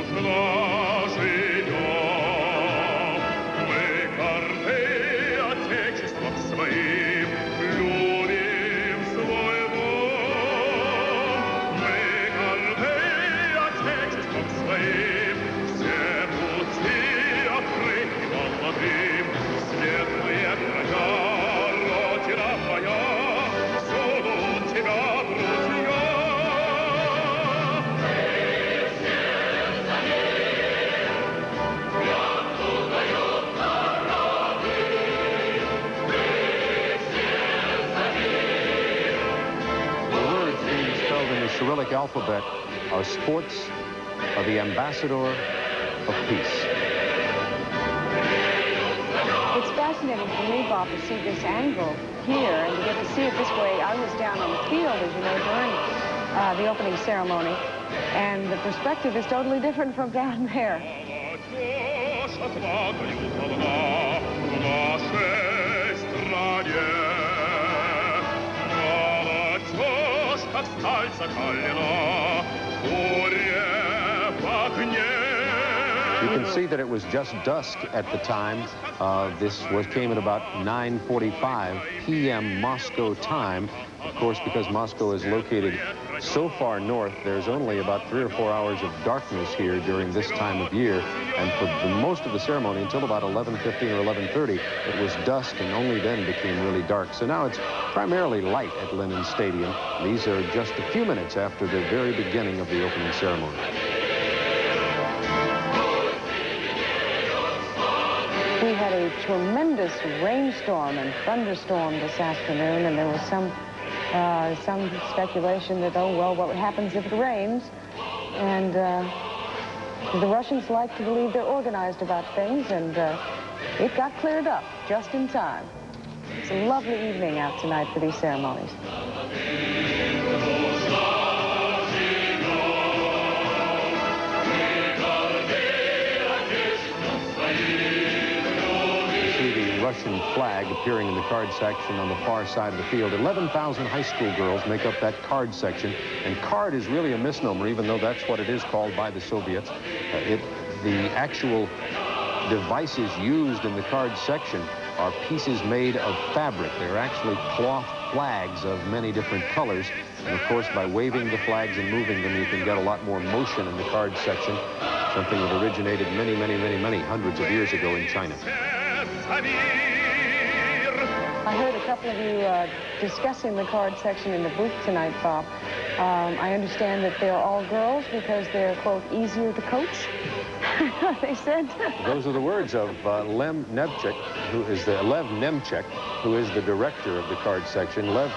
Cyrillic alphabet are sports of the ambassador of peace. It's fascinating for me, Bob, to see this angle here and to get to see it this way. I was down on the field, as you know, during the opening ceremony, and the perspective is totally different from down there. You can see that it was just dusk at the time. This came at about 9:45 p.m. Moscow time. Of course, because Moscow is located so far north, there's only about 3 or 4 hours of darkness here during this time of year. And for most of the ceremony, until about 11:15 or 11:30, it was dusk, and only then became really dark. So now it's primarily light at Lenin Stadium. These are just a few minutes after the very beginning of the opening ceremony. We had a tremendous rainstorm and thunderstorm this afternoon, and there was some speculation that, oh, well, what happens if it rains? And the Russians like to believe they're organized about things, and it got cleared up just in time. It's a lovely evening out tonight for these ceremonies. Russian flag appearing in the card section on the far side of the field. 11,000 high school girls make up that card section, and card is really a misnomer, even though that's what it is called by the Soviets. The actual devices used in the card section are pieces made of fabric. They're actually cloth flags of many different colors, and of course by waving the flags and moving them you can get a lot more motion in the card section, something that originated many hundreds of years ago in China. I heard a couple of you discussing the card section in the booth tonight, Bob. I understand that they're all girls because they're, quote, easier to coach, they said. Those are the words of Lev Nemchek, who is the director of the card section. Lev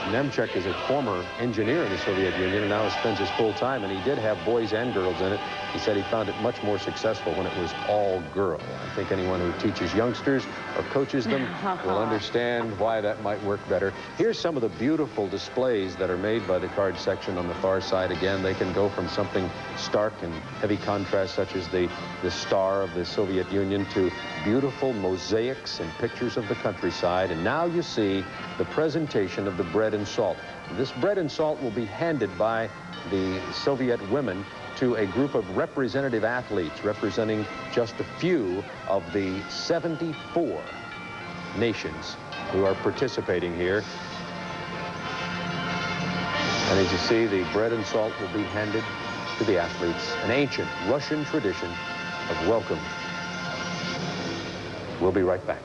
Nemchek is a former engineer in the Soviet Union and now spends his full time, and he did have boys and girls in it. He said he found it much more successful when it was all girl. I think anyone who teaches youngsters or coaches them will understand why that might work better. Here's some of the beautiful displays that are made by the card section on the far side. Again, they can go from something stark and heavy contrast, such as the star of the Soviet Union, to beautiful mosaics and pictures of the countryside. And now you see the presentation of the bread and salt. This bread and salt will be handed by the Soviet women to a group of representative athletes representing just a few of the 74 nations who are participating here. And as you see, the bread and salt will be handed to the athletes, an ancient Russian tradition of welcome. We'll be right back.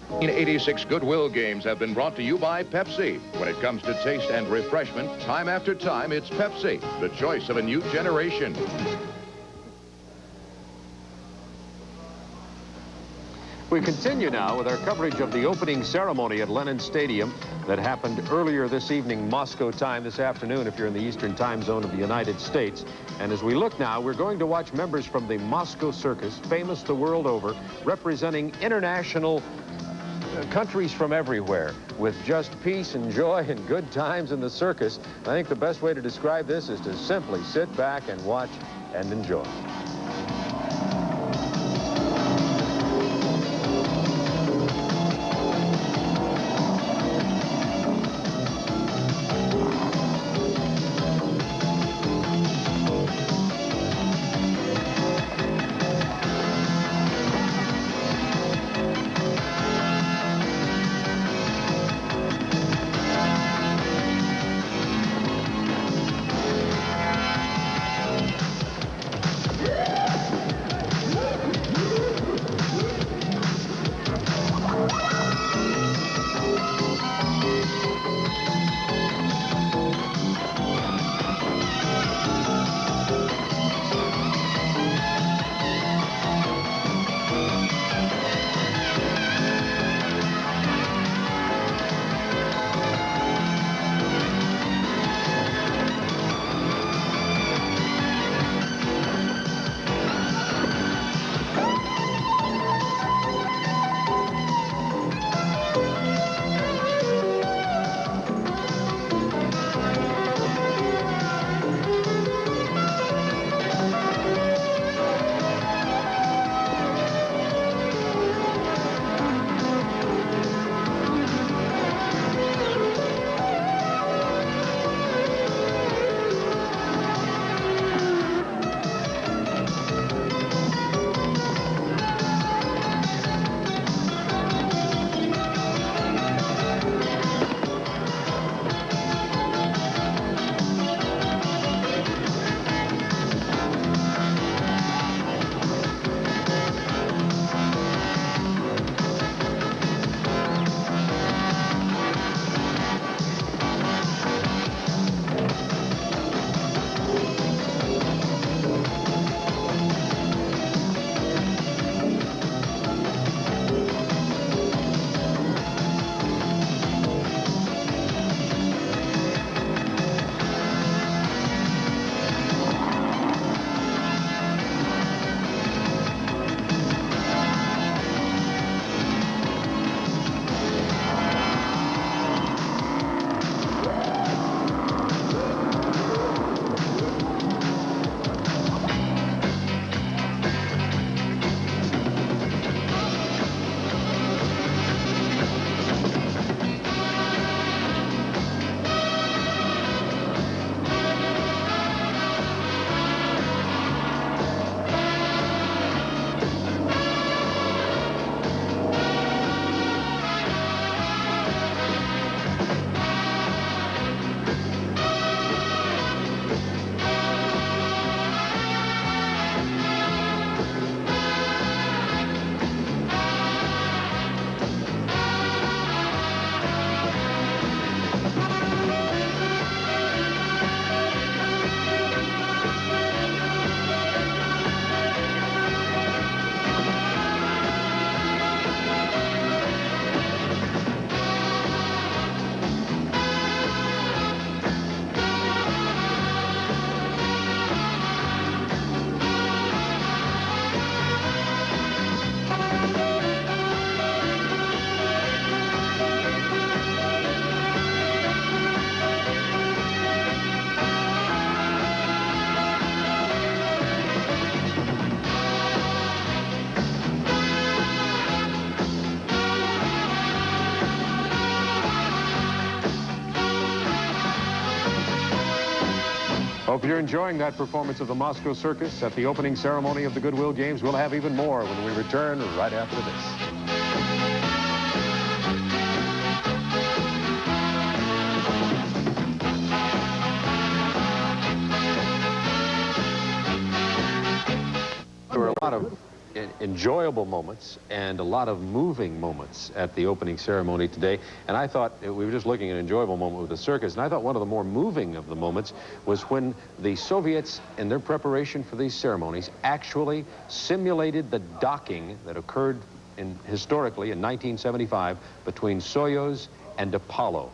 The 1986 Goodwill Games have been brought to you by Pepsi. When it comes to taste and refreshment, time after time, it's Pepsi, the choice of a new generation. We continue now with our coverage of the opening ceremony at Lenin Stadium that happened earlier this evening, Moscow time, this afternoon, if you're in the Eastern time zone of the United States. And as we look now, we're going to watch members from the Moscow Circus, famous the world over, representing international countries from everywhere, with just peace and joy and good times in the circus. I think the best way to describe this is to simply sit back and watch and enjoy. Hope you're enjoying that performance of the Moscow Circus at the opening ceremony of the Goodwill Games. We'll have even more when we return right after this. There were a lot of enjoyable moments and a lot of moving moments at the opening ceremony today. And I thought, we were just looking at an enjoyable moment with the circus, and I thought one of the more moving of the moments was when the Soviets, in their preparation for these ceremonies, actually simulated the docking that occurred historically in 1975 between Soyuz and Apollo.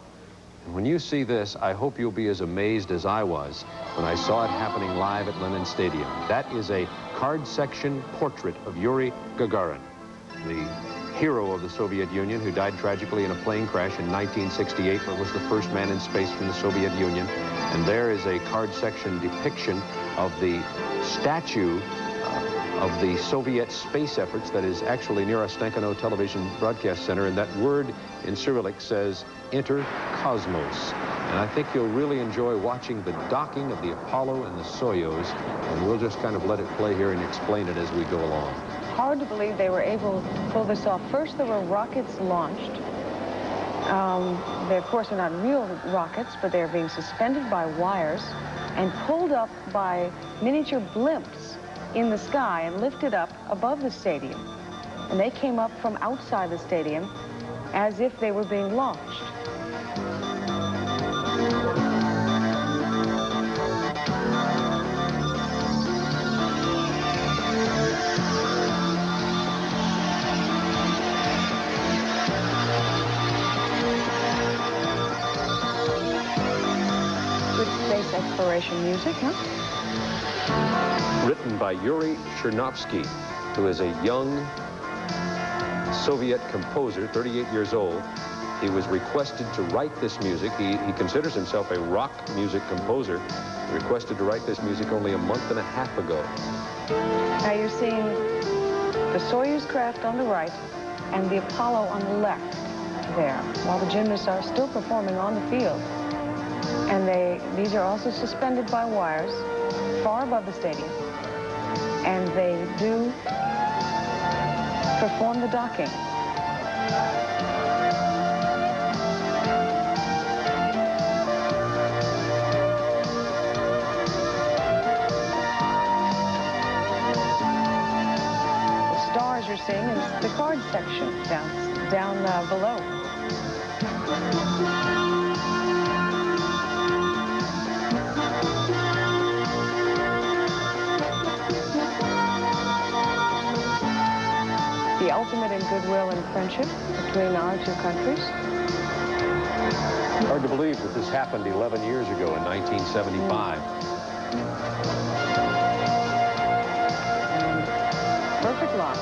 And when you see this, I hope you'll be as amazed as I was when I saw it happening live at Lenin Stadium. That is a card section portrait of Yuri Gagarin, the hero of the Soviet Union who died tragically in a plane crash in 1968, but was the first man in space from the Soviet Union. And there is a card section depiction of the statue of the Soviet space efforts that is actually near Ostankino Television Broadcast Center, and that word in Cyrillic says, Enter Cosmos. And I think you'll really enjoy watching the docking of the Apollo and the Soyuz, and we'll just kind of let it play here and explain it as we go along. Hard to believe they were able to pull this off. First, there were rockets launched. They, of course, are not real rockets, but they're being suspended by wires and pulled up by miniature blimps in the sky and lifted up above the stadium. And they came up from outside the stadium as if they were being launched. Good space exploration music, huh? Written by Yuri Chernovsky, who is a young Soviet composer, 38 years old. He was requested to write this music. He considers himself a rock music composer. Requested to write this music only a month and a half ago. Now you're seeing the Soyuz craft on the right and the Apollo on the left there, while the gymnasts are still performing on the field. And these are also suspended by wires far above the stadium. And they do perform the docking. The stars you're seeing is the card section down below. The ultimate in goodwill and friendship between our two countries. Hard to believe that this happened 11 years ago in 1975. Perfect lock.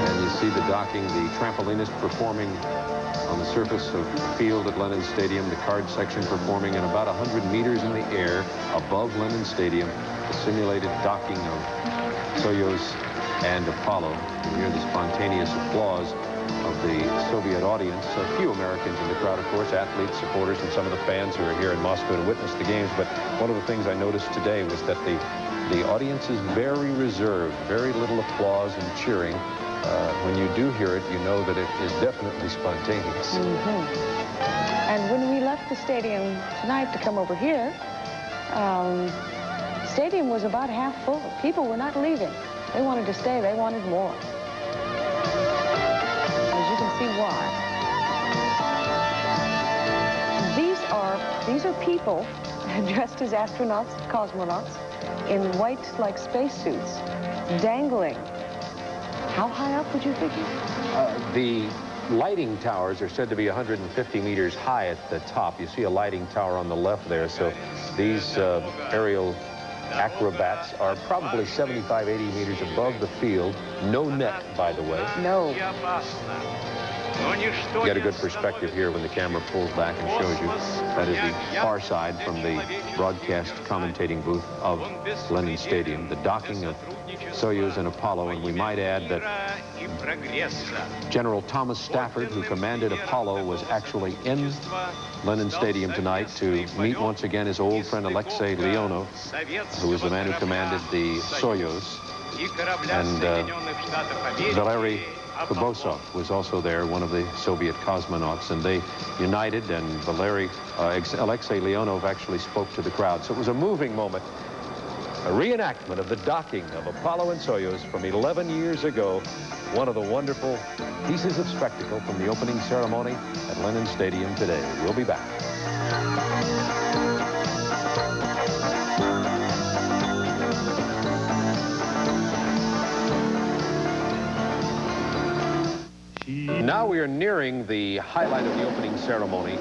And you see the docking, the trampolinist performing on the surface of the field at Lenin Stadium, the card section performing in about 100 meters in the air above Lenin Stadium, the simulated docking of Soyuz and Apollo. You hear the spontaneous applause of the Soviet audience. A few Americans in the crowd, of course, athletes, supporters, and some of the fans who are here in Moscow to witness the games. But one of the things I noticed today was that the audience is very reserved, very little applause and cheering. When you do hear it, you know that it is definitely spontaneous. And when we left the stadium tonight to come over here, the stadium was about half full. People were not leaving. They wanted to stay. They wanted more. As you can see why. These are people dressed as astronauts, cosmonauts, in white, like spacesuits, dangling. How high up would you figure? The lighting towers are said to be 150 meters high at the top. You see a lighting tower on the left there. So these aerial acrobats are probably 75, 80 meters above the field. No net, by the way. No. Get a good perspective here when the camera pulls back and shows you. That is the far side from the broadcast commentating booth of Lenin Stadium. The docking of Soyuz and Apollo, and we might add that General Thomas Stafford, who commanded Apollo, was actually in Lenin Stadium tonight to meet once again his old friend Alexei Leonov, who was the man who commanded the Soyuz. And Valery Kubosov was also there, one of the Soviet cosmonauts, and they united, and Alexei Leonov actually spoke to the crowd. So it was a moving moment, a reenactment of the docking of Apollo and Soyuz from 11 years ago, one of the wonderful pieces of spectacle from the opening ceremony at Lenin Stadium today. We'll be back. Now we are nearing the highlight of the opening ceremony,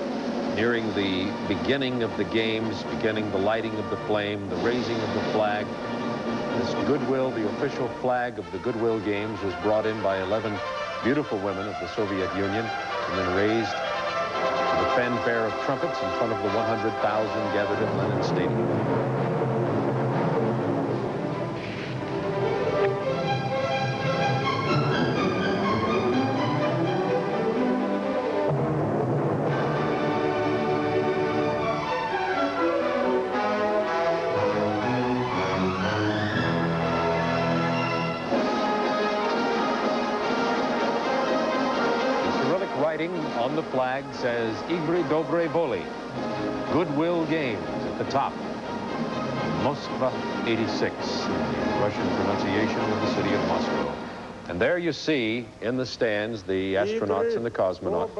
nearing the beginning of the games, beginning the lighting of the flame, the raising of the flag. This Goodwill, the official flag of the Goodwill Games, was brought in by 11 beautiful women of the Soviet Union and then raised to the fanfare of trumpets in front of the 100,000 gathered at Lenin Stadium. On the flag says Ivory Dobre Voli, Goodwill Games at the top. Moskva 86, Russian pronunciation of the city of Moscow. And there you see in the stands the astronauts and the cosmonauts.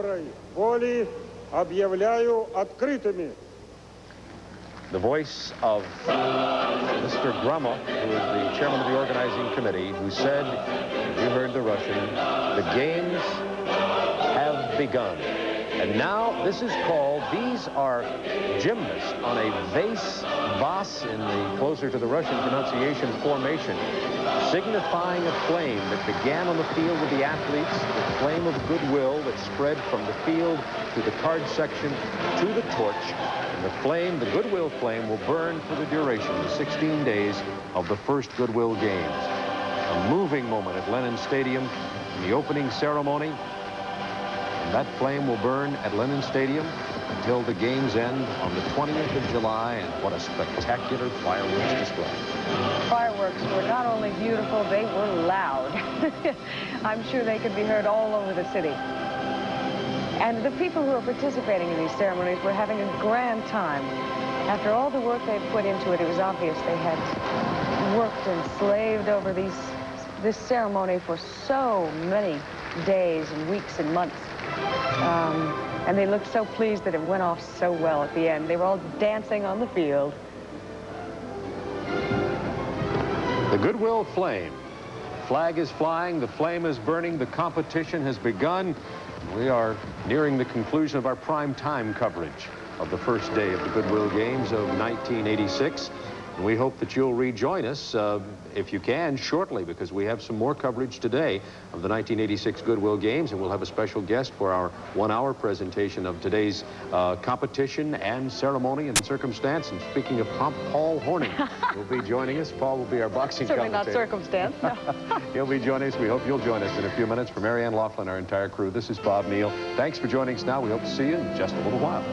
The voice of Mr. Gromov, who is the chairman of the organizing committee, who said, as you heard the Russian, the games have begun. And now this is called, these are gymnasts on a vas in the, closer to the Russian pronunciation, formation, signifying a flame that began on the field with the athletes, the flame of goodwill that spread from the field to the card section to the torch. And the flame, the Goodwill flame, will burn for the duration of 16 days of the first Goodwill Games. A moving moment at Lenin Stadium in the opening ceremony. And that flame will burn at Lenin Stadium until the games end on the 20th of July. And what a spectacular fireworks display. Fireworks were not only beautiful, they were loud. I'm sure they could be heard all over the city. And the people who are participating in these ceremonies were having a grand time. After all the work they'd put into it, it was obvious they had worked and slaved over this ceremony for so many days and weeks and months. And they looked so pleased that it went off so well at the end. They were all dancing on the field. The Goodwill flame. The flag is flying, the flame is burning, the competition has begun. We are nearing the conclusion of our prime time coverage of the first day of the Goodwill Games of 1986. And we hope that you'll rejoin us, if you can, shortly, because we have some more coverage today of the 1986 Goodwill Games, and we'll have a special guest for our one-hour presentation of today's competition and ceremony and circumstance. And speaking of Paul Horning will be joining us. Paul will be our boxing Certainly commentator. not circumstance, no. He'll be joining us. We hope you'll join us in a few minutes. For Marianne Laughlin, our entire crew, this is Bob Neal. Thanks for joining us now. We hope to see you in just a little while.